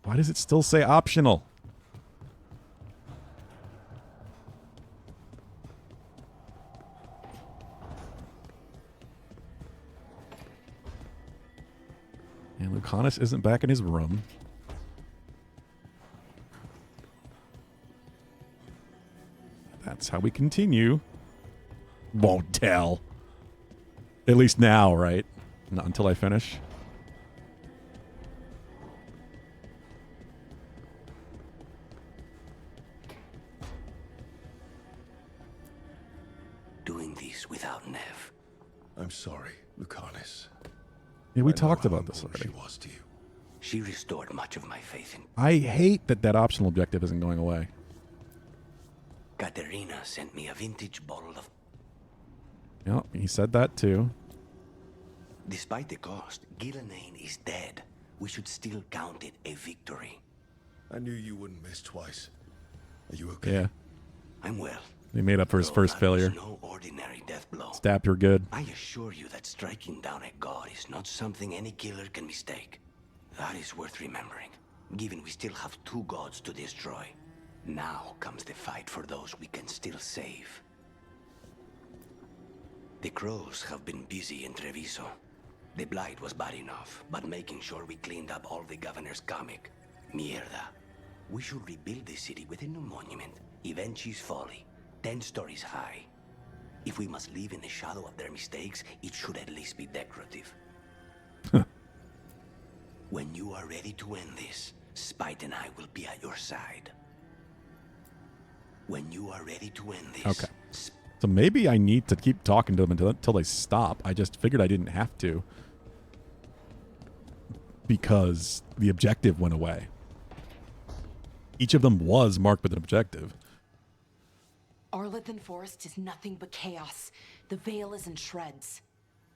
Why does it still say optional? Lucanus isn't back in his room. That's how we continue. Won't tell. At least now, right? Not until I finish. Doing this without Nev. I'm sorry, Lucanus. Yeah, we I know talked how about this important already. She was to you. She restored much of my faith in... I hate that optional objective isn't going away. Katerina sent me a vintage bottle of... Yep, he said that too. Despite the cost, Gillenane is dead. We should still count it a victory. I knew you wouldn't miss twice. Are you okay? Yeah. I'm well. He made up for his first failure. No ordinary death blow. Stabbed her good. I assure you that striking down a god is not something any killer can mistake. That is worth remembering, given we still have 2 gods to destroy. Now comes the fight for those we can still save. The crows have been busy in Treviso. The blight was bad enough, but making sure we cleaned up all the governor's comic. Mierda. We should rebuild the city with a new monument, Evenchi's Folly, 10 stories high. If we must live in the shadow of their mistakes, it should at least be decorative. When you are ready to end this, Spite and I will be at your side. When you are ready to end this... Okay. So maybe I need to keep talking to them until they stop. I just figured I didn't have to. Because the objective went away. Each of them was marked with an objective. Arlethan Forest is nothing but chaos. The Veil is in shreds.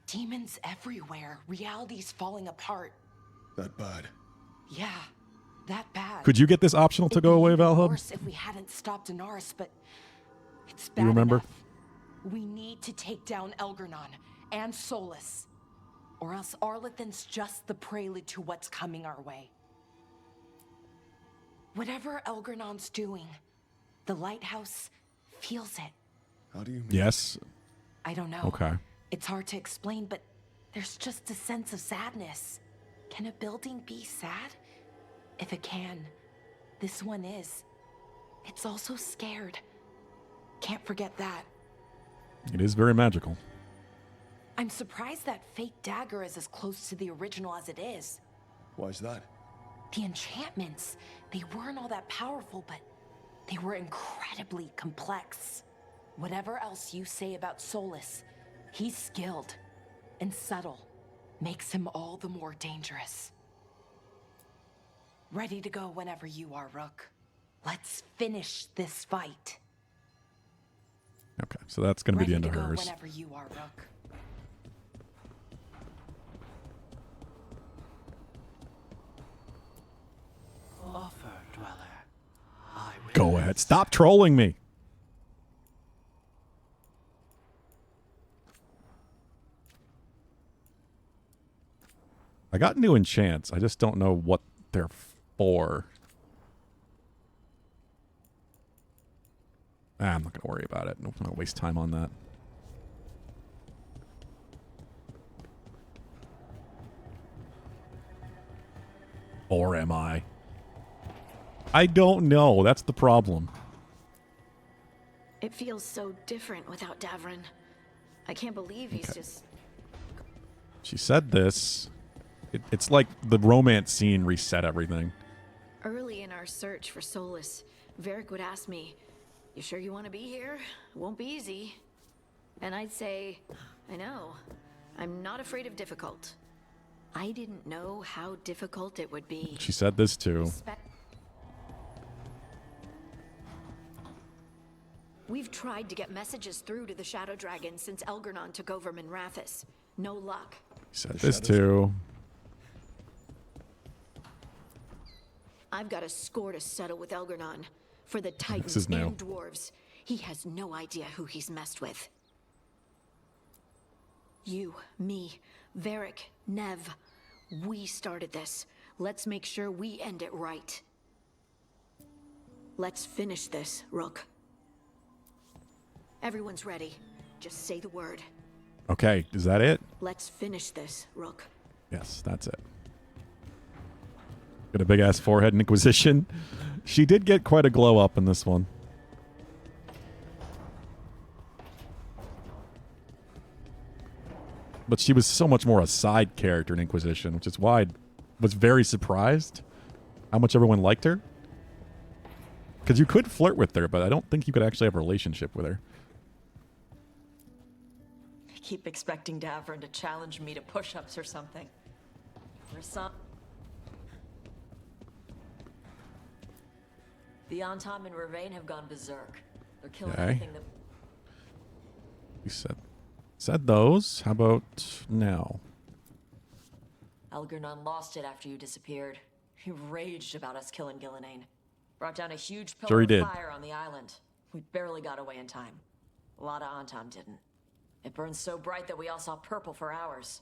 Demons everywhere. Reality's falling apart. That bad? Yeah, that bad. Could you get this optional to go away, Valhub? Worse if we hadn't stopped Inaris, but it's bad You remember? enough. We need to take down Elgernon and Solus, or else Arlethan's just the prelude to what's coming our way. Whatever Elgernon's doing, the lighthouse feels it. How do you mean? Yes. I don't know. Okay. It's hard to explain, but there's just a sense of sadness. Can a building be sad? If it can, this one is. It's also scared. Can't forget that. It is very magical. I'm surprised that fake dagger is as close to the original as it is. Why's that? The enchantments, they weren't all that powerful, but they were incredibly complex. Whatever else you say about Solus, he's skilled and subtle. Makes him all the more dangerous. Ready to go whenever you are, Rook. Let's finish this fight. Okay, so that's going to be the end of Ready to hers. go whenever you are, Rook. Offer, Dweller. I will... Go ahead. Stop trolling me. I got new enchants. I just don't know what they're for. I'm not going to worry about it. I'm not going to waste time on that. Or am I? I don't know. That's the problem. It feels so different without Davrin. I can't believe he's just... She said this. It's like the romance scene reset everything. Early in our search for Solus, Varric would ask me, "You sure you want to be here? It won't be easy." And I'd say, "I know. I'm not afraid of difficult." I didn't know how difficult it would be. She said this too. We've tried to get messages through to the Shadow Dragon since Elgernon took over Minrathis. No luck. She said this too. I've got a score to settle with Elgernon. For the Titans is new. and Dwarves. He has no idea who he's messed with. You, me, Varric, Nev. We started this. Let's make sure we end it right. Let's finish this, Rook. Everyone's ready. Just say the word. Okay, is that it? Let's finish this, Rook. Yes, that's it. Got a big ass forehead, Inquisition. She did get quite a glow up in this one. But she was so much more a side character in Inquisition, which is why I was very surprised how much everyone liked her. Because you could flirt with her, but I don't think you could actually have a relationship with her. I keep expecting Davrin to challenge me to push-ups or something. Or some... The Antam and Ravain have gone berserk. They're killing anything that... You said those. How about now? Algernon lost it after you disappeared. He raged about us killing Gillenane. Brought down a huge pillar of fire on the island. We barely got away in time. A lot of Antam didn't. It burned so bright that we all saw purple for hours.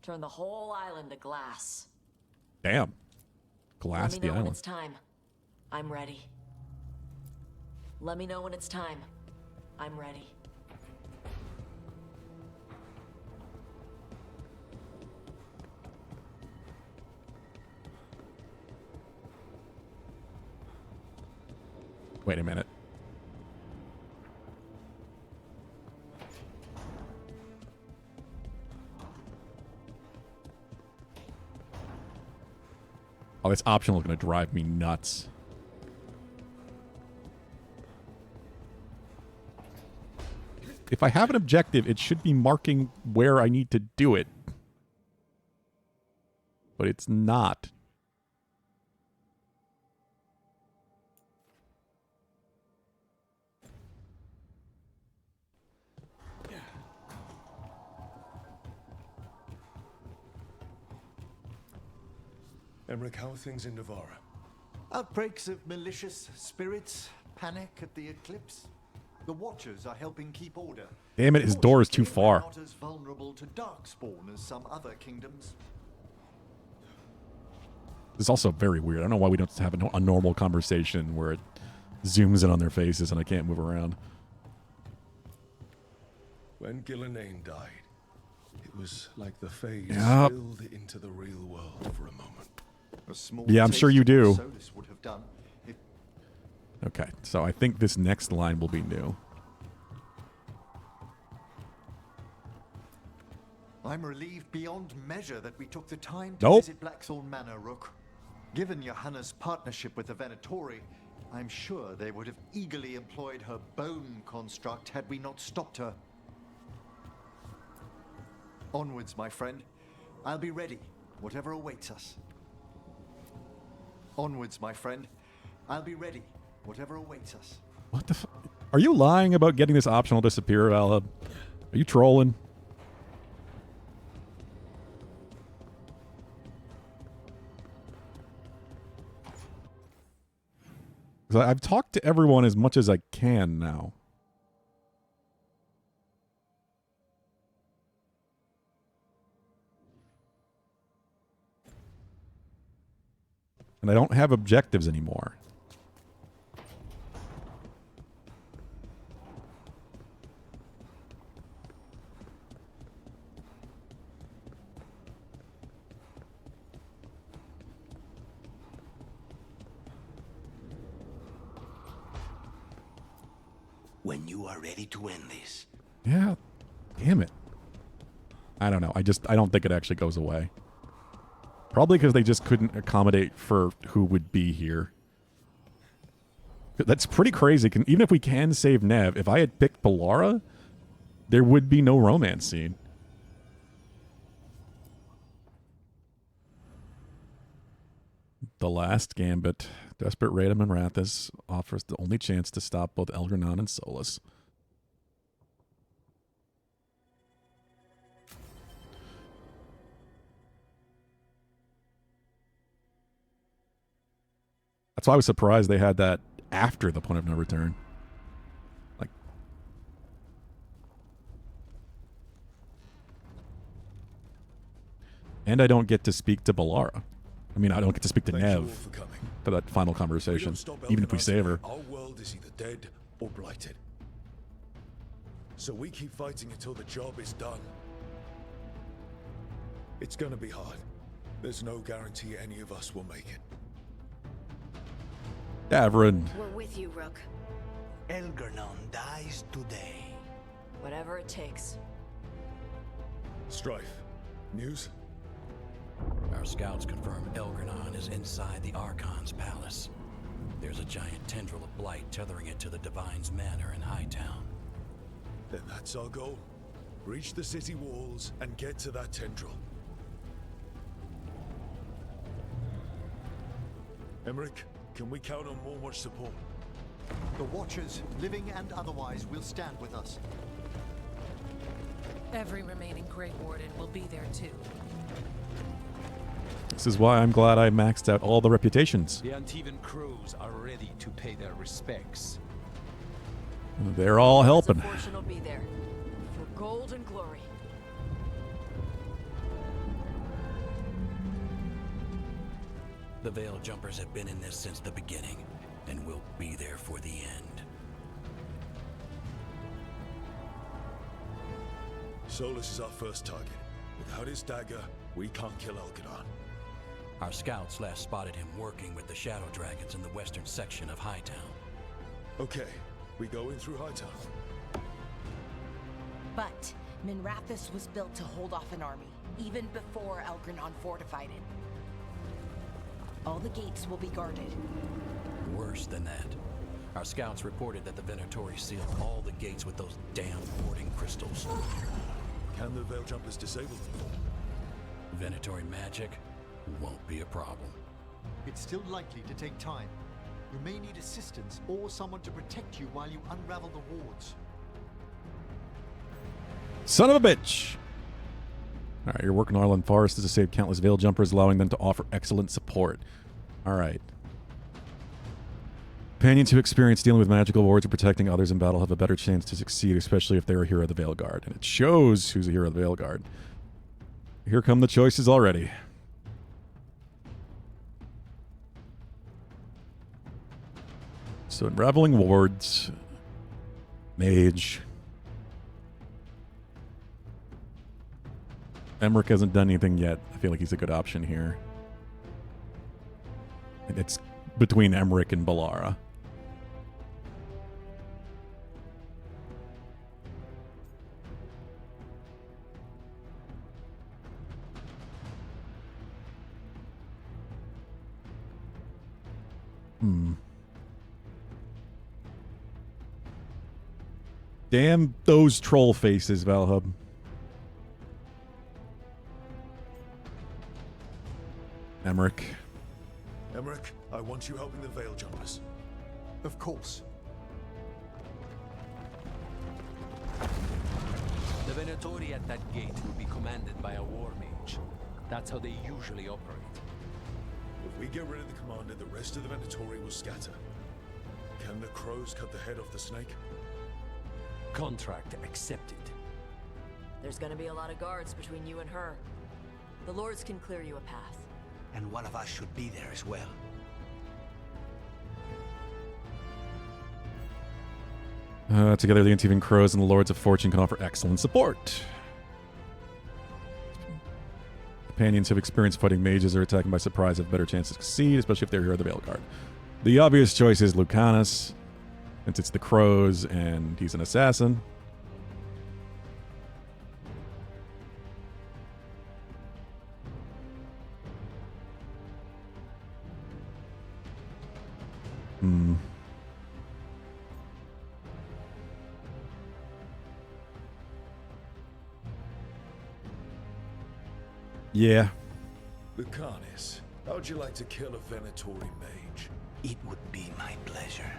Turned the whole island to glass. Damn. Glass Let me the know when island. it's time. I'm ready. Let me know when it's time. I'm ready. Wait a minute. Oh, this optional is going to drive me nuts. If I have an objective, it should be marking where I need to do it. But it's not. Emmerich, how are things in Navarra? Outbreaks of malicious spirits, panic at the eclipse. The Watchers are helping keep order. Damn it, his door is too far. Not as vulnerable to darkspawn as some other kingdoms. It's also very weird. I don't know why we don't have a normal conversation where it zooms in on their faces and I can't move around. When Gillenane died, it was like the phase Yep. spilled into the real world for a moment. A small Yeah, I'm sure you taste of do. what Solus would have done if Okay, so I think this next line will be new. I'm relieved beyond measure that we took the time to Nope. visit Blackthorn Manor, Rook. Given Johanna's partnership with the Venatori, I'm sure they would have eagerly employed her bone construct had we not stopped her. Onwards, my friend. I'll be ready, whatever awaits us. Onwards, my friend. I'll be ready, whatever awaits us. What the f... Are you lying about getting this optional disappear, Vala? Are you trolling? 'Cause I've talked to everyone as much as I can now. And I don't have objectives anymore. When you are ready to end this. Yeah. Damn it. I don't know. I don't think it actually goes away. Probably because they just couldn't accommodate for who would be here. That's pretty crazy. Even if we can save Nev, if I had picked Balara, there would be no romance scene. The last gambit. Desperate Radam and Rathis offers the only chance to stop both Elgranon and Solus. That's why I was surprised they had that after the point of no return. Like, and I don't get to speak to Balara. I mean, I don't get to speak to Nev for that final conversation, even if we save her. Our world is either dead or blighted. So we keep fighting until the job is done. It's gonna be hard. There's no guarantee any of us will make it. Davrin. We're with you, Rook. Elgernon dies today. Whatever it takes. Strife. News? Our scouts confirm Elgernon is inside the Archon's palace. There's a giant tendril of blight tethering it to the Divine's manor in Hightown. Then that's our goal. Breach the city walls and get to that tendril. Emmerich, can we count on more support? The Watchers, living and otherwise, will stand with us. Every remaining Grey Warden will be there too. This is why I'm glad I maxed out all the reputations. The Antivan crews are ready to pay their respects. They're all helping. Fortune will be there for gold and glory. The Veil Jumpers have been in this since the beginning, and will be there for the end. Solus is our first target. Without his dagger, we can't kill Elgernon. Our scouts last spotted him working with the Shadow Dragons in the western section of Hightown. Okay, we go in through Hightown. But Minrathous was built to hold off an army, even before Elgernon fortified it. All the gates will be guarded. Worse than that. Our scouts reported that the Venatori sealed all the gates with those damn warding crystals. Can the Veil Jumpers disable them? Venatori magic won't be a problem. It's still likely to take time. You may need assistance or someone to protect you while you unravel the wards. Son of a bitch! Alright, you're working Arlen Forest to save countless Veil Jumpers, allowing them to offer excellent support. Alright. Companions who experience dealing with magical wards or protecting others in battle have a better chance to succeed, especially if they're a hero of the Veilguard. And it shows who's a hero of the Veilguard. Here come the choices already. So unraveling wards, mage. Emmerich hasn't done anything yet. I feel like he's a good option here. And it's between Emmerich and Ballara. Damn those troll faces, Valhub. Emmerich. Emmerich, I want you helping the Veil Jumpers. Of course. The Venatori at that gate will be commanded by a war mage. That's how they usually operate. If we get rid of the commander, the rest of the Venatori will scatter. Can the crows cut the head off the snake? Contract accepted. There's gonna be a lot of guards between you and her. The Lords can clear you a path. And one of us should be there as well. Together, the Antivan Crows and the Lords of Fortune can offer excellent support. Companions who have experienced fighting mages or attacking by surprise have better chances to succeed, especially if they're here of the Veilguard. The obvious choice is Lucanus, since it's the Crows and he's an assassin. Yeah. Lucanus, how'd you like to kill a Venatori mage? It would be my pleasure.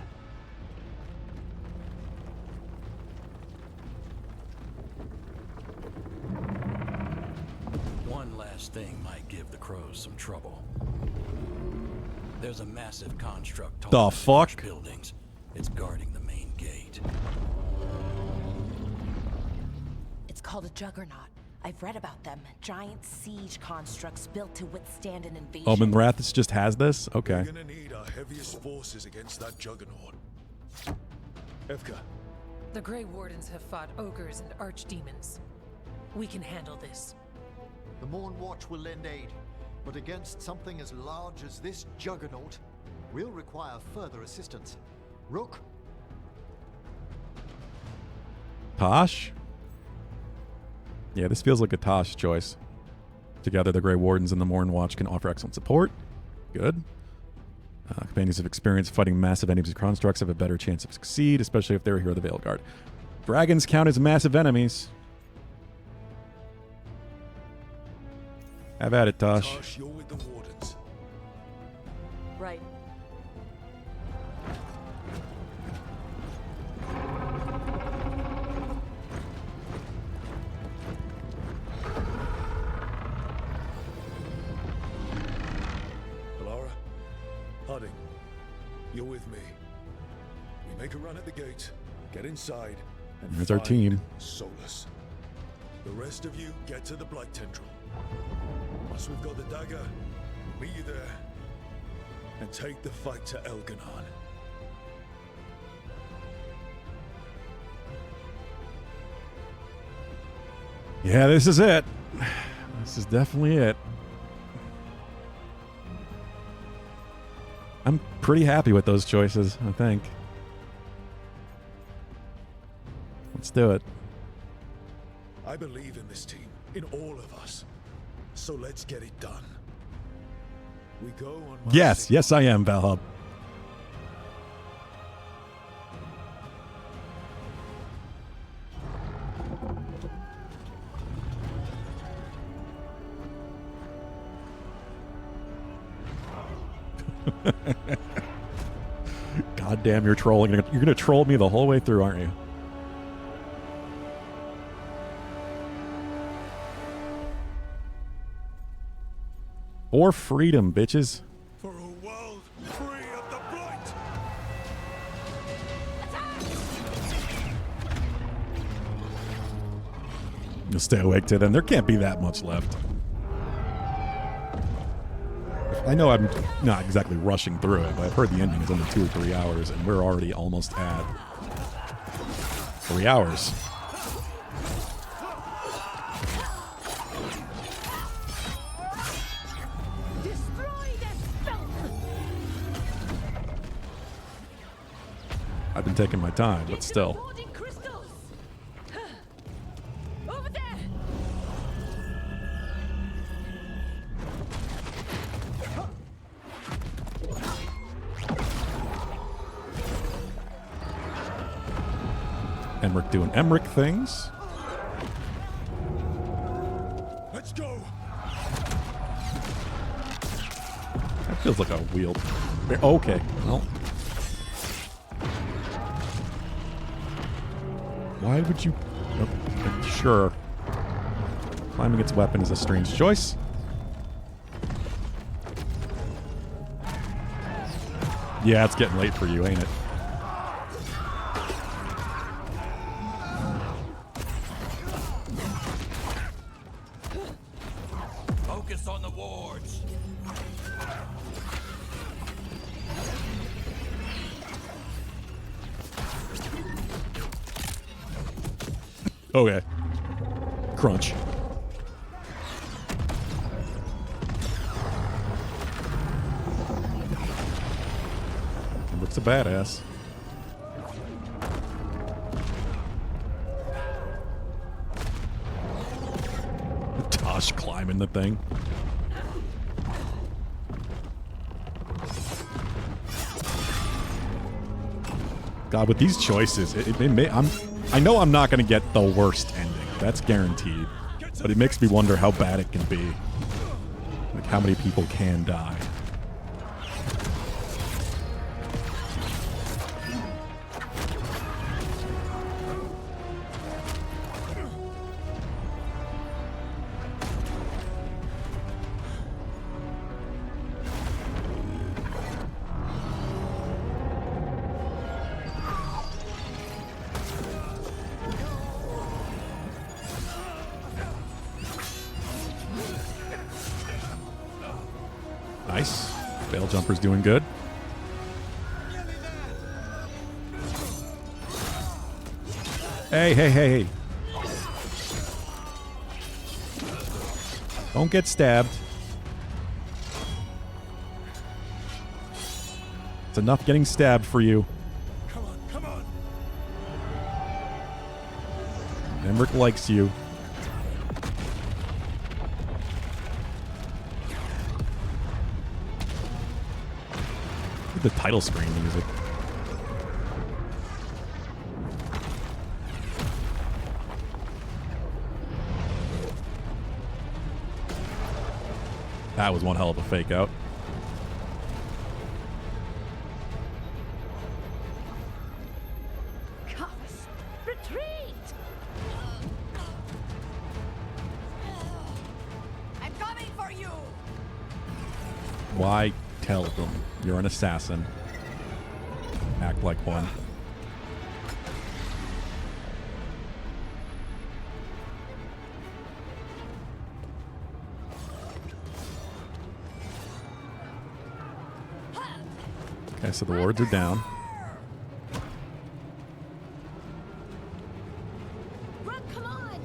One last thing might give the Crows some trouble. There's a massive construct The fuck? buildings. It's guarding the main gate. It's called a Juggernaut. I've read about them. Giant siege constructs built to withstand an invasion. Oh, Minrathous just has this? Okay. We're gonna need our heaviest forces against that juggernaut. Evka. The Grey Wardens have fought ogres and archdemons. We can handle this. The Morn Watch will lend aid, but against something as large as this juggernaut, We'll require further assistance. Rook? Tosh? Yeah, this feels like a Tosh choice. Together, the Grey Wardens and the Morn Watch can offer excellent support. Good. Companions of experience fighting massive enemies and constructs have a better chance of succeed, especially if they're here the Veilguard. Dragons count as massive enemies. Have at it, Tosh. Tosh, you're with the Wardens. Right. Laura, Harding, you're with me. We make a run at the gate, get inside, and There's our find team. Solus. The rest of you get to the Blight Tendril. Once we've got the dagger, we'll meet you there and take the fight to Elganon. Yeah, this is it. This is definitely it. I'm pretty happy with those choices, I think. Let's do it. I believe in this team, in all of us. So let's get it done. We go on my Yes, yes I am, Valhub. God damn, you're trolling. You're going to troll me the whole way through, aren't you? For freedom, bitches. For a world free of the Blight! You'll stay awake to then. There can't be that much left. I know I'm not exactly rushing through it, but I've heard the ending is under 2 or 3 hours, and we're already almost at 3 hours. I've been taking my time, but still. Over there. Emmerich doing Emmerich things. Let's go! That feels like a wheeled. Okay, well. Why would you... Oh, sure. Climbing its weapon is a strange choice. Yeah, it's getting late for you, ain't it? Focus on the wards. Okay. Crunch. Looks a badass. Tosh climbing the thing. God, with these choices, I know I'm not going to get the worst ending. That's guaranteed. But it makes me wonder how bad it can be. Like, how many people can die. Nice. Veil Jumper's doing good. Hey, hey, hey, hey. Don't get stabbed. That's enough getting stabbed for you. Come on, come on. Emmerich likes you. The title screen music. That was one hell of a fake out. Retreat! I'm coming for you! Why tell them you're an assassin? Act like one. Okay, so the wards are down. Rook, come on!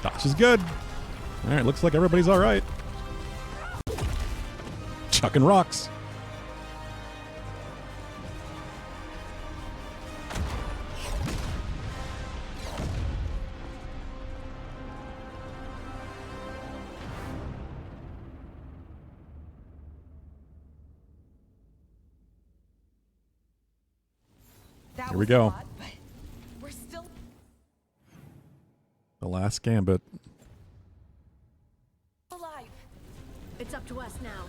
Dodge is good. All right, looks like everybody's all right. Chucking rocks. Here we go. We're still The last gambit. alive. It's up to us now.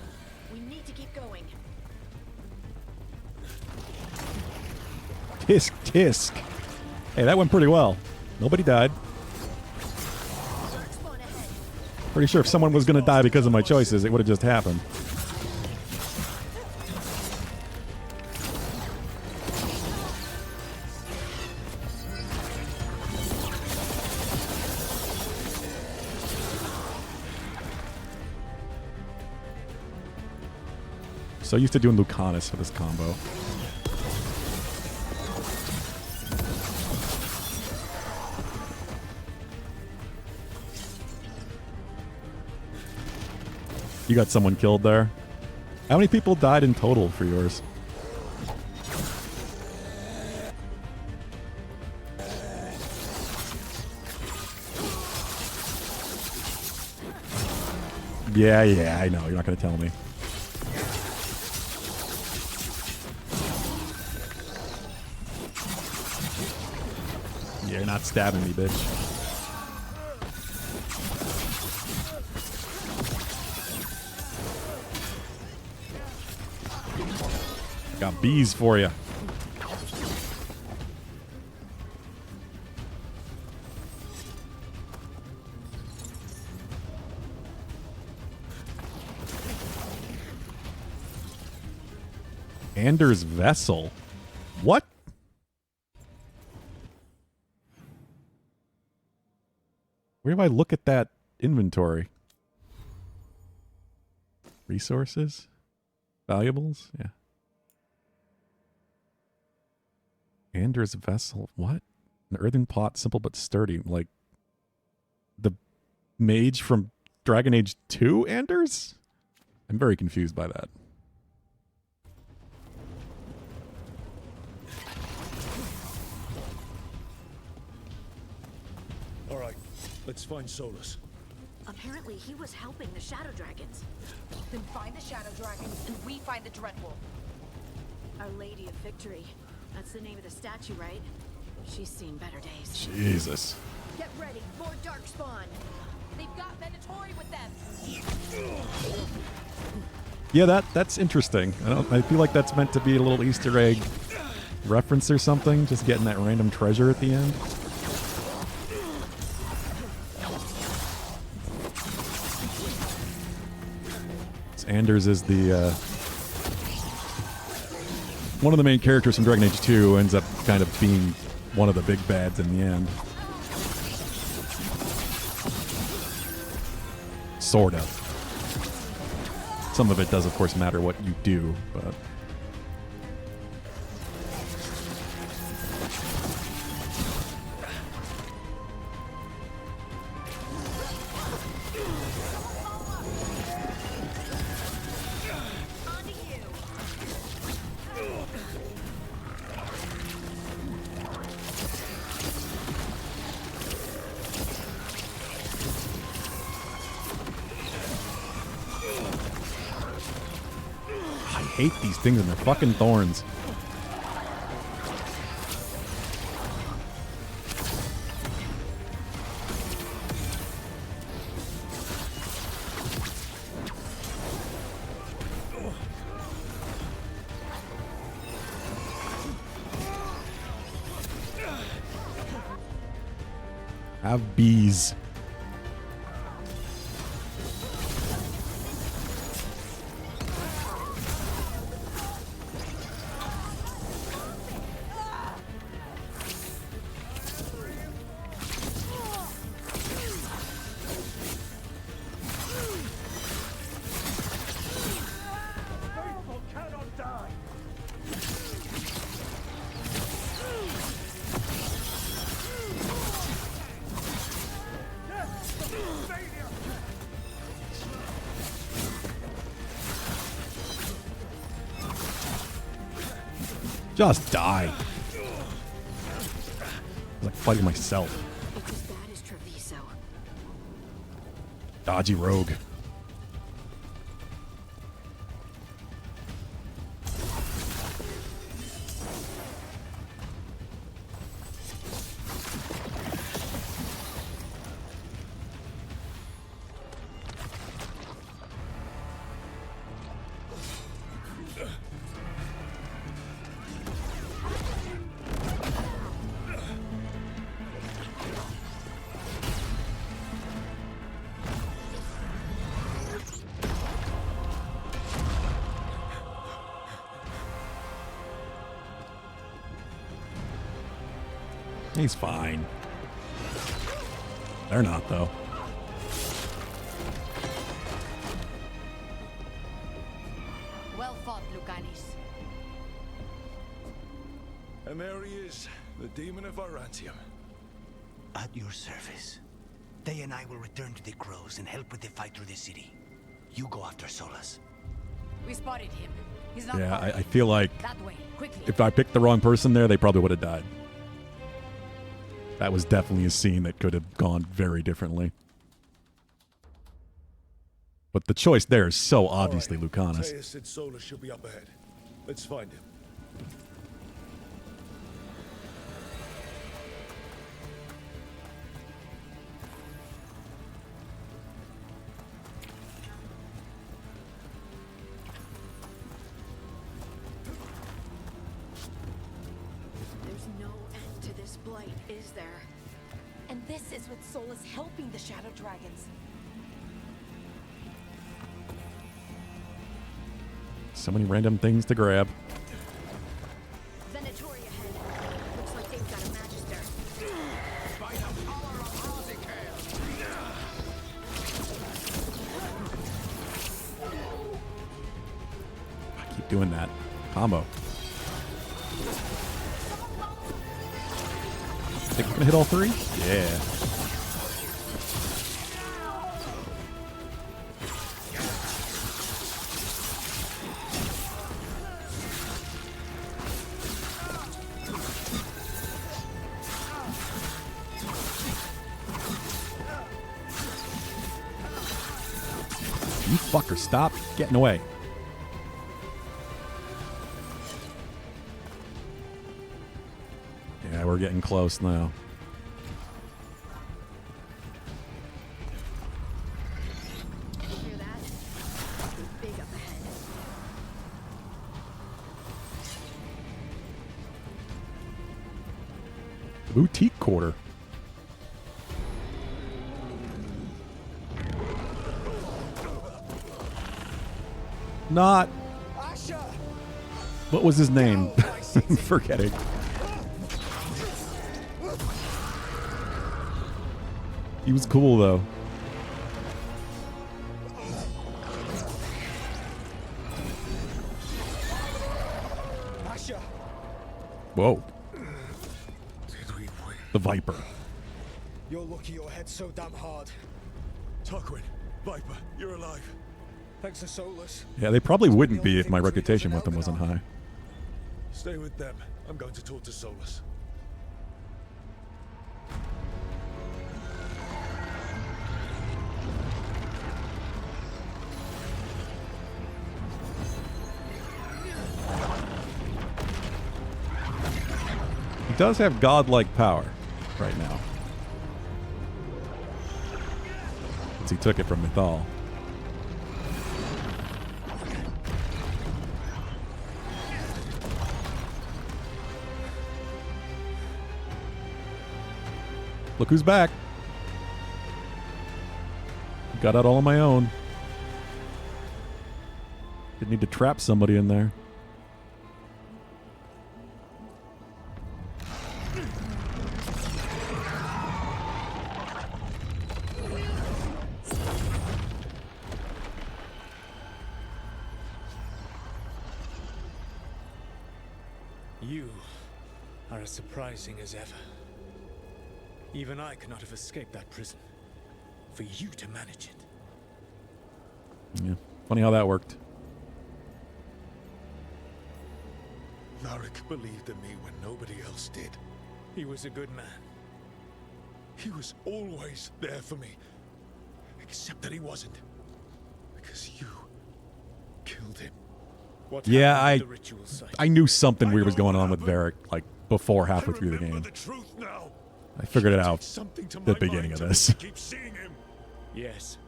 We need to keep going. Tisk, tisk. Hey, that went pretty well. Nobody died. Pretty sure if someone was going to die because of my choices, it would have just happened. So used to doing Lucanus for this combo. You got someone killed there. How many people died in total for yours? Yeah, I know. You're not going to tell me. You're not stabbing me, bitch. Got bees for you. Anders vessel. What? Where do I look at that inventory? Resources? Valuables? Yeah. Anders vessel. What? An earthen pot, simple but sturdy. Like the mage from Dragon Age 2 Anders? I'm very confused by that. All right, let's find Solus. Apparently, he was helping the Shadow Dragons. Then find the Shadow Dragons, and we find the Dreadwolf. Our Lady of Victory. That's the name of the statue, right? She's seen better days. Jesus. Get ready, more Darkspawn. They've got Venatori with them. Yeah, that's interesting. I feel like that's meant to be a little Easter egg reference or something. Just getting that random treasure at the end. Anders is the one of the main characters from Dragon Age 2, ends up kind of being one of the big bads in the end. Sort of. Some of it does, of course, matter what you do, but... hate these things and their fucking thorns. Have bees. Just die. I'm like fighting myself. It's as bad as Treviso. Dodgy rogue. He's fine. They're not, though. Well fought, Lucanis. And there he is, the demon of Arantium. At your service. They and I will return to the Crows and help with the fight through the city. You go after Solus. We spotted him. He's not Yeah, far. I feel like That way, quickly. if I picked the wrong person there, they probably would have died. That was definitely a scene that could have gone very differently. But the choice there is so obviously Lucanus. Teus said Solus should be up ahead. Let's find him. There's no end to this blight, is there? And this is with Solus helping the Shadow Dragons. So many random things to grab. Venatori ahead. Looks like they've got a Magister. By the power of Rosicale. I keep doing that. Combo. Think we're gonna hit all three? Yeah. You fucker, stop getting away. Yeah, we're getting close now. Hear that? Something big up ahead. Boutique quarter. Not. What was his name? I'm forgetting. He was cool though. Whoa. Did we win? The Viper. You're lucky your head's so damn hard. Tarquin, Viper, you're alive. Thanks to Solus. Yeah, they probably wouldn't be if my reputation with them wasn't high. Stay with them. I'm going to talk to Solus. does have godlike power right now. Since he took it from Mythal. Look who's back. Got out all on my own. Didn't need to trap somebody in there. You are as surprising as ever. Even I could not have escaped that prison. For you to manage it. Yeah. Funny how that worked. Larrick believed in me when nobody else did. He was a good man. He was always there for me. Except that he wasn't. Because you killed him. Yeah, I knew something weird was going on with Varric, like, before halfway through the game. I figured it out at the beginning of this. Yes.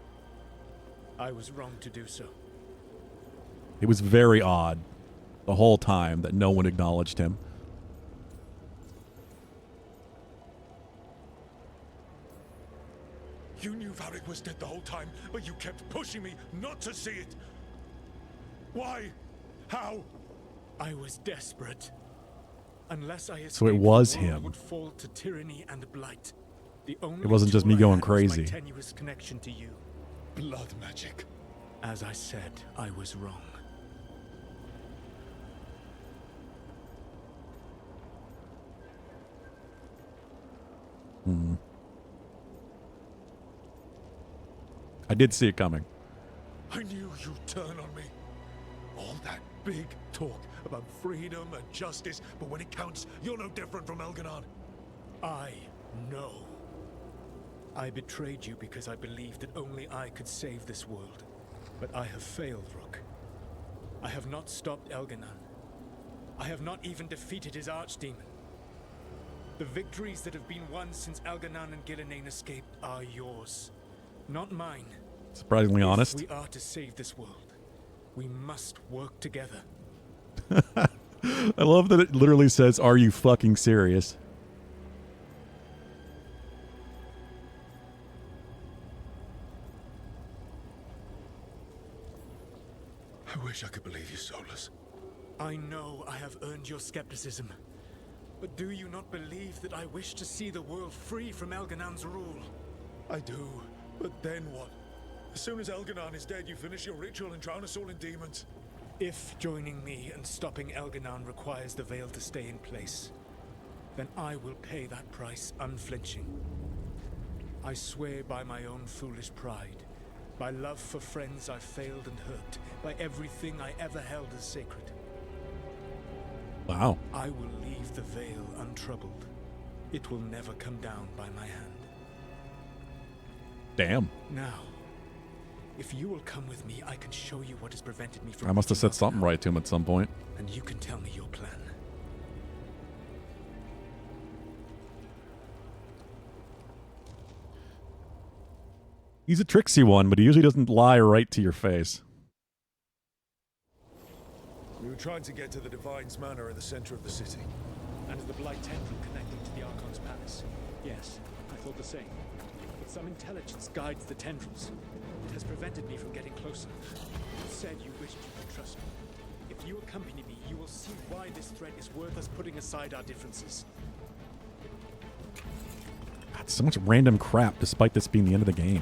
I was wrong to do so. It was very odd the whole time that no one acknowledged him. You knew Varric was dead the whole time, but you kept pushing me not to see it. Why? How? I was desperate. Unless I escaped, So it was the world him. would fall to tyranny and blight. The only It wasn't just me tool I going had was my crazy. tenuous connection to you. Blood magic. As I said, I was wrong. Hmm. I did see it coming. I knew you'd turn on me. All that big talk about freedom and justice, but when it counts, you're no different from Elganon. I know. I betrayed you because I believed that only I could save this world. But I have failed, Rook. I have not stopped Elganon. I have not even defeated his archdemon. The victories that have been won since Elganon and Gillenane escaped are yours, not mine. Surprisingly honest. If we are to save this world, we must work together. I love that it literally says, "Are you fucking serious?" I wish I could believe you, Solus. I know I have earned your skepticism. But do you not believe that I wish to see the world free from Elganon's rule? I do, but then what? As soon as Elganon is dead, you finish your ritual and drown us all in demons. If joining me and stopping Elganon requires the veil to stay in place, then I will pay that price unflinching. I swear by my own foolish pride, by love for friends I failed and hurt, by everything I ever held as sacred. Wow. I will leave the veil untroubled. It will never come down by my hand. Damn. Now, if you will come with me, I can show you what has prevented me from... I must have said something right to him at some point. And you can tell me your plan. He's a tricksy one, but he usually doesn't lie right to your face. We were trying to get to the Divine's Manor in the center of the city. And is the Blight Tendril connecting to the Archon's palace? Yes, I thought the same. But some intelligence guides the tendrils. It has prevented me from getting closer. You said you wished you could trust me. If you accompany me, you will see why this threat is worth us putting aside our differences. God, so much random crap, despite this being the end of the game.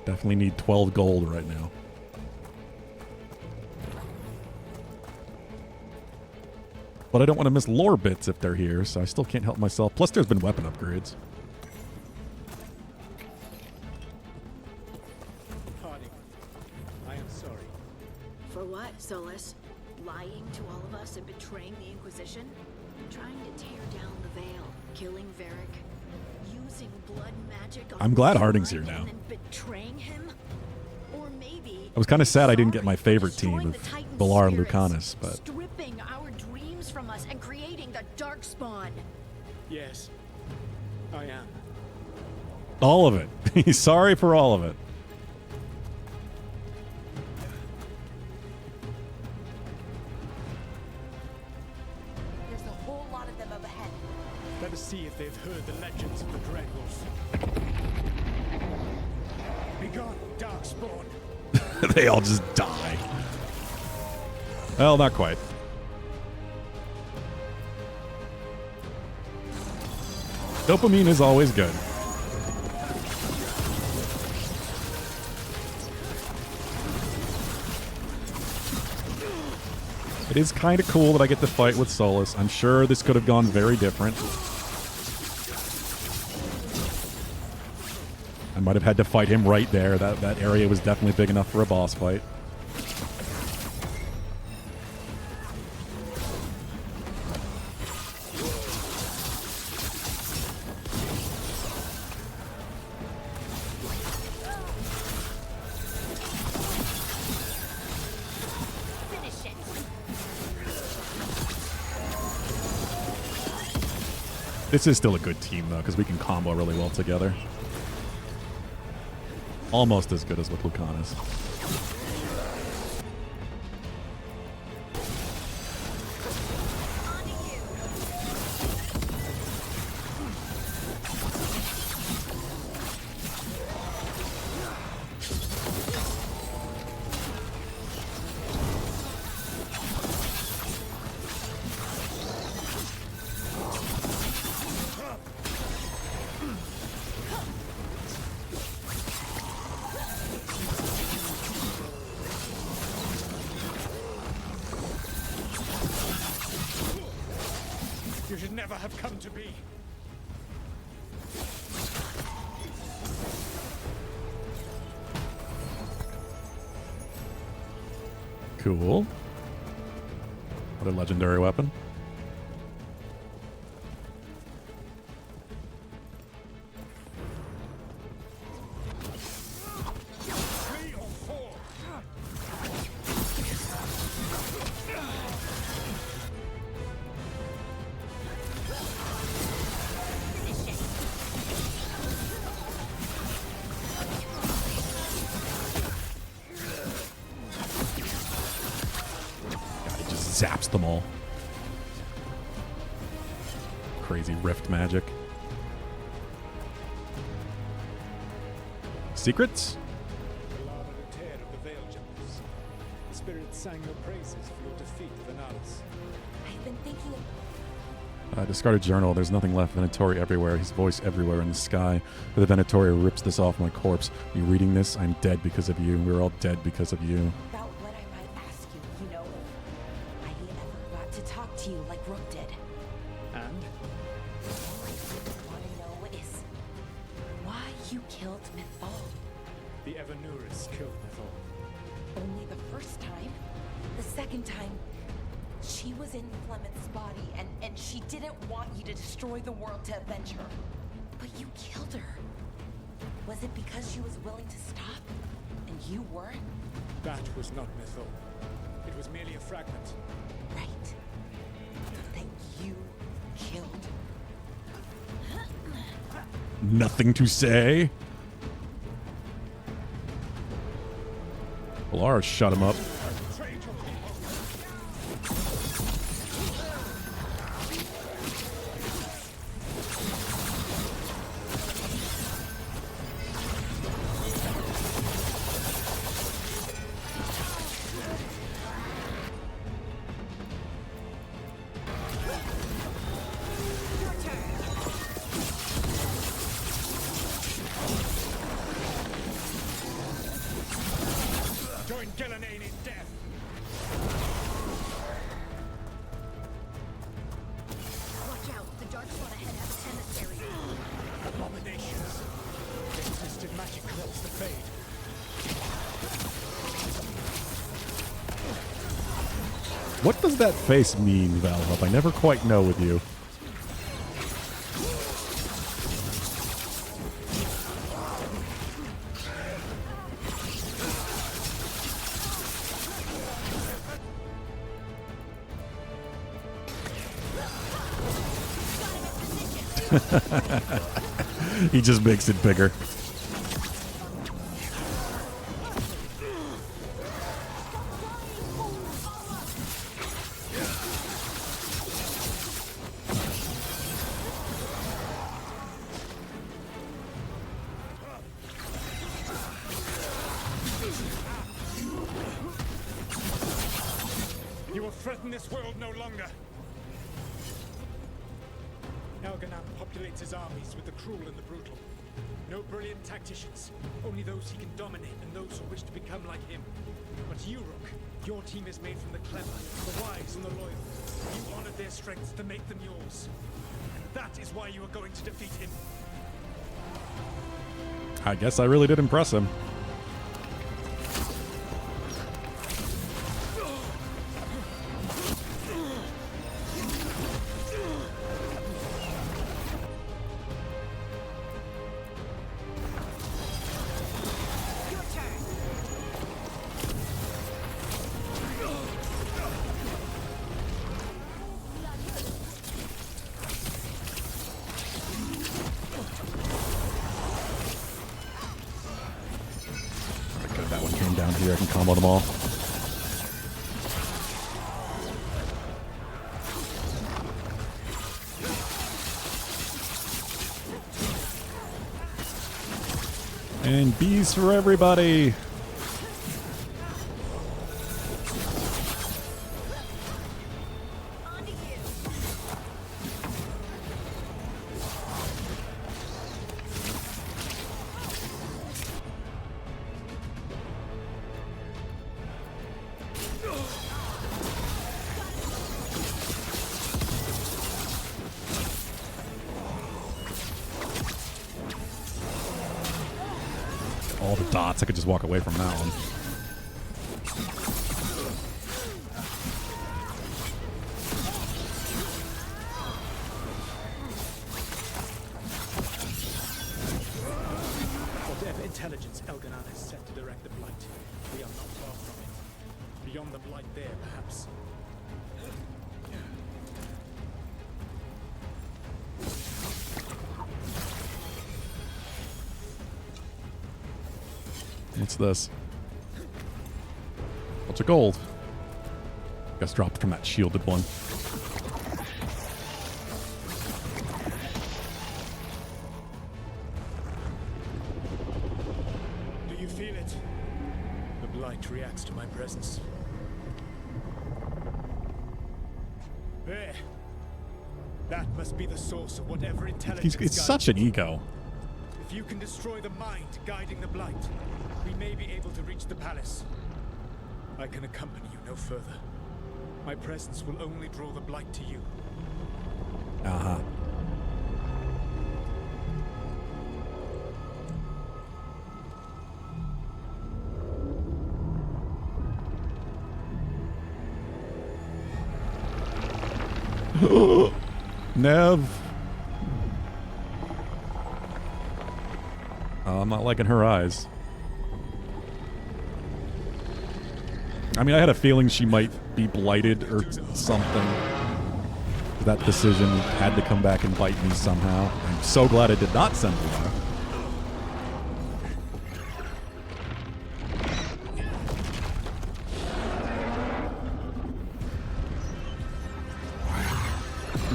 Definitely need 12 gold right now. But I don't want to miss lore bits if they're here, so I still can't help myself. Plus, there's been weapon upgrades. Harding, I am sorry. For what, Solus? Lying to all of us and betraying the Inquisition? Trying to tear down the Veil, killing Varric, using blood magic on I'm glad his Harding's blood here now. and then betraying him? Or maybe I was kind of sad I didn't get my favorite team destroying of the Titan Valar and spirits, Lucanus, but stripping our dreams from us and creating the Darkspawn. Yes, I am. all of it. He's sorry for all of it. There's a whole lot of them up ahead. Let us see if they've heard the legends of the Dreadwolf. Begone, Darkspawn. They all just die. Well, not quite. Dopamine is always good. It is kind of cool that I get to fight with Solus. I'm sure this could have gone very different. I might have had to fight him right there. That area was definitely big enough for a boss fight. This is still a good team, though, because we can combo really well together. Almost as good as with Lucanus. You should never have come to be. Cool. What a legendary weapon. Zaps them all. Crazy rift magic. Secrets? The tear of the Veil Jumpers. The spirits sang your praises for your defeat of Analysis. I've been thinking of... Discarded journal. There's nothing left. Venatori everywhere. His voice everywhere in the sky. But the Venatori rips this off my corpse. You reading this? I'm dead because of you. We're all dead because of you. about what I might ask you, you know, if I ever got to talk to you like Rook did. And? All I want to know is why you killed Mythal. The Evanurus killed Mythal. Only the first time. The second time, she was in Flemeth's body, and she didn't want you to destroy the world to avenge her. But you killed her. Was it because she was willing to stop, and you weren't? That was not Mythal. It was merely a fragment. Right. That you killed. Nothing to say. Valar shut him up. Join Gillenane in death. What does that face mean, Valhub? I never quite know with you. He just makes it bigger. You will threaten this world no longer. Elganon populates his armies with the cruel and the brutal. No brilliant tacticians, only those he can dominate and those who wish to become like him. But you, Rook, your team is made from the clever, the wise, and the loyal. You honored their strengths to make them yours. And that is why you are going to defeat him. I guess I really did impress him. That one came down here. I can combo them all. And bees for everybody. All the dots. I could just walk away from that one. Whatever intelligence Elganon has set to direct the Blight, we are not far from it. Beyond the Blight there, perhaps. What's this? Bunch of gold. Guess dropped from that shielded one. Do you feel it? The Blight reacts to my presence. There. That must be the source of whatever intelligence. It's such an ego. If you can destroy the mind guiding the Blight, we may be able to reach the palace. I can accompany you no further. My presence will only draw the Blight to you. Uh-huh. Nev. I'm not liking her eyes. I mean, I had a feeling she might be blighted or something. That decision had to come back and bite me somehow. I'm so glad I did not send her back.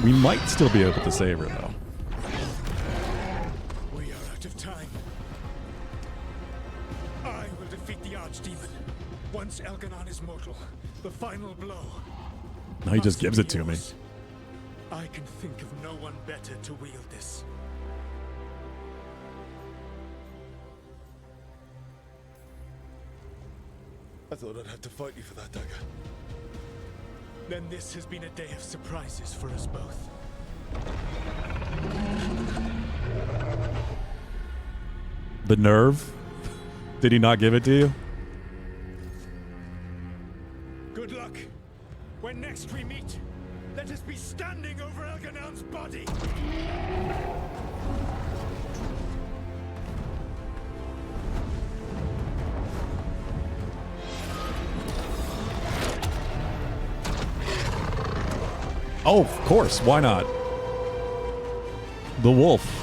We might still be able to save her, though. We are out of time. I will defeat the Archdemon. Once Elganon is mortal, the final blow. Now he just gives it to me. I can think of no one better to wield this. I thought I'd have to fight you for that dagger. Then this has been a day of surprises for us both. The nerve? Did he not give it to you? Good luck. When must we meet? Let us be standing over Elganon's body! Oh, of course. Why not? The wolf.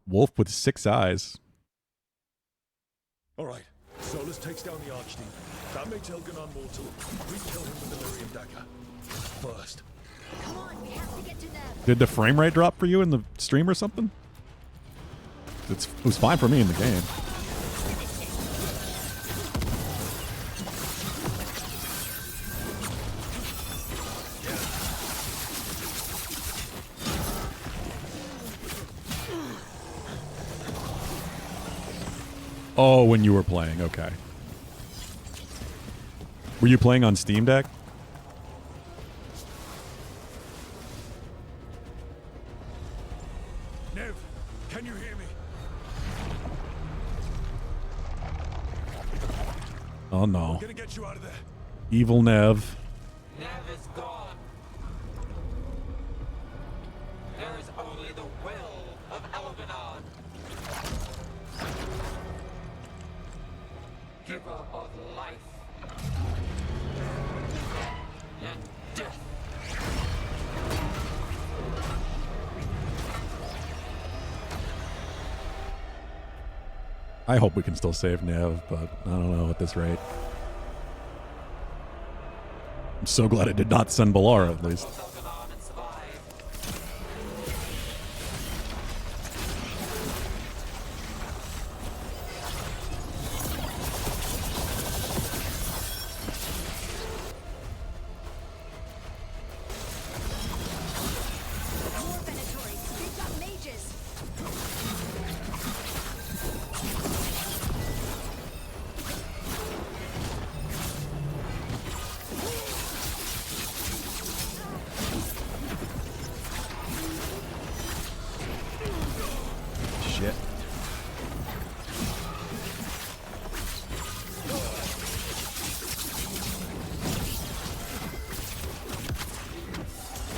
Wolf with 6 eyes. All right. Solus takes down the Archdemon. That makes Elganon mortal. We kill him with the Lyrium dagger. First. Come on, we have to get to them. Did the frame rate drop for you in the stream or something? It was fine for me in the game. Oh, when you were playing, okay. Were you playing on Steam Deck? Nev, can you hear me? Oh no. We're gonna get you out of there. Evil Nev. Nev is gone. There is only the will of Elganon. Giver of life and death. I hope we can still save Nev, but I don't know at this rate. I'm so glad I did not send Balara, at least. Shit.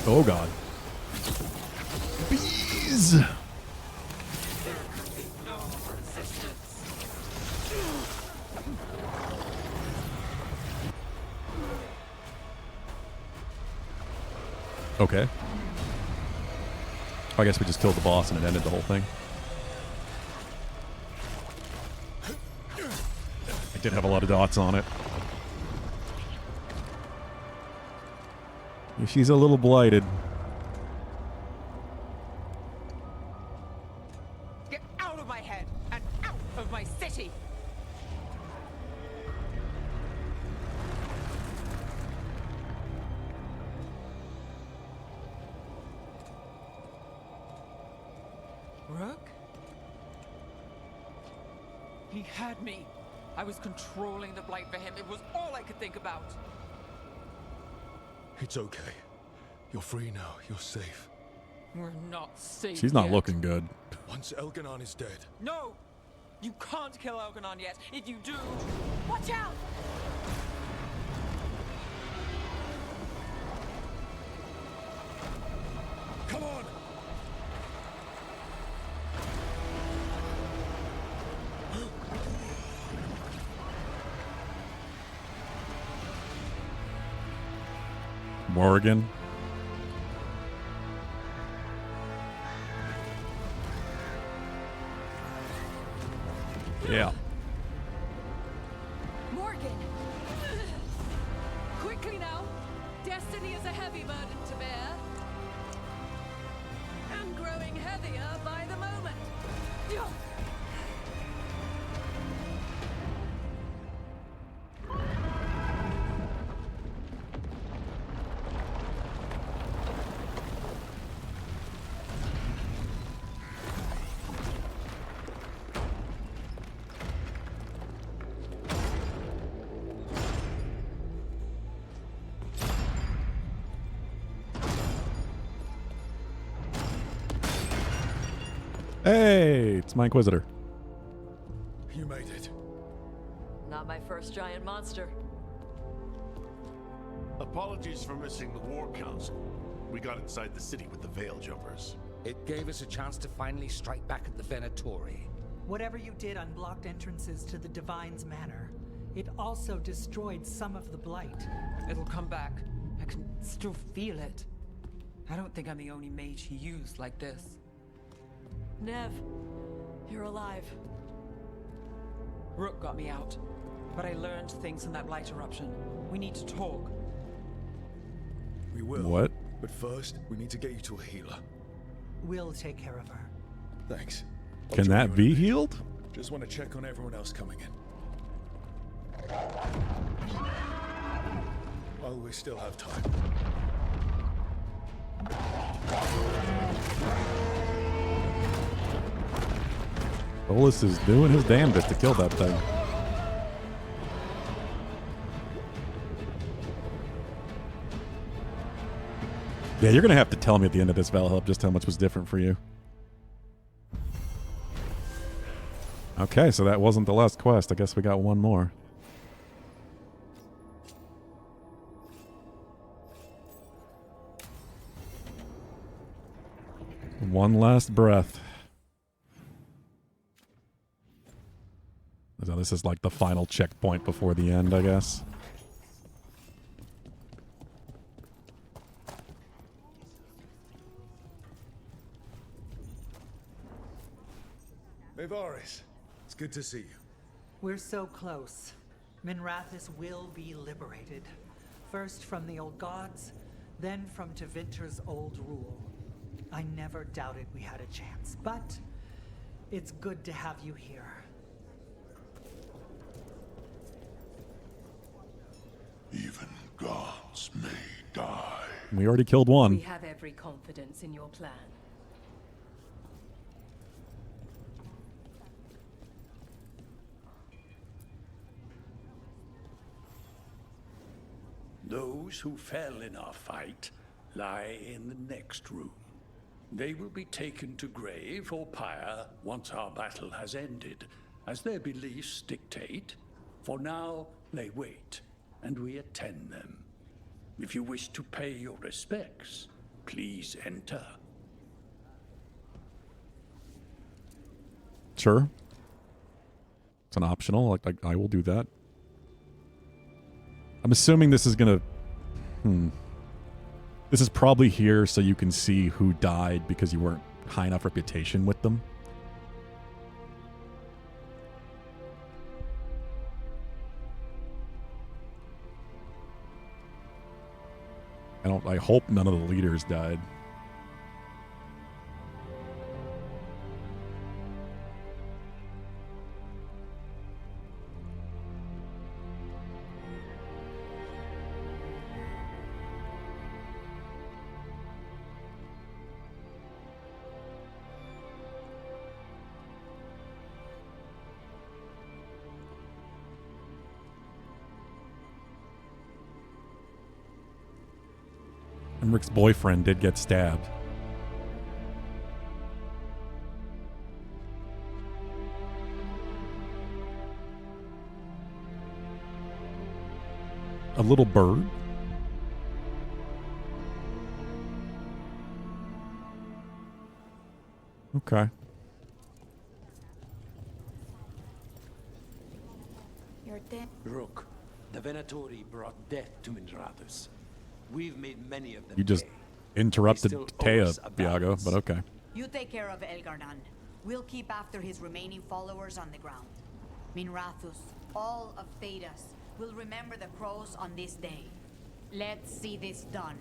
Oh god. Bees! Okay. I guess we just killed the boss and it ended the whole thing. I did have a lot of dots on it. She's a little blighted. Get out of my head and out of my city! Rook? He had me. I was controlling the blight for him. It was all I could think about. It's okay. You're free now. You're safe. We're not safe. She's not yet. looking good. Once Elganon is dead. No! You can't kill Elganon yet. If you do, watch out! Come on! Morgan. Yeah. Morgan! Quickly now! Destiny is a heavy burden to bear. And growing heavier by the moment. Hey, it's my Inquisitor. You made it. Not my first giant monster. Apologies for missing the War Council. We got inside the city with the Veil Jumpers. It gave us a chance to finally strike back at the Venatori. Whatever you did unblocked entrances to the Divine's Manor. It also destroyed some of the Blight. It'll come back. I can still feel it. I don't think I'm the only mage he used like this. Nev, you're alive. Rook got me out, but I learned things in that Blight eruption. We need to talk. We will. What? But first, we need to get you to a healer. We'll take care of her. Thanks. Can that be healed? Just want to check on everyone else coming in. While we still have time. Solus is doing his damnedest to kill that thing. Yeah, you're gonna have to tell me at the end of this Valhalla just how much was different for you. Okay, so that wasn't the last quest. I guess we got one more. One last breath. So this is like the final checkpoint before the end, I guess. Evaris, it's good to see you. We're so close. Minrathous will be liberated. First from the old gods, then from Tevinter's old rule. I never doubted we had a chance, but it's good to have you here. Even gods may die. We already killed one. We have every confidence in your plan. Those who fell in our fight lie in the next room. They will be taken to grave or pyre once our battle has ended, as their beliefs dictate. For now, they wait, and we attend them. If you wish to pay your respects, please enter. Sure. It's an optional. Like I will do that. I'm assuming this is gonna... This is probably here so you can see who died because you weren't high enough reputation with them. I hope none of the leaders died. Rick's boyfriend did get stabbed. A little bird? Okay. You're dead. Rook, the Venatori brought death to Minrathous. We've made many of them. You just interrupted Taya, Viago, but okay. You take care of Elgar'nan. We'll keep after his remaining followers on the ground. Minrathous, all of Thedas, will remember the crows on this day. Let's see this done.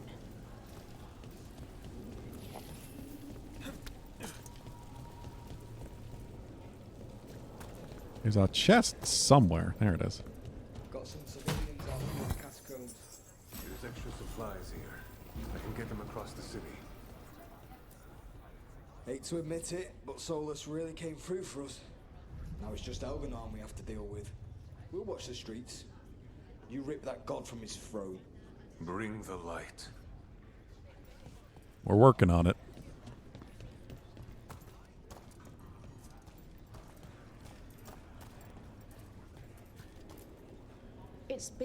There's a chest somewhere. There it is. Got some civilians out in the catacombs. There's extra supplies here. I can get them across the city. Hate to admit it, but Solus really came through for us. Now it's just Elgar'nan we have to deal with. We'll watch the streets. You rip that god from his throne. Bring the light. We're working on it.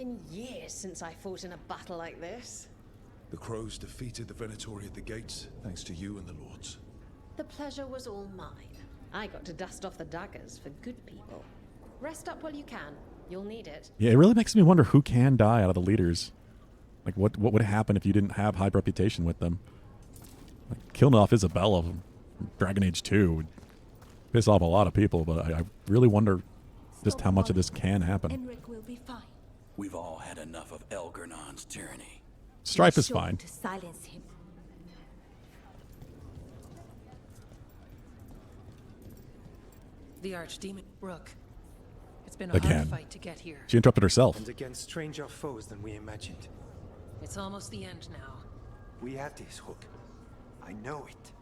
been years since I fought in a battle like this. The Crows defeated the Venatori at the gates, thanks to you and the Lords. The pleasure was all mine. I got to dust off the daggers for good people. Rest up while you can. You'll need it. Yeah, it really makes me wonder who can die out of the leaders. Like, what would happen if you didn't have high reputation with them? Like, killing off Isabella from Dragon Age 2 would piss off a lot of people, but I really wonder just how much of this can happen. Enric will be fine. We've all had enough of Elgernon's tyranny. Strife Be is sure fine. to silence him. The Archdemon Rook. It's been a Again. hard fight to get here. She interrupted herself. And against stranger foes than we imagined. It's almost the end now. We have this, Hook. I know it.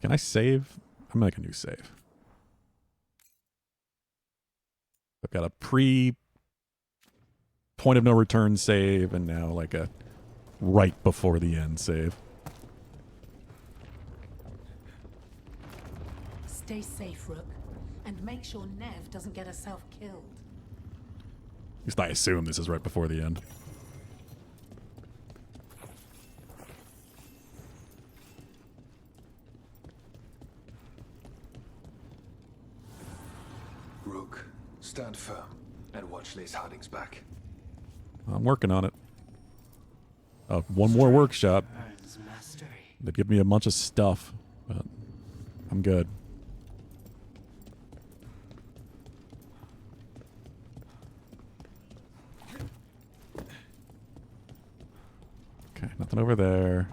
Can I save? I'm making a new save. I've got a point of no return save and now like a right before the end save. Stay safe, Rook, and make sure Nev doesn't get herself killed. At least I assume this is right before the end. Rook, stand firm and watch Liz Harding's back. I'm working on it. One more workshop. They'd give me a bunch of stuff, but I'm good. Okay, nothing over there.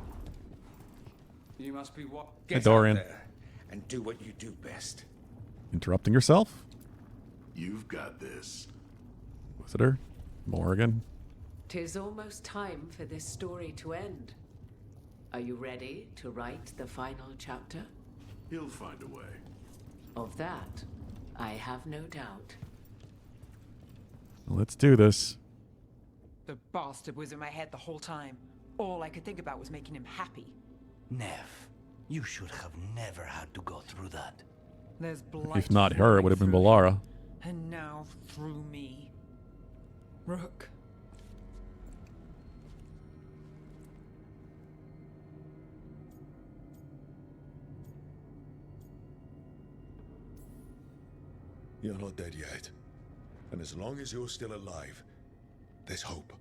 You must be what? Hey, Dorian. Out there and do what you do best. Interrupting yourself? You've got this. Visitor? Morgan? 'Tis almost time for this story to end. Are you ready to write the final chapter? He'll find a way. Of that, I have no doubt. Let's do this. The bastard was in my head the whole time. All I could think about was making him happy. Nev, you should have never had to go through that. There's blight. If not her, it would have been flowing Balara. through him, and now through me. Rook. You're not dead yet. And as long as you're still alive, there's hope.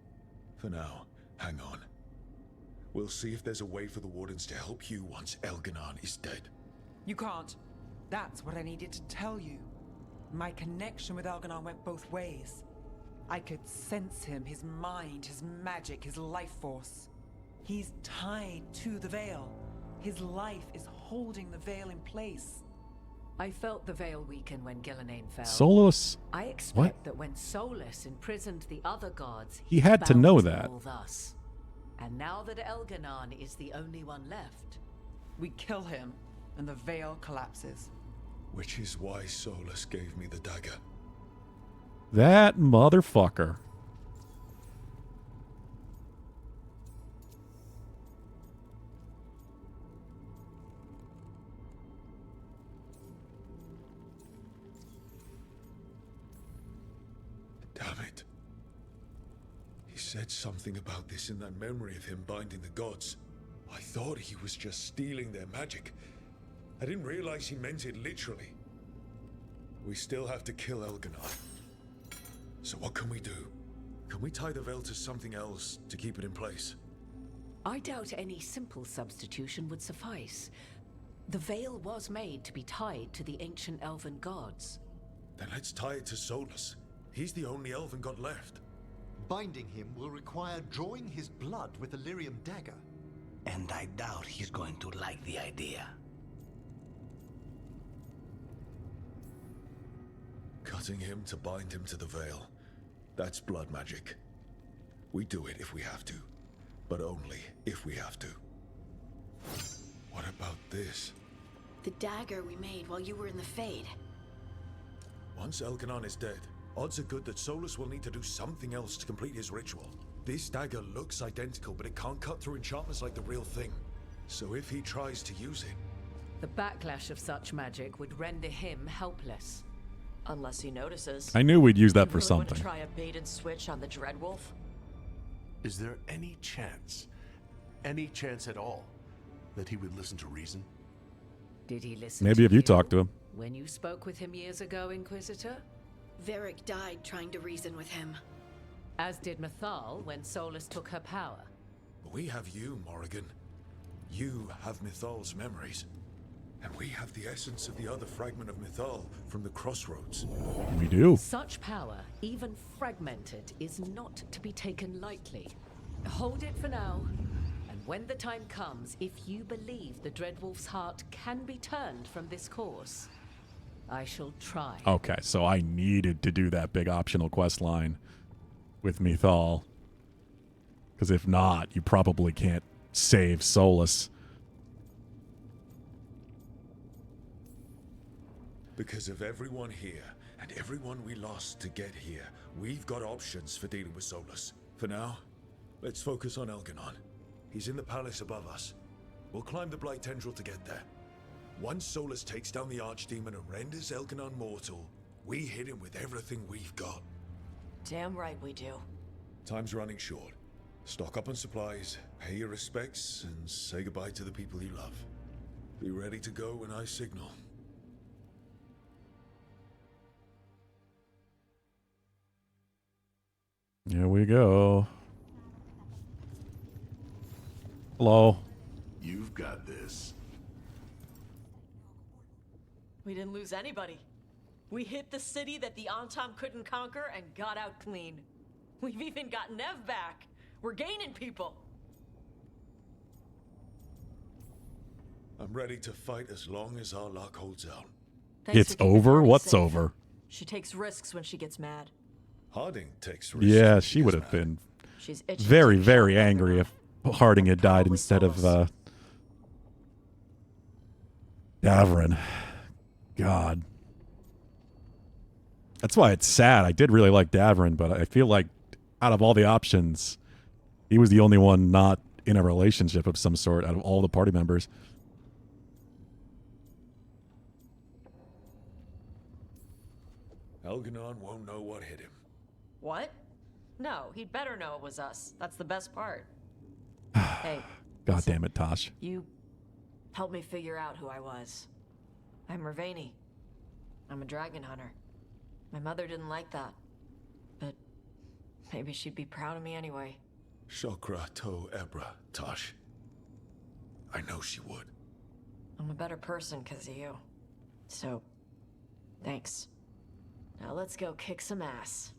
For now, hang on. We'll see if there's a way for the Wardens to help you once Elganon is dead. You can't. That's what I needed to tell you. My connection with Elganon went both ways. I could sense him, his mind, his magic, his life force. He's tied to the Veil. His life is holding the Veil in place. I felt the veil weaken when Gillenane fell. Solus? I expect What? that when Solus imprisoned the other gods, He had to bound know them that. all thus. And now that Elganon is the only one left, We kill him, and the Veil collapses. Which is why Solus gave me the dagger. That motherfucker. Damn it. He said something about this in that memory of him binding the gods. I thought he was just stealing their magic. I didn't realize he meant it literally. We still have to kill Elganon. So what can we do? Can we tie the veil to something else to keep it in place? I doubt any simple substitution would suffice. The veil was made to be tied to the ancient elven gods. Then let's tie it to Solus. He's the only elven god left. Binding him will require drawing his blood with the lyrium dagger. And I doubt he's going to like the idea. Cutting him to bind him to the veil. That's blood magic. We do it if we have to. But only if we have to. What about this? The dagger we made while you were in the Fade. Once Elganon is dead, odds are good that Solus will need to do something else to complete his ritual. This dagger looks identical, but it can't cut through enchantments like the real thing. So if he tries to use it... The backlash of such magic would render him helpless. Unless he notices. I knew we'd use that for You really want to something. try a bait and switch on the Dreadwolf? Is there any chance at all, that he would listen to reason? Did he listen Maybe to if you talk to him. when you spoke with him years ago, Inquisitor? Varric died trying to reason with him. As did Mythal when Solus took her power. We have you, Morrigan. You have Mythal's memories. And we have the essence of the other fragment of Mythal from the Crossroads. We do. Such power, even fragmented, is not to be taken lightly. Hold it for now, and when the time comes, if you believe the Dreadwolf's heart can be turned from this course, I shall try. Okay, so I needed to do that big optional quest line with Mythal. Because if not, you probably can't save Solus. Because of everyone here, and everyone we lost to get here, we've got options for dealing with Solus. For now, let's focus on Elganon. He's in the palace above us. We'll climb the Blight Tendril to get there. Once Solus takes down the Archdemon and renders Elganon mortal, we hit him with everything we've got. Damn right we do. Time's running short. Stock up on supplies, pay your respects, and say goodbye to the people you love. Be ready to go when I signal. Here we go. Hello. You've got this. We didn't lose anybody. We hit the city that the Antam couldn't conquer and got out clean. We've even got Nev back. We're gaining people. I'm ready to fight as long as our luck holds out. Thanks It's for keeping over? Harding What's safe. over? She takes risks when she gets mad. Harding takes risks. Yeah, she would have been She's itching very, to very show angry if Harding had died instead of Davrin. God. That's why it's sad. I did really like Davrin, but I feel like out of all the options, he was the only one not in a relationship of some sort out of all the party members. Elganon won't know what hit him. What? No, he'd better know it was us. That's the best part. Hey. God listen, damn it, Tosh. You helped me figure out who I was. I'm Ravani. I'm a dragon hunter. My mother didn't like that. But maybe she'd be proud of me anyway. Shokra to Ebra, Tosh. I know she would. I'm a better person because of you. So, thanks. Now let's go kick some ass.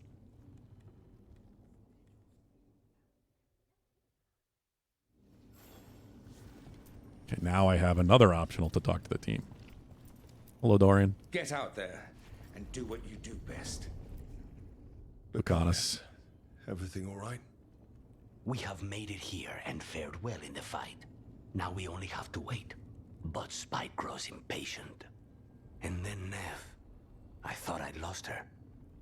Okay, now I have another optional to talk to the team. Hello, Dorian. Get out there and do what you do best. Lucanus. Everything all right? We have made it here and fared well in the fight. Now we only have to wait. But Spike grows impatient. And then Nev. I thought I'd lost her.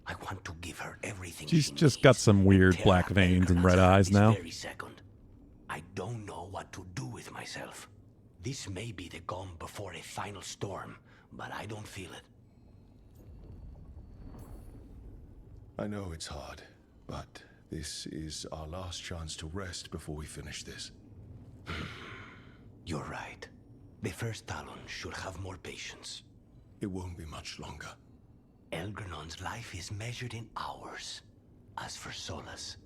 I want to give her everything She's she just needs. got some weird Tear black her veins and Elgernon's red heart eyes this now. very second. I don't know what to do with myself. This may be the calm before a final storm, but I don't feel it. I know it's hard, but this is our last chance to rest before we finish this. You're right. The first Talon should have more patience. It won't be much longer. Elgernon's life is measured in hours. As for Solus,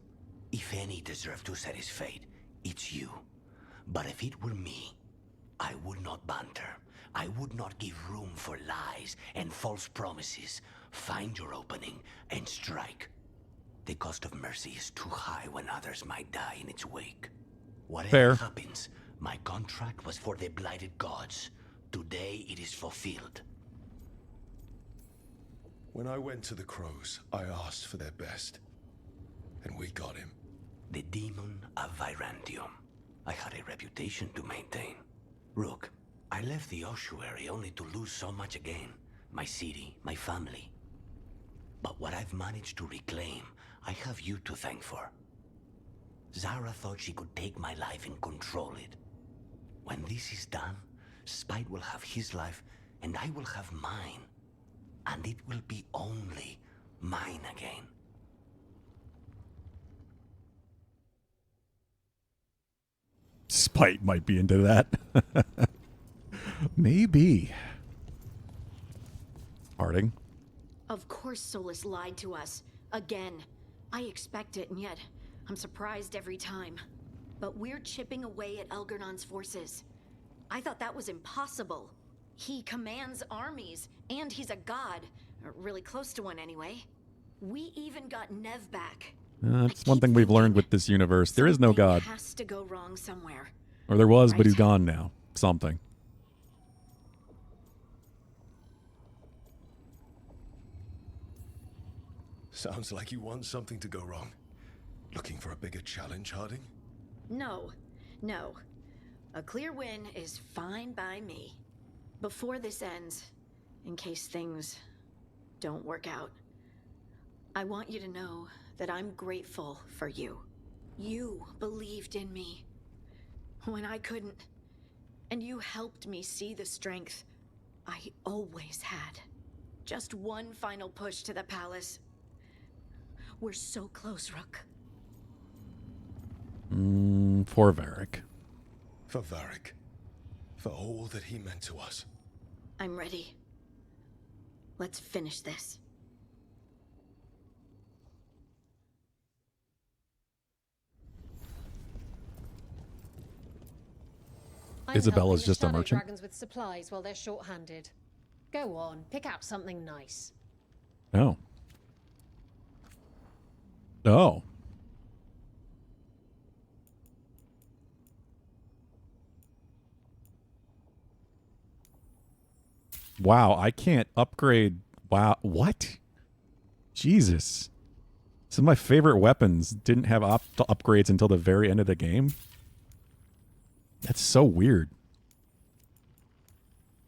if any deserve to set his fate, it's you. But if it were me, I would not banter. I would not give room for lies and false promises. Find your opening and strike. The cost of mercy is too high when others might die in its wake. Whatever Fair. happens, my contract was for the blighted gods. Today it is fulfilled. When I went to the Crows, I asked for their best. And we got him. The demon of Virantium. I had a reputation to maintain. Rook, I left the ossuary only to lose so much again. My city, my family. But what I've managed to reclaim, I have you to thank for. Zara thought she could take my life and control it. When this is done, Spite will have his life, and I will have mine. and it will be only mine again. Spite might be into that. Maybe. Harding. Of course Solus lied to us. Again. I expect it, and yet I'm surprised every time. But we're chipping away at Elgernon's forces. I thought that was impossible. He commands armies, and he's a god. Or really close to one, anyway. We even got Nev back. That's one thing we've learned with this universe. There is no God. Has to go wrong somewhere. Or there was, Right? but he's gone now. Something. Sounds like you want something to go wrong. Looking for a bigger challenge, Harding? No. No. A clear win is fine by me. Before this ends, in case things don't work out, I want you to know that I'm grateful for you. You believed in me when I couldn't, and you helped me see the strength I always had. Just one final push to the palace. We're so close, Rook. For Varric. For Varric. For all that he meant to us. I'm ready. Let's finish this. Isabella's just a Shadow merchant. Dragons with supplies while they're short-handed. Go on, pick out something nice. Oh. Oh. Wow, I can't upgrade. Wow, what? Jesus. Some of my favorite weapons didn't have upgrades until the very end of the game. That's so weird.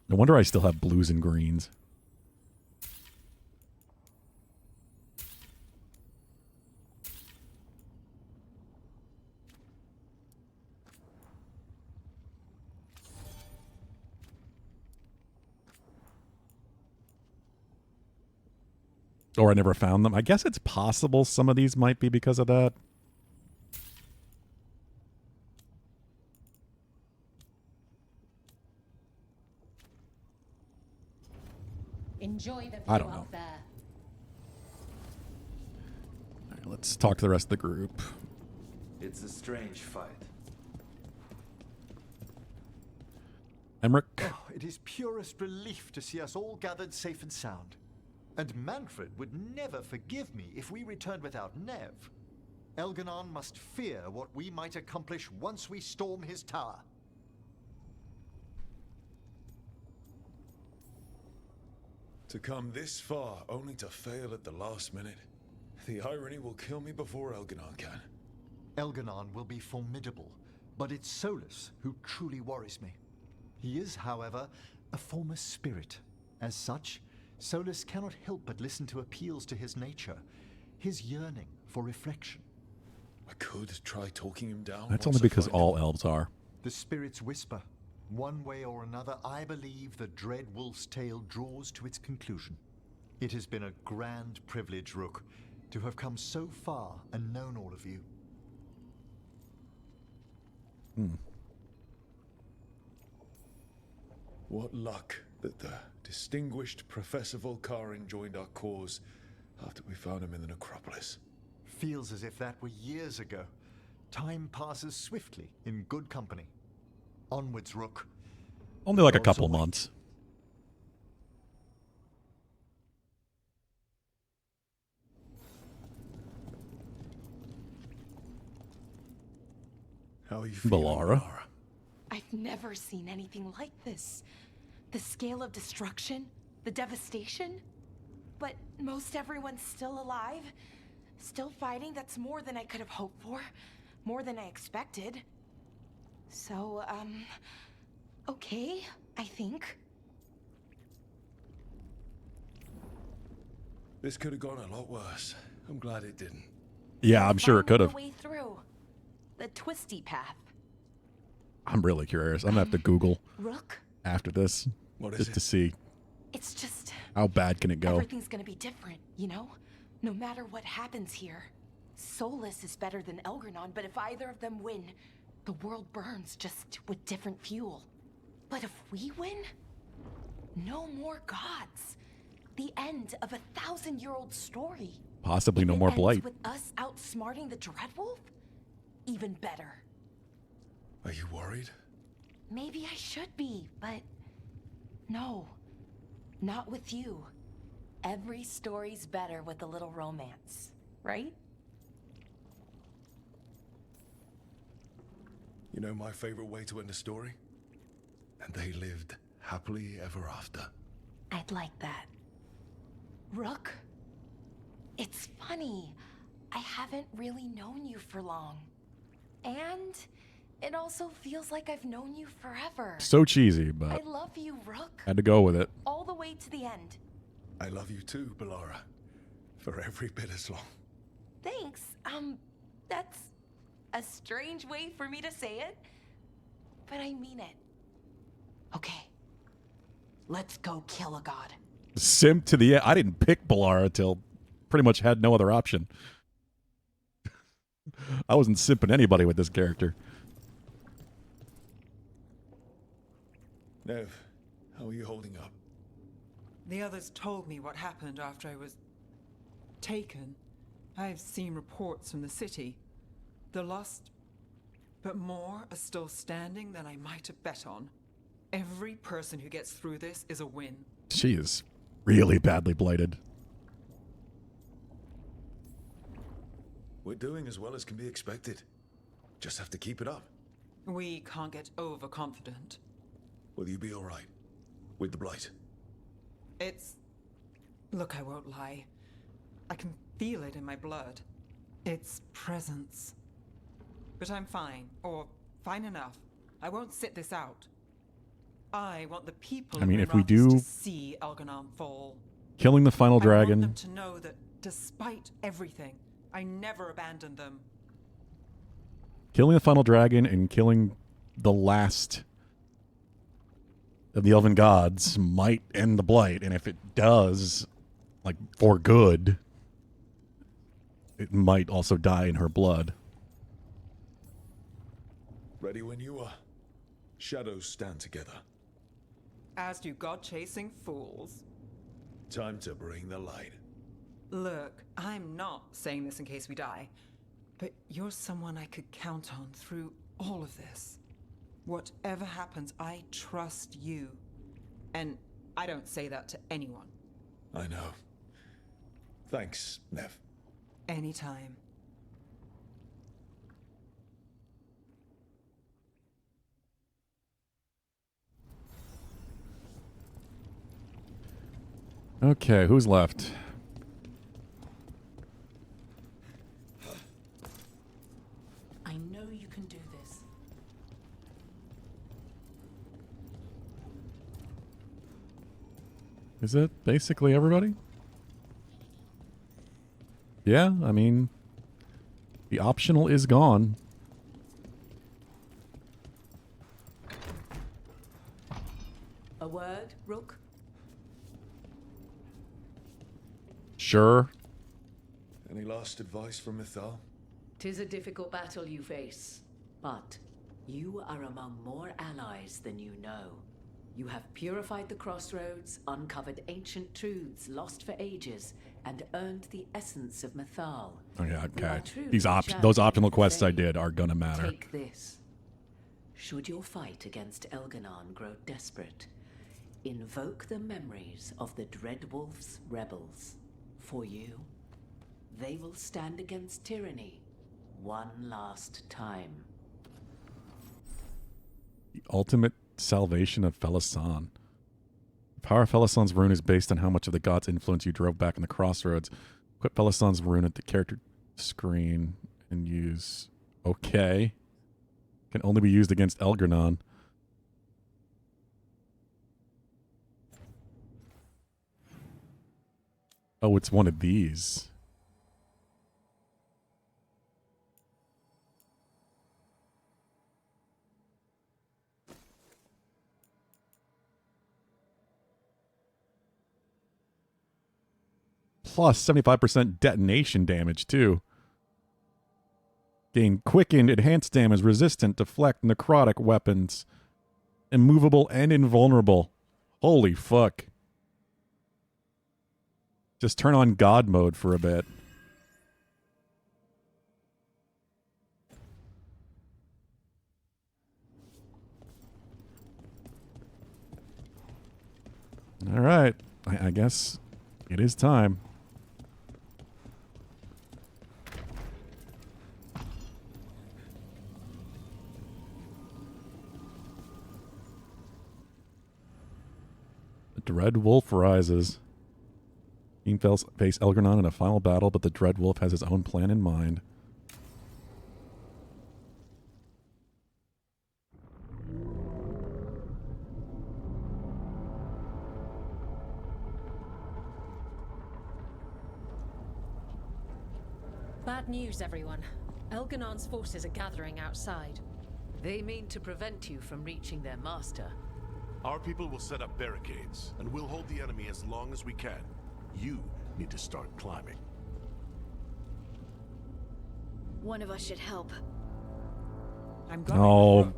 No wonder I still have blues and greens. Or I never found them. I guess it's possible some of these might be because of that. Enjoy the view I don't know. out there. All right, let's talk to the rest of the group. It's a strange fight. Emmerich. Oh, it is purest relief to see us all gathered safe and sound. And Manfred would never forgive me if we returned without Nev. Elganon must fear what we might accomplish once we storm his tower. To come this far, only to fail at the last minute. The irony will kill me before Elganon can. Elganon will be formidable, but it's Solus who truly worries me. He is, however, a former spirit. As such, Solus cannot help but listen to appeals to his nature, his yearning for reflection. I could try talking him down. That's only because all elves are. The spirits whisper. One way or another, I believe the dread wolf's tale draws to its conclusion. It has been a grand privilege, Rook, to have come so far and known all of you. What luck that the distinguished Professor Volkarin joined our cause after we found him in the necropolis. Feels as if that were years ago. Time passes swiftly in good company. Onwards, Rook. Only like a couple months. How are you feeling, Balara? I've never seen anything like this. The scale of destruction, the devastation. But most everyone's still alive, still fighting. That's more than I could have hoped for, more than I expected. So, okay, I think. This could have gone a lot worse. I'm glad it didn't. Yeah, I'm sure it could have. The way through. The twisty path. I'm really curious. I'm gonna have to Google Rook? after this What is just it? to see. It's just... How bad can it go? Everything's gonna be different, you know? No matter what happens here. Solus is better than Elgranon, but if either of them win, the world burns, just with different fuel. But if we win, no more gods. The end of a 1,000-year-old story. Possibly no more blight. With us outsmarting the Dreadwolf? Even better. Are you worried? Maybe I should be, but no. Not with you. Every story's better with a little romance, right? You know my favorite way to end a story? And they lived happily ever after. I'd like that. Rook? It's funny. I haven't really known you for long. And it also feels like I've known you forever. So cheesy, but I love you, Rook. had to go with it. All the way to the end. I love you too, Bellara. For every bit as long. Thanks. That's a strange way for me to say it, but I mean it. Okay. Let's go kill a god. Simp to the end. I didn't pick Bellara till pretty much had no other option. I wasn't simping anybody with this character. Nev, how are you holding up? The others told me what happened after I was taken. I've seen reports from the city. The lost, but more are still standing than I might have bet on. Every person who gets through this is a win. She is really badly blighted. We're doing as well as can be expected. Just have to keep it up. We can't get overconfident. Will you be all right with the blight? Look, I won't lie. I can feel it in my blood. Its presence. But I'm fine, or fine enough. I won't sit this out. I want the people I mean, of if we Mirathus do to see Elganon fall. killing the final I want dragon, them to know that despite everything, I never abandoned them. killing the final dragon and killing the last of the elven gods might end the blight, and if it does, like for good, it might also die in her blood. Ready when you are. Shadows stand together. As do god-chasing fools. Time to bring the light. Look, I'm not saying this in case we die, but you're someone I could count on through all of this. Whatever happens, I trust you. And I don't say that to anyone. I know. Thanks, Nev. Anytime. Okay, who's left? I know you can do this. Is it basically everybody? Yeah, I mean, the optional is gone. A word, Rook? Sure. Any last advice from Mythal? 'Tis a difficult battle you face, but you are among more allies than you know. You have purified the crossroads, uncovered ancient truths lost for ages, and earned the essence of Mythal. Oh, yeah, You are okay. truly Those champions optional of quests I fame. did are gonna matter. Take this. Should your fight against Elganon grow desperate, invoke the memories of the Dreadwolf's rebels. For you, they will stand against tyranny one last time. The ultimate salvation of Felasan. The power of Felasan's rune is based on how much of the god's influence you drove back in the crossroads. Equip Felasan's rune at the character screen and use... Okay. Can only be used against Elgranon. Oh, it's one of these. plus 75% detonation damage, too. Gain quickened, enhanced damage, resistant, deflect, necrotic weapons. Immovable and invulnerable. Holy fuck. Just turn on God mode for a bit. All right. I guess it is time. The Dread Wolf rises. Team face Elgranon in a final battle, but the Dread Wolf has his own plan in mind. Bad news, everyone. Elganon's forces are gathering outside. They mean to prevent you from reaching their master. Our people will set up barricades, and we'll hold the enemy as long as we can. You need to start climbing. One of us should help. I'm going. Oh.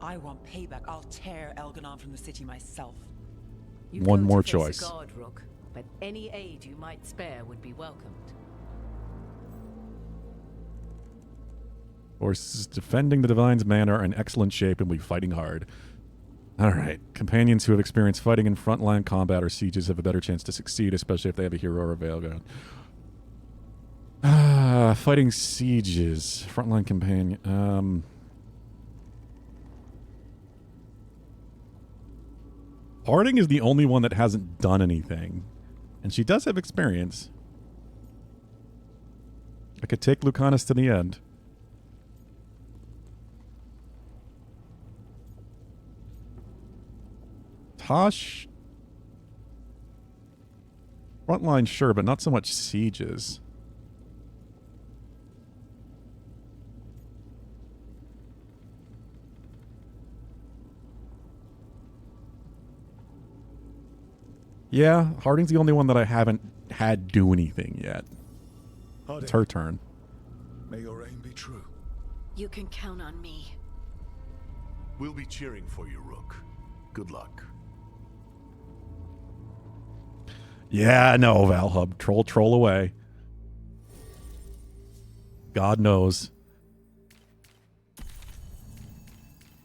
I want payback. I'll tear Elganon from the city myself. You One go more to face choice. A guard, Rook, but any aid you might spare would be welcomed. Forces defending the Divine's Manor are in excellent shape and will be fighting hard. Alright. Companions who have experienced fighting in frontline combat or sieges have a better chance to succeed, especially if they have a hero or a Veilguard. Fighting sieges. Frontline companion. Harding is the only one that hasn't done anything. And she does have experience. I could take Lucanus to the end. Tosh. Frontline, sure, but not so much sieges. Yeah, Harding's the only one that I haven't had do anything yet. Harding, It's her turn. may your aim be true. You can count on me. We'll be cheering for you, Rook. Good luck. Yeah, no, Valhub. Troll away. God knows.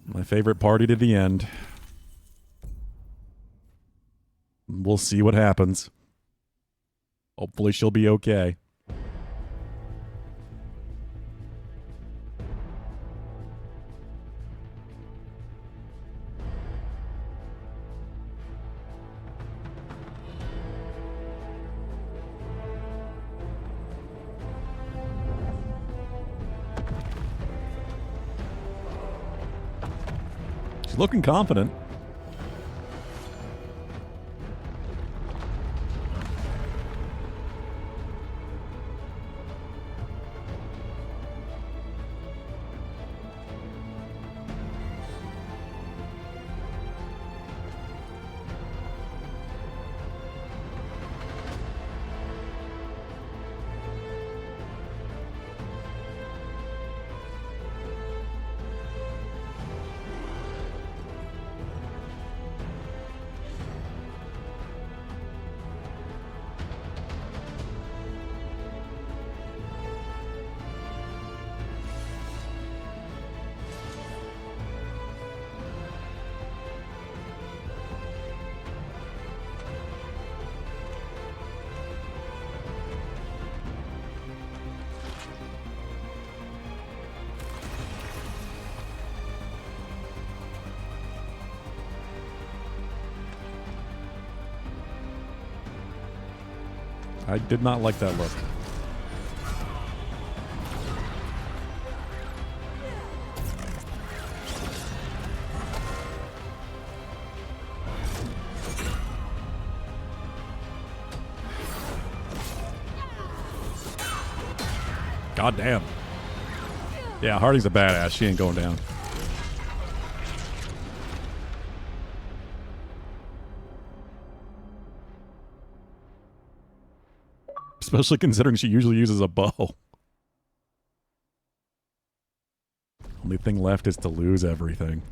My favorite party to the end. We'll see what happens. Hopefully she'll be okay. She's looking confident. I did not like that look. God damn. Yeah, Harding's a badass. She ain't going down. Especially considering she usually uses a bow. Only thing left is to lose everything.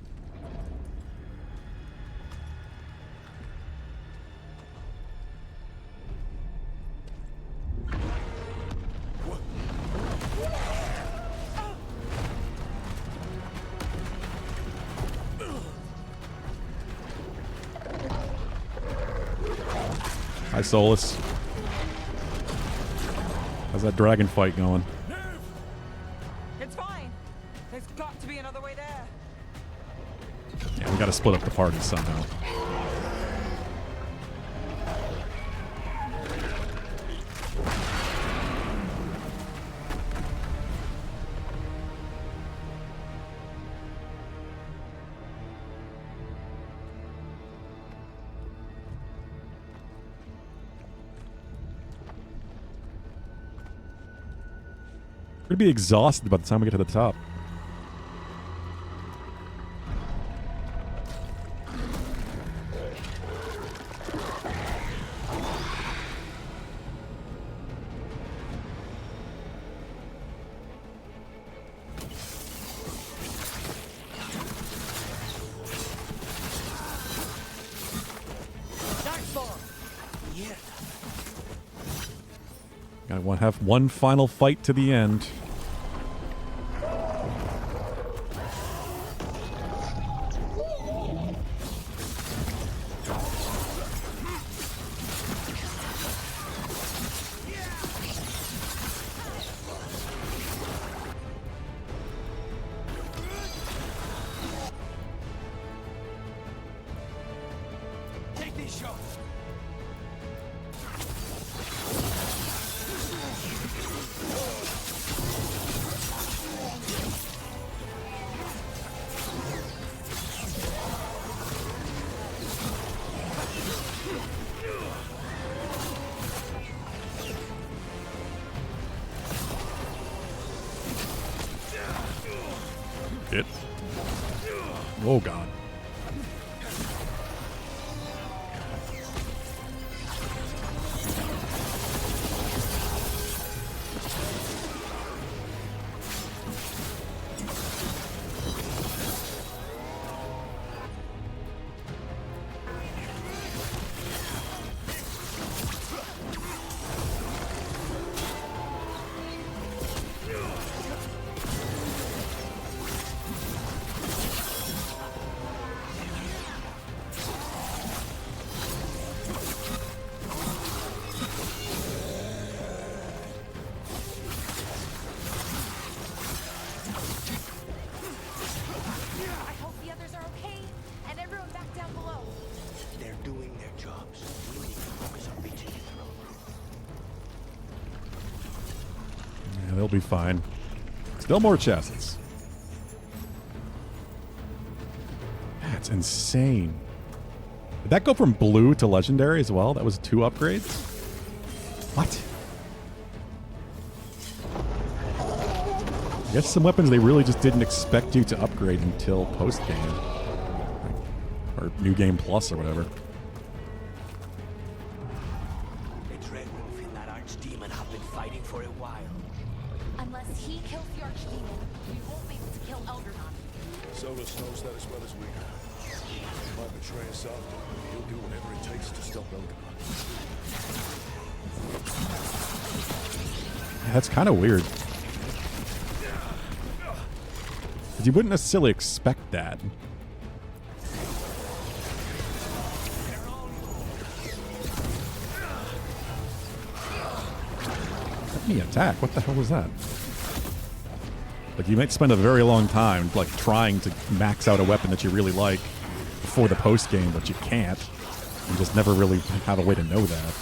Hi, Solus. How's that dragon fight going? It's fine. There's got to be another way there. Yeah, we gotta split up the party somehow. We're gonna be exhausted by the time we get to the top. Gotta have one final fight to the end. Take these shots. It. Oh god. I hope the others are okay, and everyone back down below. They're doing their jobs. We need to focus on reaching it. Yeah, they'll be fine. Still more chests. That's insane. Did that go from blue to legendary as well? That was 2 upgrades? What? I guess some weapons they really just didn't expect you to upgrade until post-game. Or New Game Plus or whatever. The Dreadwolf and that archdemon have been fighting for a while. Unless he kills the archdemon, we won't be able to kill Eldernon. Solus knows that as well as we do. He might betray us after, but he'll do whatever it takes to stop Veilguard. Yeah, that's kind of weird. Because you wouldn't necessarily expect that. Let me attack. What the hell was that? Like, you might spend a very long time, like, trying to max out a weapon that you really like before the post game, but you can't. You just never really have a way to know that.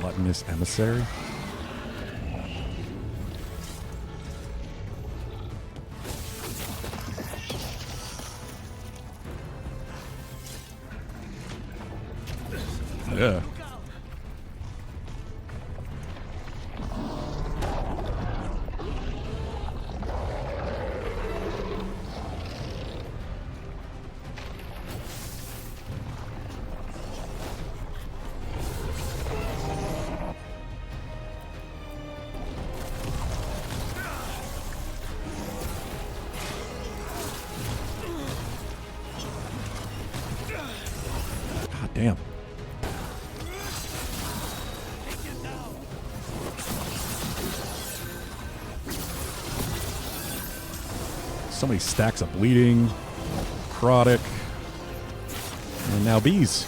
Gluttonous emissary? Yeah. God damn. So many stacks of bleeding, necrotic, and now bees.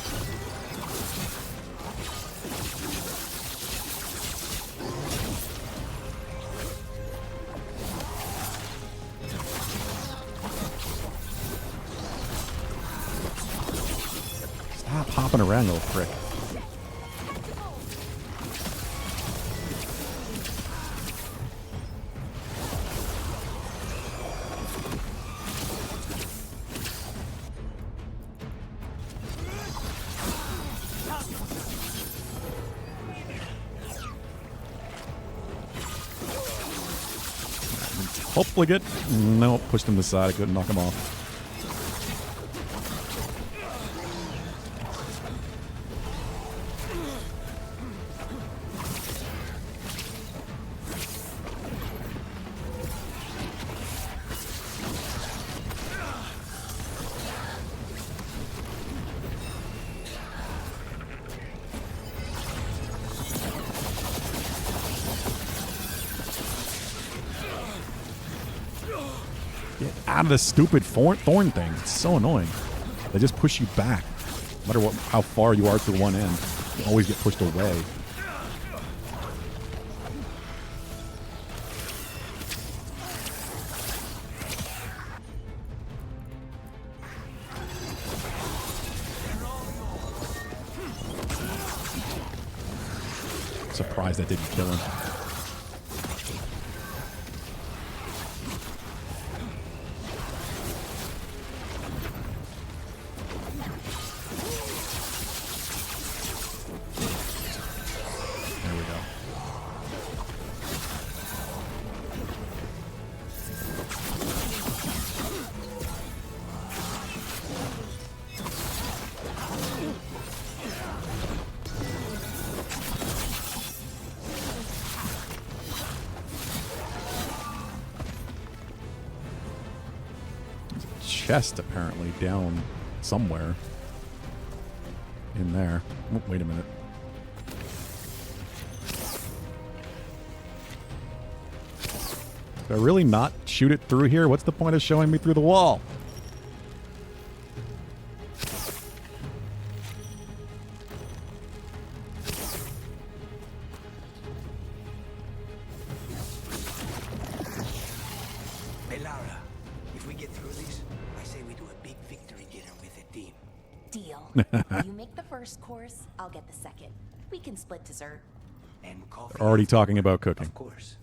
Stop hopping around, little prick. Hopefully get... No, pushed him to the side. I couldn't knock him off. Get out of the stupid thorn thing. It's so annoying. They just push you back. No matter how far you are to one end, you always get pushed away. Surprised that didn't kill him. Chest apparently down somewhere in there. Oh, wait a minute. Did I really not shoot it through here? What's the point of showing me through the wall? You make the first course, I'll get the second. We can split dessert. And coffee. They're already talking about cooking. Of course.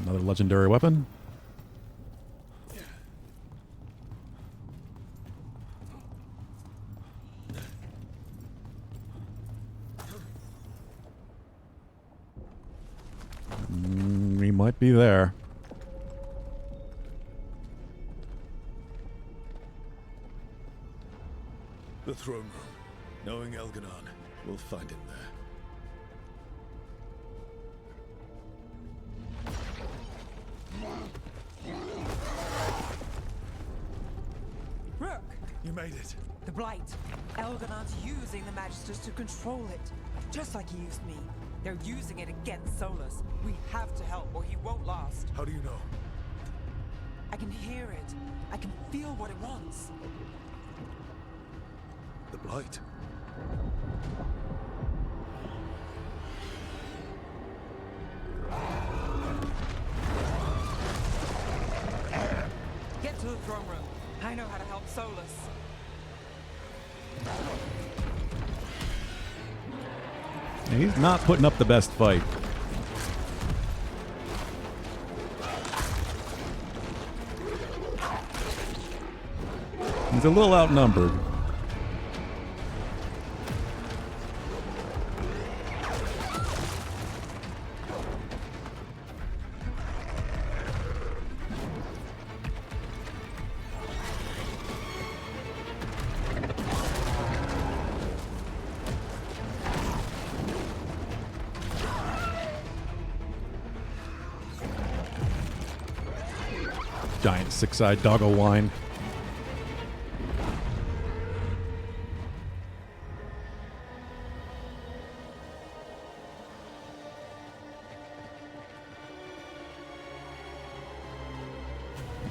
Another legendary weapon. We might be there. The throne room. Knowing Elganon, we'll find him there. Rook! You made it. The Blight. Elganon's using the Magisters to control it. Just like he used me. They're using it against Solus. We have to help or he won't last. How do you know? I can hear it. I can feel what it wants. The Blight. Get to the throne room. I know how to help Solus. He's not putting up the best fight. He's a little outnumbered. Giant six-eyed doggo wine.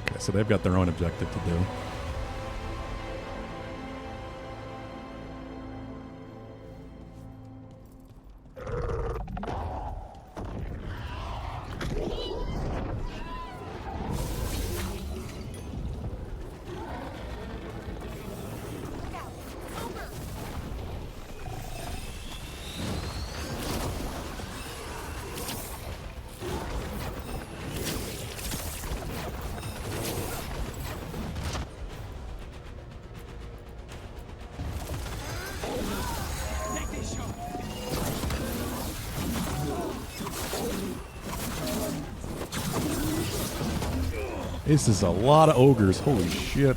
Okay, so they've got their own objective to do. This is a lot of ogres. Holy shit.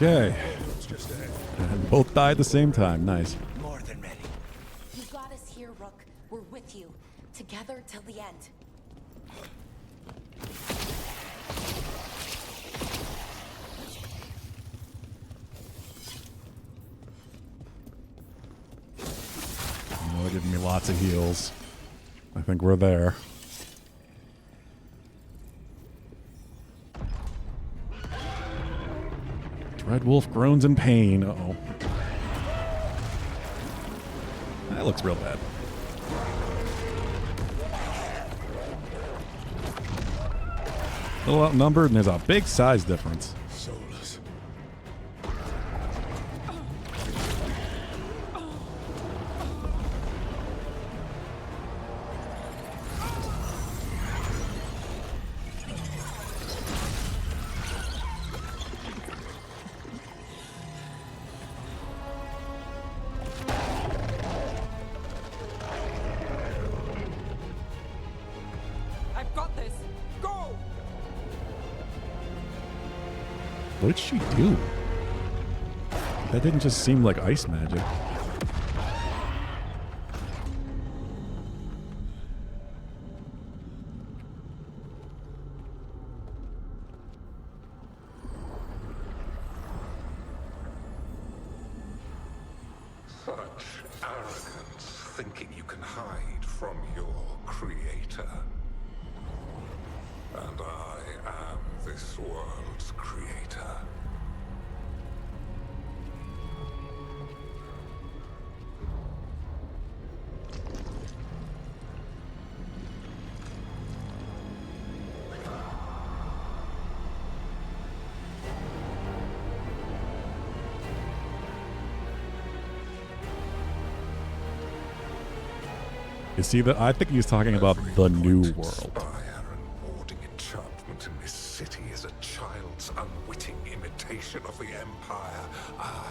Okay. And both died at the same time. Nice. More than ready. You got us here, Rook. We're with you. Together till the end. Oh, they're giving me lots of heals. I think we're there. Red Wolf groans in pain. Uh-oh. That looks real bad. A little outnumbered, and there's a big size difference. Soulless. I've got this. Go! What did she do? That didn't just seem like ice magic. Such arrogance, thinking you can hide from your creator. And I am this world's creator. You see that? I think he's talking about the new world. Warding enchantment in this city is a child's unwitting imitation of the empire I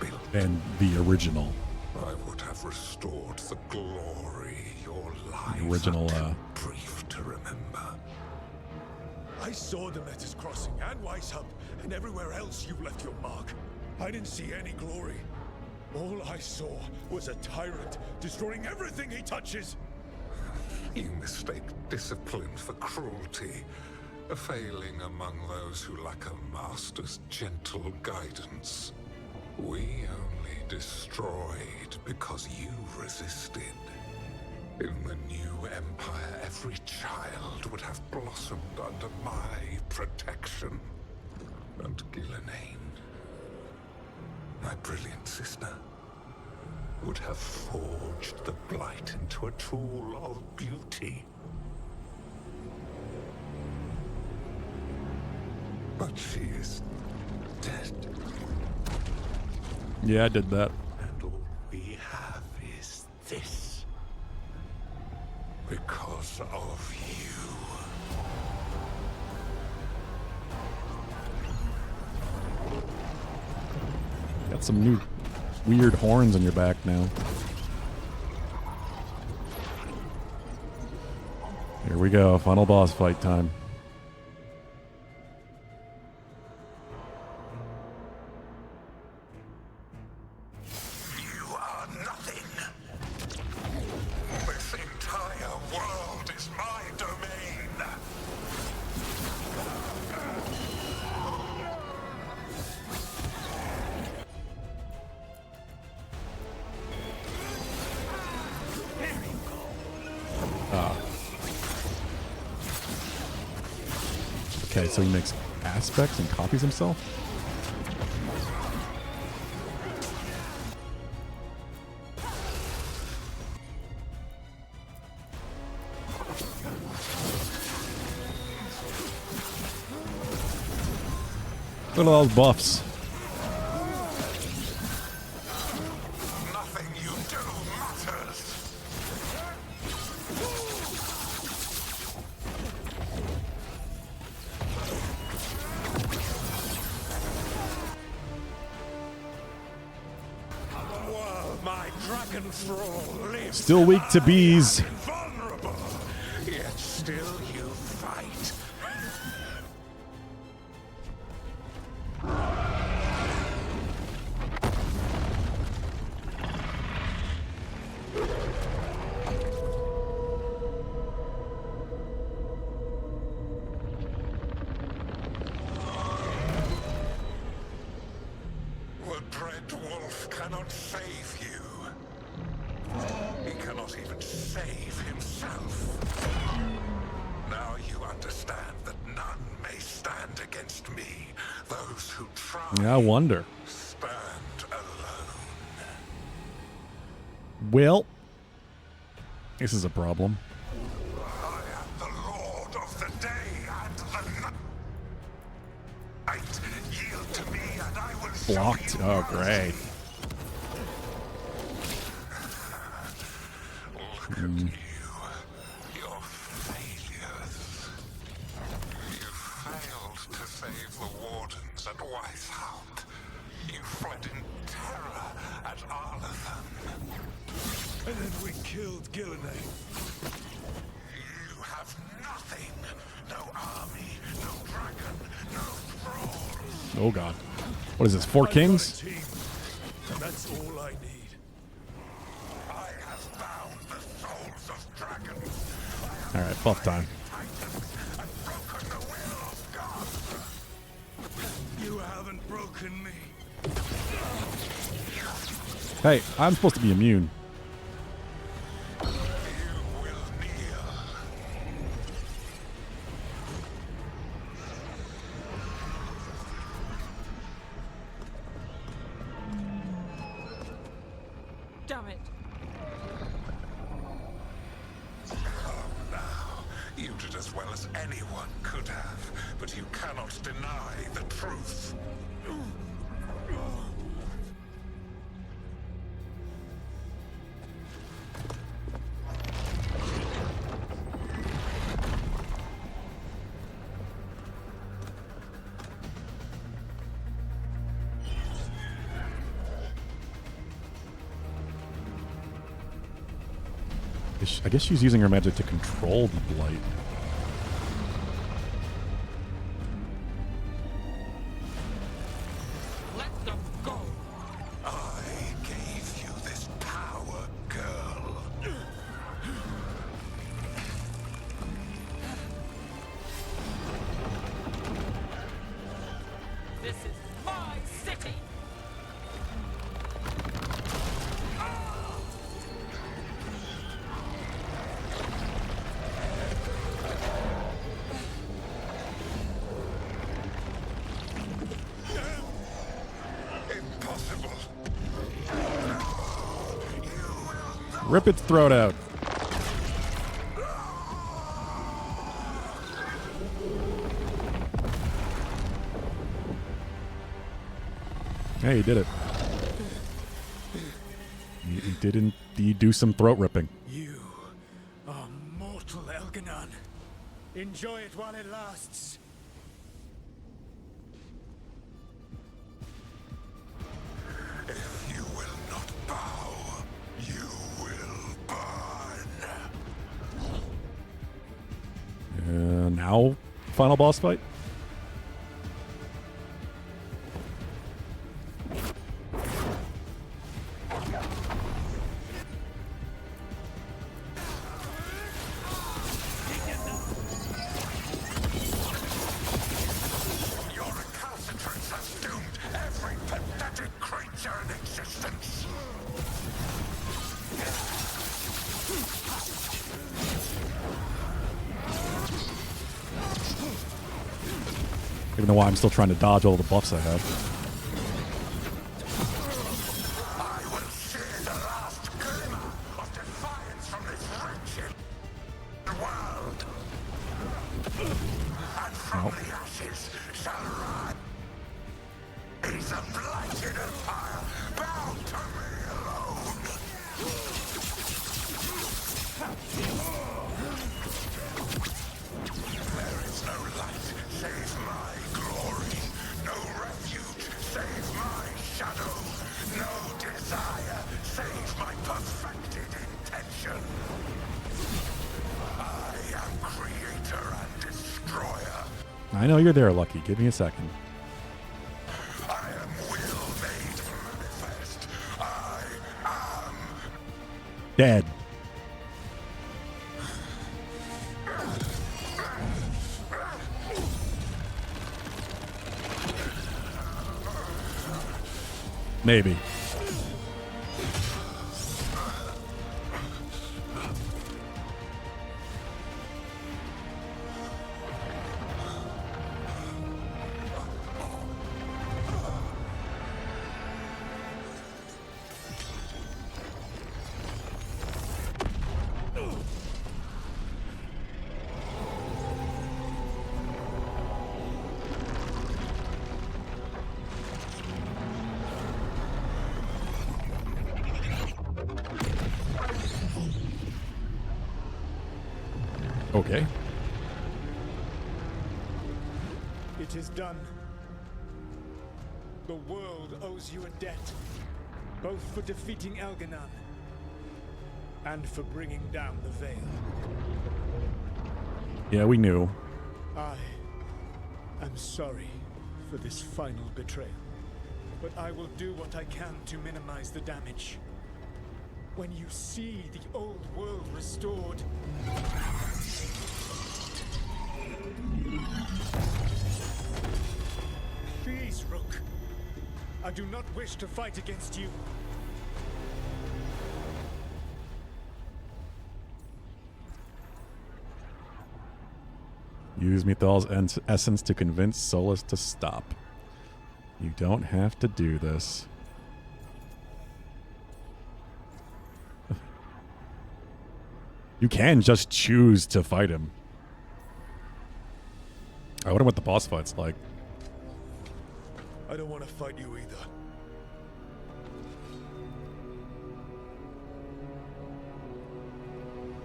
built. And the original. I would have restored the glory your life The original, brief to remember. I saw the Metis Crossing and Weishaupt, and everywhere else you left your mark. I didn't see any glory. All I saw was a tyrant destroying everything he touches. You mistake discipline for cruelty, a failing among those who lack a master's gentle guidance. We only destroyed because you resisted. In the new empire, every child would have blossomed under my protection. And Gillenane, my brilliant sister, would have forged the blight into a tool of beauty. But she is dead. Yeah, I did that. And all we have is this. Because of you. Got some new weird horns on your back now. Here we go, final boss fight time. You are nothing. This entire world is my domain. Okay, so he makes aspects and copies himself? Look at all those buffs. Nothing you do matters. While my dragon thrall lives, Still weak to bees. vulnerable, yet still you fight. The dread wolf cannot save you. He cannot even save himself. Now you understand that none may stand against me. Those who try Yeah, I wonder. stand alone. Well, this is a problem. I am the Lord of the day and the night. Yield to me and I will show Blocked. you Oh, great. Look at you. Your failures. You failed to save the wardens at Weisshaupt. You fled in terror at Arlathan. And then we killed Gillenay. You have nothing. No army, no dragon, no thralls. Oh god. What is this, 4 kings? Team. And that's all I need. I have bound the souls of dragons. Alright, buff time. You haven't broken me. Hey, I'm supposed to be immune. Damn it. Come now. You did as well as anyone could have, but you cannot deny the truth. I guess she's using her magic to control the blight. Let them go. I gave you this power, girl. This is my city. Impossible. Rip its throat out. Hey, he did it. He did indeed do some throat ripping. You are mortal, Elganon. Enjoy it while it lasts. If you will not bow, you will burn. Now, final boss fight? Your recalcitrance has doomed every pathetic creature in existence. Even though I'm still trying to dodge all the buffs I have. I will see the last glimmer of defiance from this wretched world. And from the ashes shall rise. He's a blighted empire bound to me alone. There is no light save my glory, no refuge save my shadow, no desire save my perfected intention. I am creator and destroyer. I know you're there, Lucky. Give me a second. I am will made manifest. I am Dead. Maybe. Okay. It is done. The world owes you a debt, both for defeating Elganon and for bringing down the Veil. Yeah, we knew. I am sorry for this final betrayal, but I will do what I can to minimize the damage. When you see the old world restored, please, Rook. I do not wish to fight against you. Use Mythal's essence to convince Solus to stop. You don't have to do this. You can just choose to fight him. I wonder what the boss fight's like. I don't want to fight you either.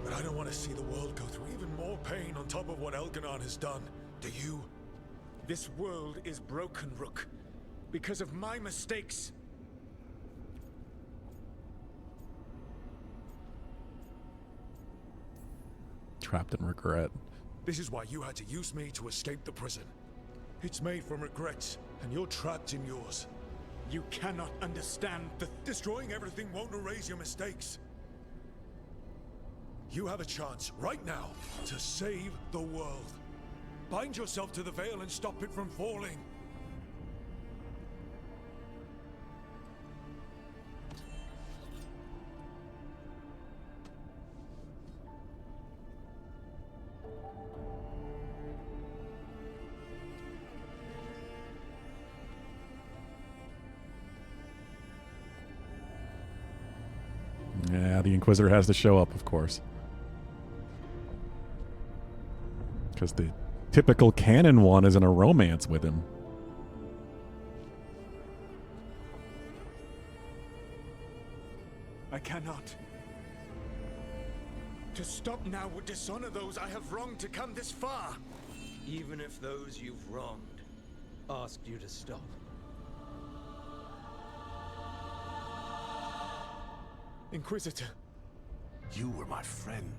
But I don't want to see the world go through even more pain on top of what Elganon has done. Do you? This world is broken, Rook. Because of my mistakes. Trapped in regret. This is why you had to use me to escape the prison. It's made from regrets, and you're trapped in yours. You cannot understand that destroying everything won't erase your mistakes. You have a chance right now to save the world. Bind yourself to the Veil and stop it from falling. Yeah, the Inquisitor has to show up, of course. Because the typical canon one is in a romance with him. I cannot. To stop now would dishonor those I have wronged to come this far. Even if those you've wronged asked you to stop. Inquisitor. You were my friend.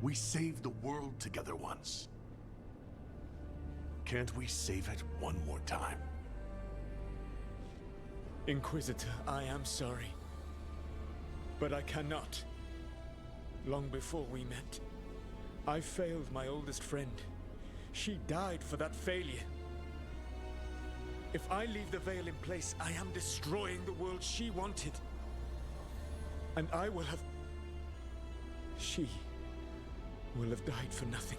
We saved the world together once. Can't we save it one more time? Inquisitor, I am sorry. But I cannot. Long before we met, I failed my oldest friend. She died for that failure. If I leave the veil in place, I am destroying the world she wanted. And I will have... She will have died for nothing.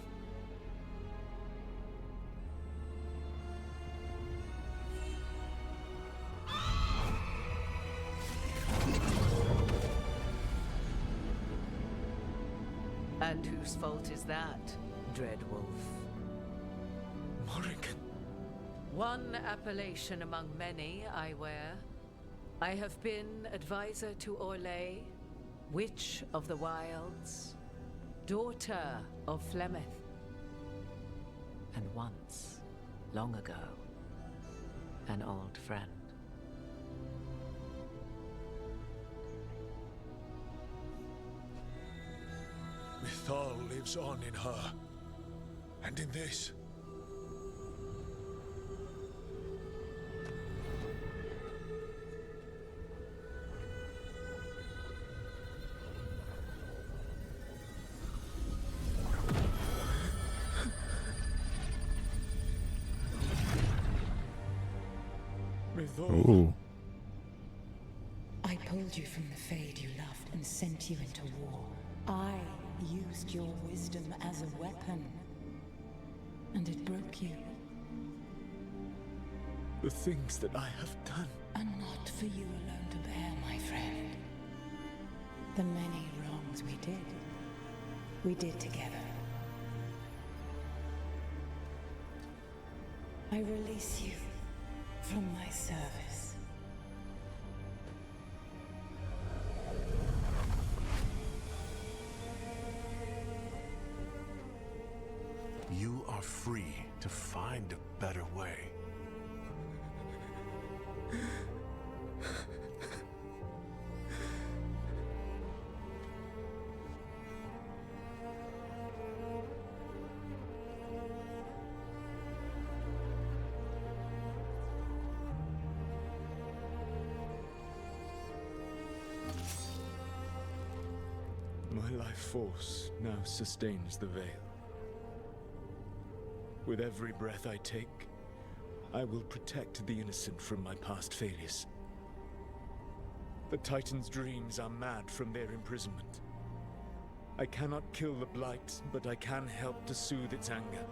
And whose fault is that, Dreadwolf? Morrigan. One appellation among many, I wear. I have been advisor to Orlais, Witch of the Wilds, daughter of Flemeth, and once, long ago, an old friend. Mythal lives on in her, and in this. Ooh. I pulled you from the Fade you loved and sent you into war. I used your wisdom as a weapon, and it broke you. The things that I have done are not for you alone to bear, my friend. The many wrongs we did together. I release you from my service. You are free to find a better way. My life force now sustains the veil. With every breath I take, I will protect the innocent from my past failures. The Titan's dreams are mad from their imprisonment. I cannot kill the Blight, but I can help to soothe its anger.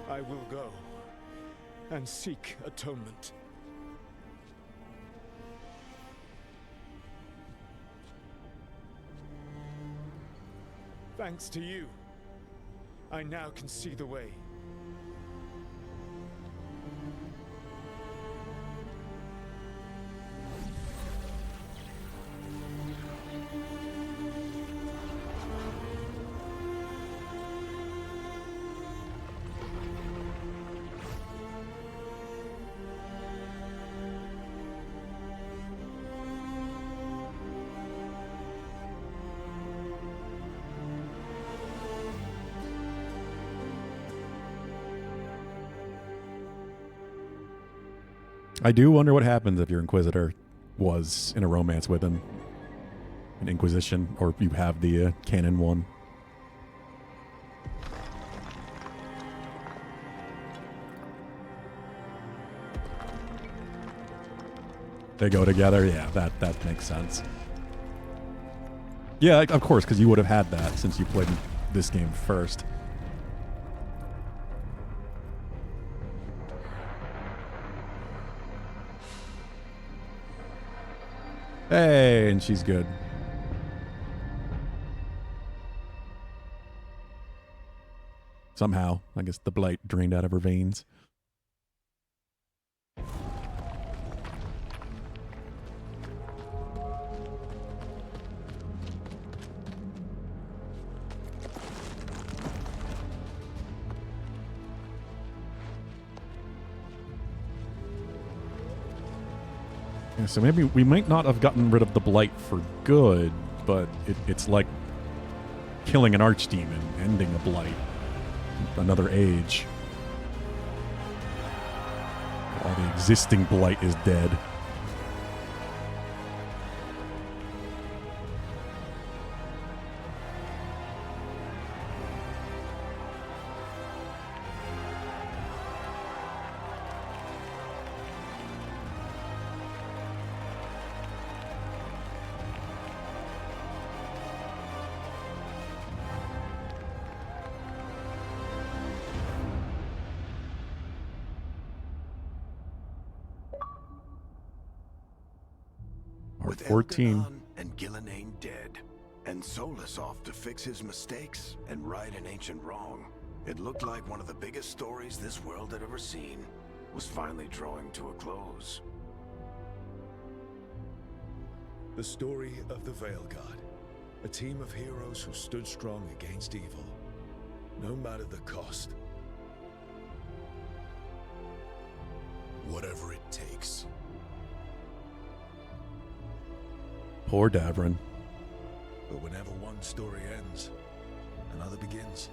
I will go and seek atonement. Thanks to you, I now can see the way. I do wonder what happens if your Inquisitor was in a romance with him. An Inquisition, or you have the canon one. They go together? Yeah, that makes sense. Yeah, of course, because you would have had that since you played this game first. Hey, and she's good. Somehow, I guess the blight drained out of her veins. Yeah, so maybe we might not have gotten rid of the blight for good, but it's like killing an archdemon, ending a blight. Another age. While the existing blight is dead. With 14. Elganon and Gillenane dead, and Solus off to fix his mistakes and right an ancient wrong, it looked like one of the biggest stories this world had ever seen was finally drawing to a close. The story of the Veilguard, a team of heroes who stood strong against evil, no matter the cost. Whatever it takes. Poor Davrin. But whenever one story ends, another begins.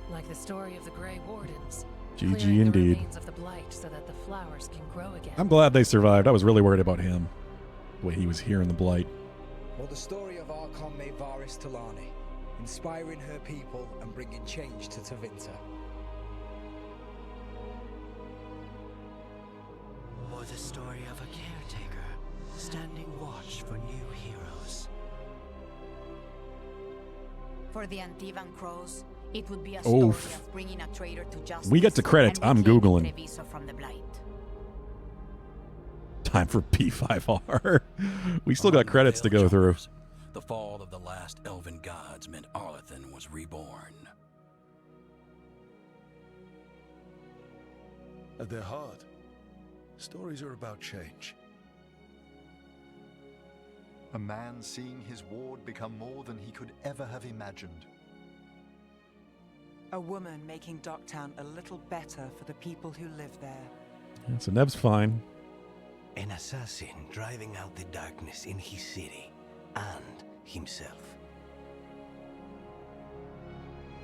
Like the story of the Grey Wardens. GG clearing the indeed. remains of the blight so that the flowers can grow again. I'm glad they survived. I was really worried about him. The way he was here in the blight. Or the story of Archon Maevaris Talani, inspiring her people and bringing change to Tevinter. Or the story of a caretaker, standing watch for new heroes. For the Antivan Crows, it would be a Oof. story of bringing a traitor to justice. We get to credits. and I'm reclaiming Googling. Treviso from the blight. Time for P5R. We still got credits to go through. The fall of the last elven gods meant Arlethan was reborn. At their heart, stories are about change. A man seeing his ward become more than he could ever have imagined. A woman making Docktown a little better for the people who live there. Yeah, so Neb's fine. An assassin driving out the darkness in his city and himself.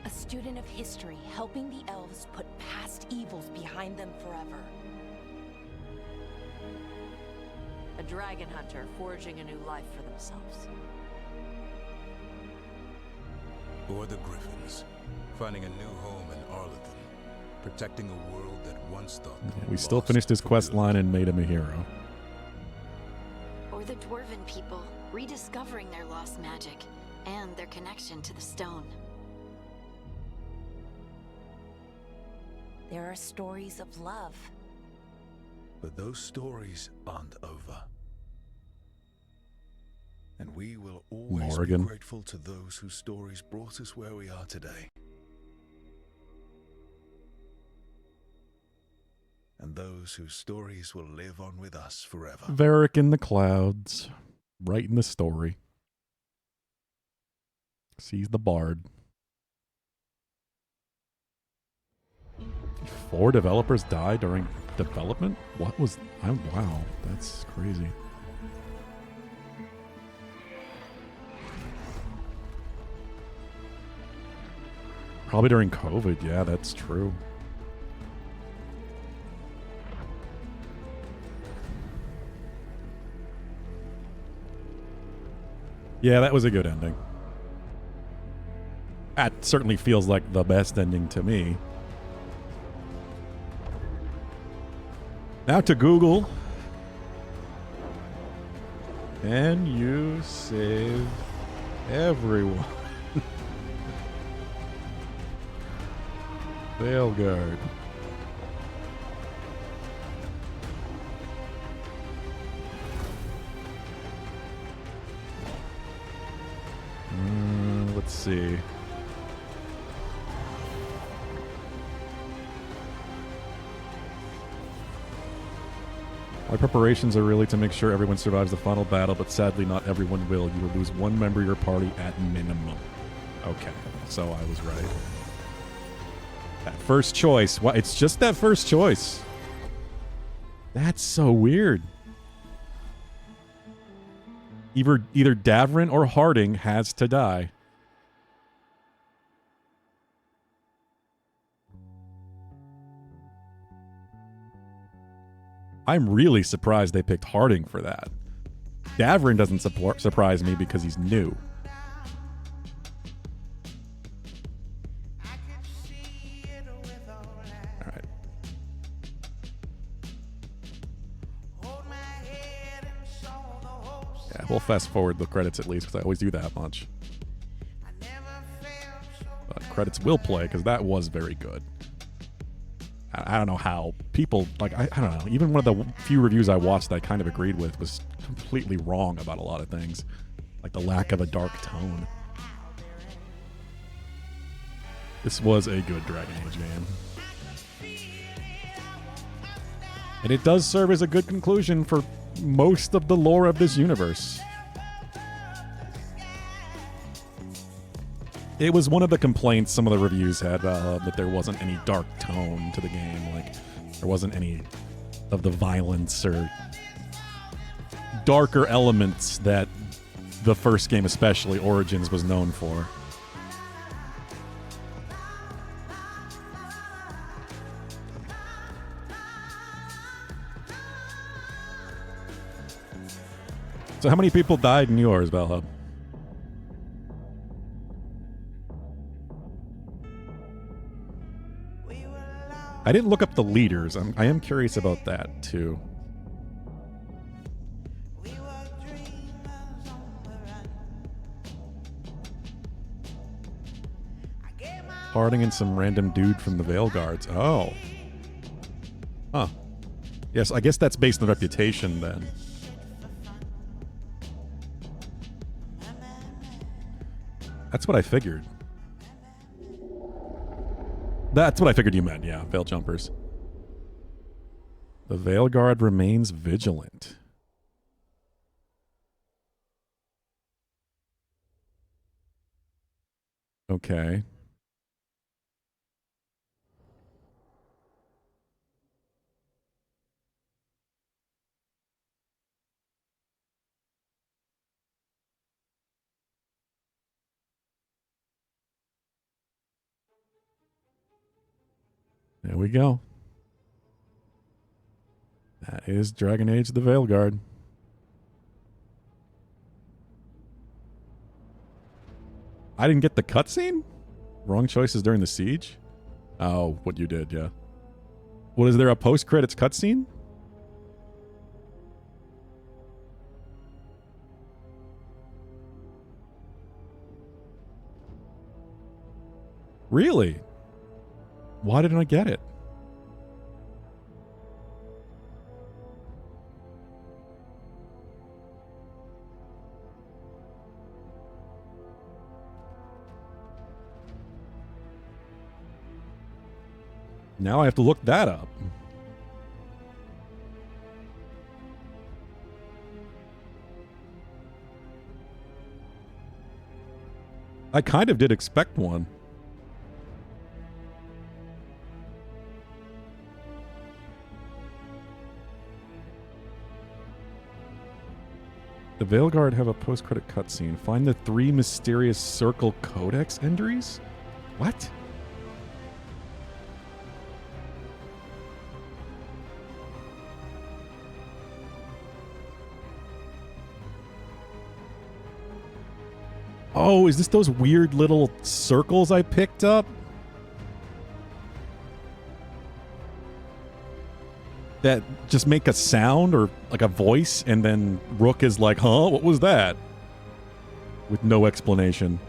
A student of history helping the elves put past evils behind them forever. A dragon hunter forging a new life for themselves. Or the Griffins, finding a new home in Arlethan, protecting a world that once thought Yeah, we still finished his quest line and made him a hero. Or the Dwarven people, rediscovering their lost magic and their connection to the stone. There are stories of love. But those stories aren't over. And we will always Morrigan. be grateful to those whose stories brought us where we are today. And those whose stories will live on with us forever. Varric in the clouds. Writing the story. Sees the bard. 4 developers die during development? What was... wow, that's crazy. Probably during COVID. Yeah, that's true. Yeah, that was a good ending. That certainly feels like the best ending to me. Now to Google. Can you save everyone? Veilguard. Let's see. My preparations are really to make sure everyone survives the final battle, but sadly not everyone will. You will lose one member of your party at minimum. Okay, so I was right. That first choice. What? It's just that first choice. That's so weird. Either Davrin or Harding has to die. I'm really surprised they picked Harding for that. Davrin doesn't surprise me because he's new. All right. Yeah, we'll fast forward the credits at least because I always do that much. But credits will play because that was very good. I don't know how people, like, I don't know. Even one of the few reviews I watched that I kind of agreed with was completely wrong about a lot of things. Like the lack of a dark tone. This was a good Dragon Age game. And it does serve as a good conclusion for most of the lore of this universe. It was one of the complaints some of the reviews had that there wasn't any dark tone to the game. Like, there wasn't any of the violence or darker elements that the first game, especially Origins, was known for. So how many people died in yours, Valhub? I didn't look up the leaders. I am curious about that, too. Harding and some random dude from the Veilguards. Oh. Huh. Yes, I guess that's based on reputation, then. That's what I figured. That's what I figured you meant, yeah. Veil jumpers. The Veilguard remains vigilant. Okay. There we go. That is Dragon Age the Veilguard. I didn't get the cutscene? Wrong choices during the siege? Oh, what you did, yeah. What, is there a post-credits cutscene? Really? Why didn't I get it? Now I have to look that up. I kind of did expect one. The Veilguard have a post-credit cutscene. Find the 3 mysterious Circle Codex entries? What? Oh, is this those weird little circles I picked up? That just make a sound or like a voice, and then Rook is like, huh? What was that? With no explanation.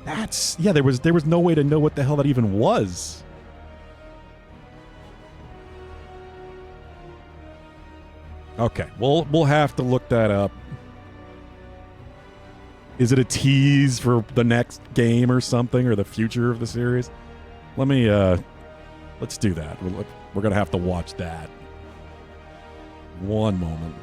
That's... yeah, there was no way to know what the hell that even was. Okay, we'll have to look that up. Is it a tease for the next game or something, or the future of the series? Let me, let's do that. We're going to have to watch that. One moment.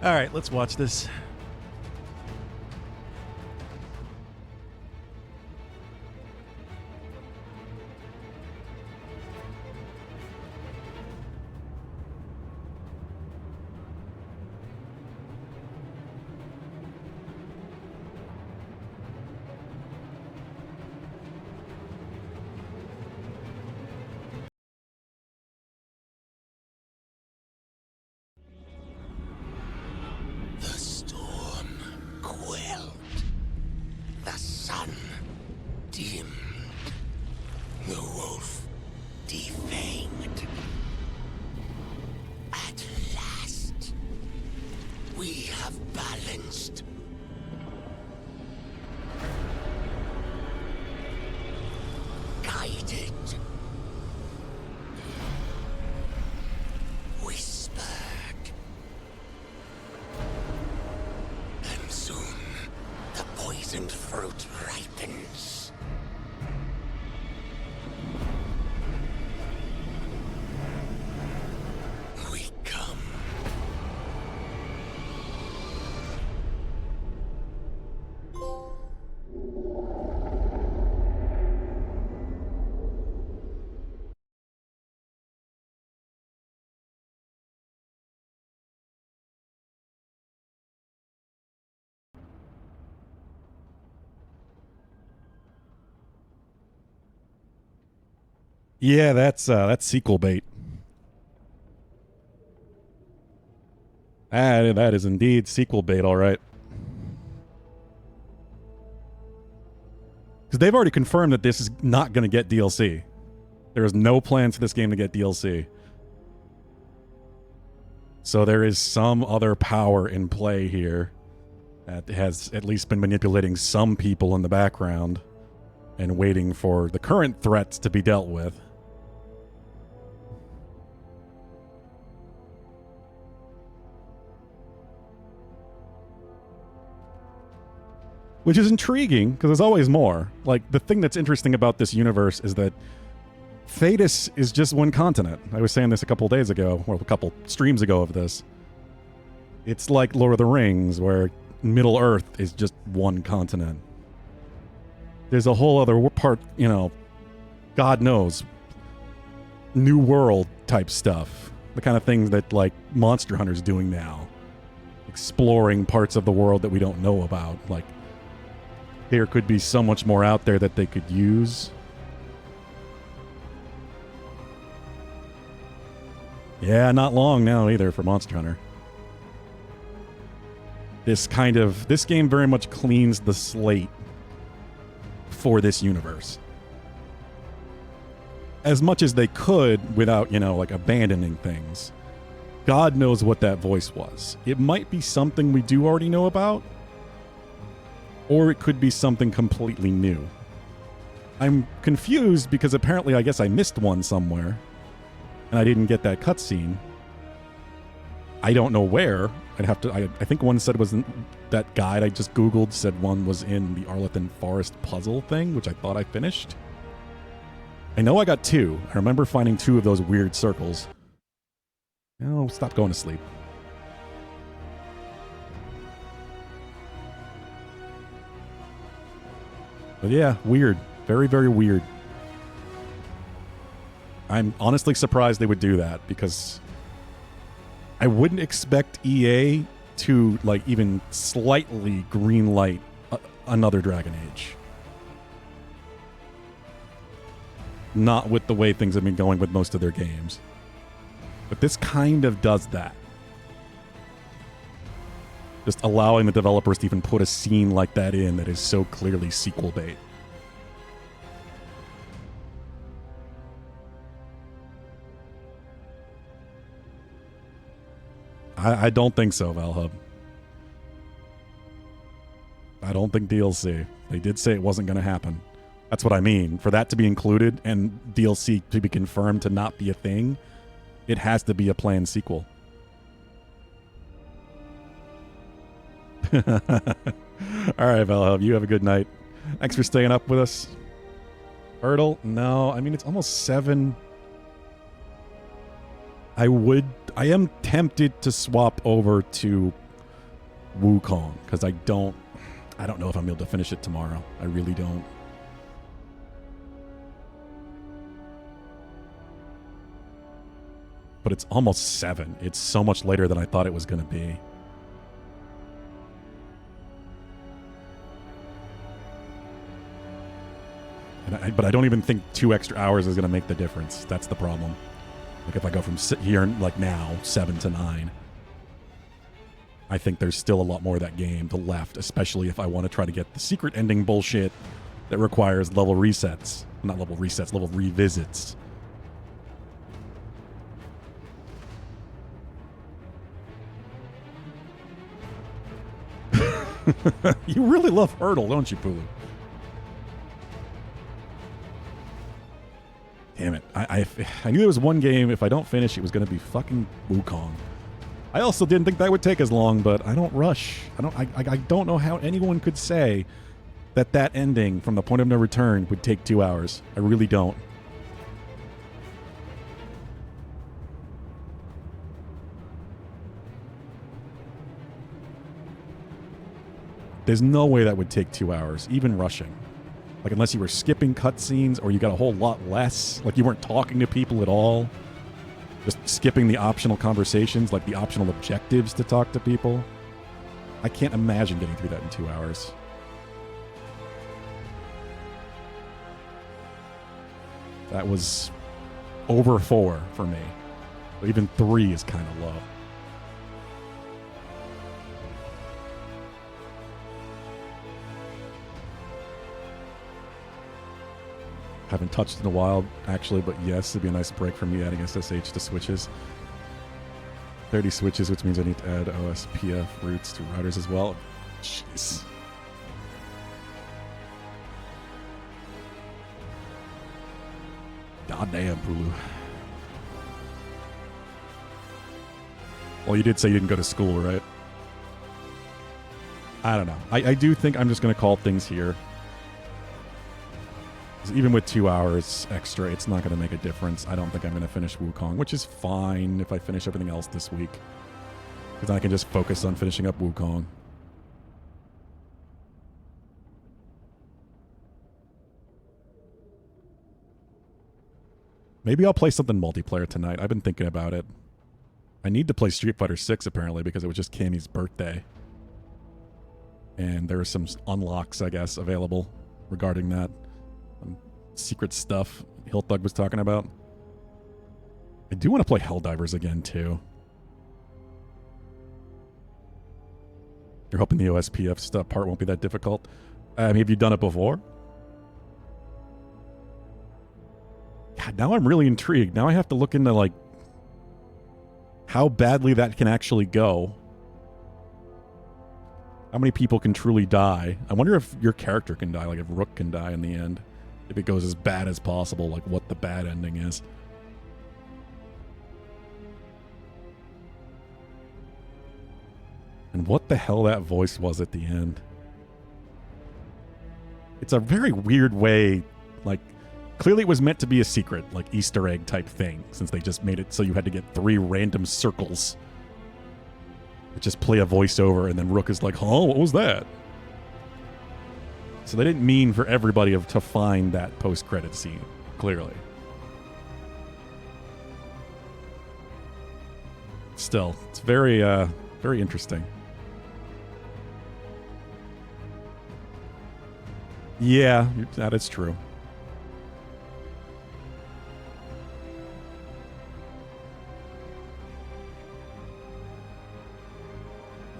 All right, let's watch this. The storm quelled. The sun dimmed. The wolf defanged. At last, we have balanced. Guided. Whispered. And soon, the poisoned fruit ripens. We come. Yeah, that's sequel bait. That is indeed sequel bait, all right. Because they've already confirmed that this is not going to get DLC. There is no plans for this game to get DLC. So there is some other power in play here that has at least been manipulating some people in the background and waiting for the current threats to be dealt with. Which is intriguing, because there's always more. Like, the thing that's interesting about this universe is that Thedas is just one continent. I was saying this a couple days ago, or a couple streams ago of this. It's like Lord of the Rings, where Middle-earth is just one continent. there's a whole other part, you know, God knows, new world type stuff. The kind of things that, like, Monster Hunter's doing now. Exploring parts of the world that we don't know about. Like, there could be so much more out there that they could use. Yeah, not long now either for Monster Hunter. This game very much cleans the slate for this universe. As much as they could without, you know, like abandoning things. God knows what that voice was. It might be something we do already know about, or it could be something completely new. I'm confused because apparently I guess I missed one somewhere, and I didn't get that cutscene. I don't know where. I'd have to. I think one said was in that guide I just Googled said one was in the Arlethan Forest puzzle thing, which I thought I finished. I know I got 2. I remember finding 2 of those weird circles. Oh, stop going to sleep. But yeah, weird. Very, very weird. I'm honestly surprised they would do that because I wouldn't expect EA to, like, even slightly green light another Dragon Age. Not with the way things have been going with most of their games. But this kind of does that. Just allowing the developers to even put a scene like that in that is so clearly sequel bait. I don't think so, Valhub. I don't think DLC. They did say it wasn't going to happen. That's what I mean. For that to be included and DLC to be confirmed to not be a thing, it has to be a planned sequel. All right, Valhub, you have a good night. Thanks for staying up with us. Hurdle? No, I mean, it's almost 7. I am tempted to swap over to Wukong because I don't know if I'm able to finish it tomorrow. I really don't. But it's almost 7. It's so much later than I thought it was going to be. But I don't even think 2 extra hours is going to make the difference. That's the problem. Like if I go from here, like now, 7 to 9, I think there's still a lot more of that game to left, especially if I want to try to get the secret ending bullshit that requires level resets. Not level resets, level revisits. You really love Hurdle, don't you, Pulu? Damn it. I knew there was one game, if I don't finish, it was going to be fucking Wukong. I also didn't think that would take as long, but I don't rush. I don't know how anyone could say that ending from the point of no return would take 2 hours. I really don't. There's no way that would take 2 hours, even rushing. Like, unless you were skipping cutscenes or you got a whole lot less. Like, you weren't talking to people at all. Just skipping the optional conversations, like the optional objectives to talk to people. I can't imagine getting through that in 2 hours. That was over 4 for me. But even 3 is kind of low. Haven't touched in a while, actually, but yes, it'd be a nice break from me adding SSH to switches. 30 switches, which means I need to add OSPF routes to routers as well. Jeez. Goddamn, Pulu. Well, you did say you didn't go to school, right? I don't know. I do think I'm just going to call things here. Even with 2 hours extra, it's not going to make a difference. I don't think I'm going to finish Wukong, which is fine if I finish everything else this week. Because I can just focus on finishing up Wukong. Maybe I'll play something multiplayer tonight. I've been thinking about it. I need to play Street Fighter 6 apparently because it was just Cammy's birthday. And there are some unlocks, I guess, available regarding that. Secret stuff Hilthug was talking about. I do want to play Helldivers again, too. You're hoping the OSPF stuff part won't be that difficult. Have you done it before? God, now I'm really intrigued. Now I have to look into, like, how badly that can actually go. How many people can truly die? I wonder if your character can die, like if Rook can die in the end. If it goes as bad as possible, like what the bad ending is. And what the hell that voice was at the end. It's a very weird way, like, clearly it was meant to be a secret, like Easter egg type thing, since they just made it so you had to get 3 random circles. Just play a voiceover, and then Rook is like, huh, what was that? So they didn't mean for everybody to find that post-credit scene, clearly. Still, it's very, very interesting. Yeah, that is true.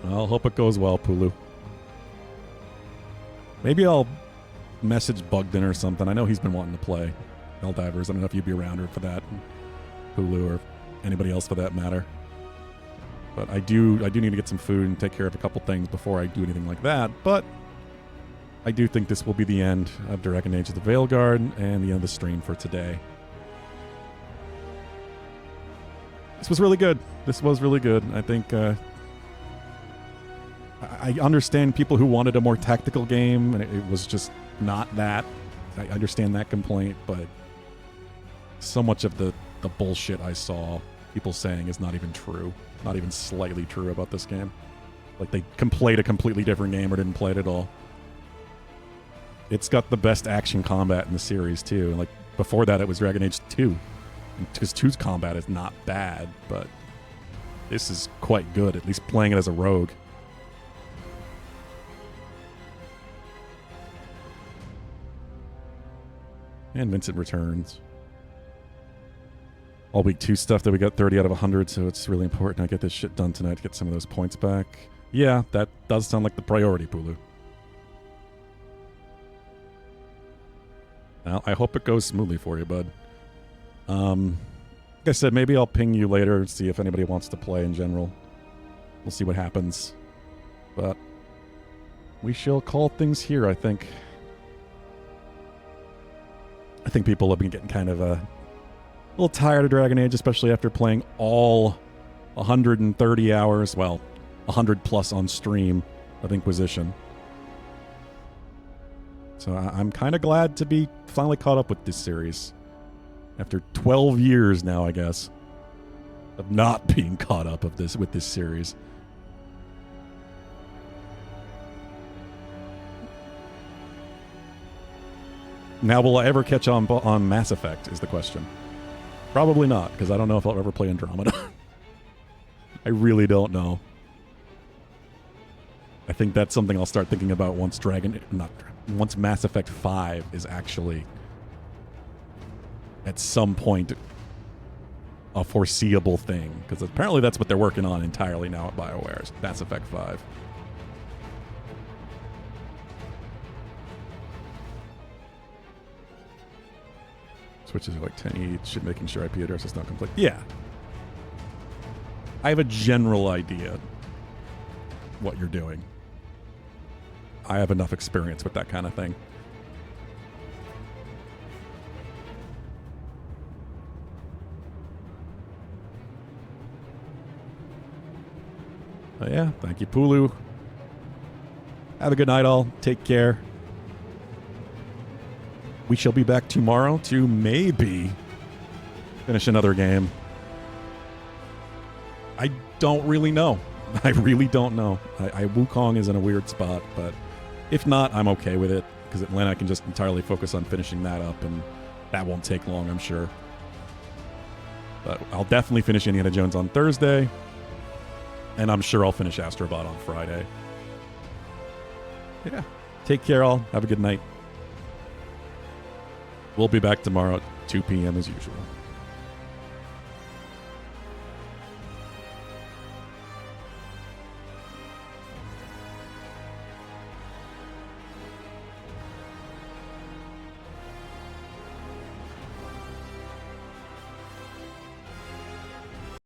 I'll hope it goes well, Pulu. Maybe I'll message Bugden or something. I know he's been wanting to play Helldivers. I don't know if you'd be around for that, Pulu, or anybody else for that matter. But I do need to get some food and take care of a couple things before I do anything like that. But I do think this will be the end of Dragon Age of the Veilguard and the end of the stream for today. This was really good. This was really good. I think I understand people who wanted a more tactical game, and it was just not that. I understand that complaint, but so much of the bullshit I saw people saying is not even true. Not even slightly true about this game. Like they played a completely different game or didn't play it at all. It's got the best action combat in the series, too. Like before that, it was Dragon Age 2. Because 2's combat is not bad, but this is quite good, at least playing it as a rogue. And Vincent returns. All week 2 stuff that we got 30 out of 100, so it's really important I get this shit done tonight to get some of those points back. Yeah, that does sound like the priority, Pulu. Well, I hope it goes smoothly for you, bud. Like I said, maybe I'll ping you later and see if anybody wants to play in general. We'll see what happens. But we shall call things here, I think. I think people have been getting kind of a little tired of Dragon Age, especially after playing all 130 hours, well, 100 plus on stream of Inquisition. So I'm kind of glad to be finally caught up with this series. After 12 years now, I guess, of not being caught up with this series. Now, will I ever catch on Mass Effect is the question. Probably not, because I don't know if I'll ever play Andromeda. I really don't know. I think that's something I'll start thinking about once once Mass Effect 5 is actually at some point a foreseeable thing, because apparently that's what they're working on entirely now at BioWare, is Mass Effect 5. Switches are like 10 each, making sure IP address is not complete. Yeah. I have a general idea what you're doing. I have enough experience with that kind of thing. Yeah, thank you, Pulu. Have a good night, all. Take care. We shall be back tomorrow to maybe finish another game. I don't really know. I really don't know. Wukong is in a weird spot, but if not, I'm okay with it, because then I can just entirely focus on finishing that up, and that won't take long, I'm sure. But I'll definitely finish Indiana Jones on Thursday. And I'm sure I'll finish Astrobot on Friday. Yeah. Take care, all. Have a good night. We'll be back tomorrow at 2 p.m. as usual.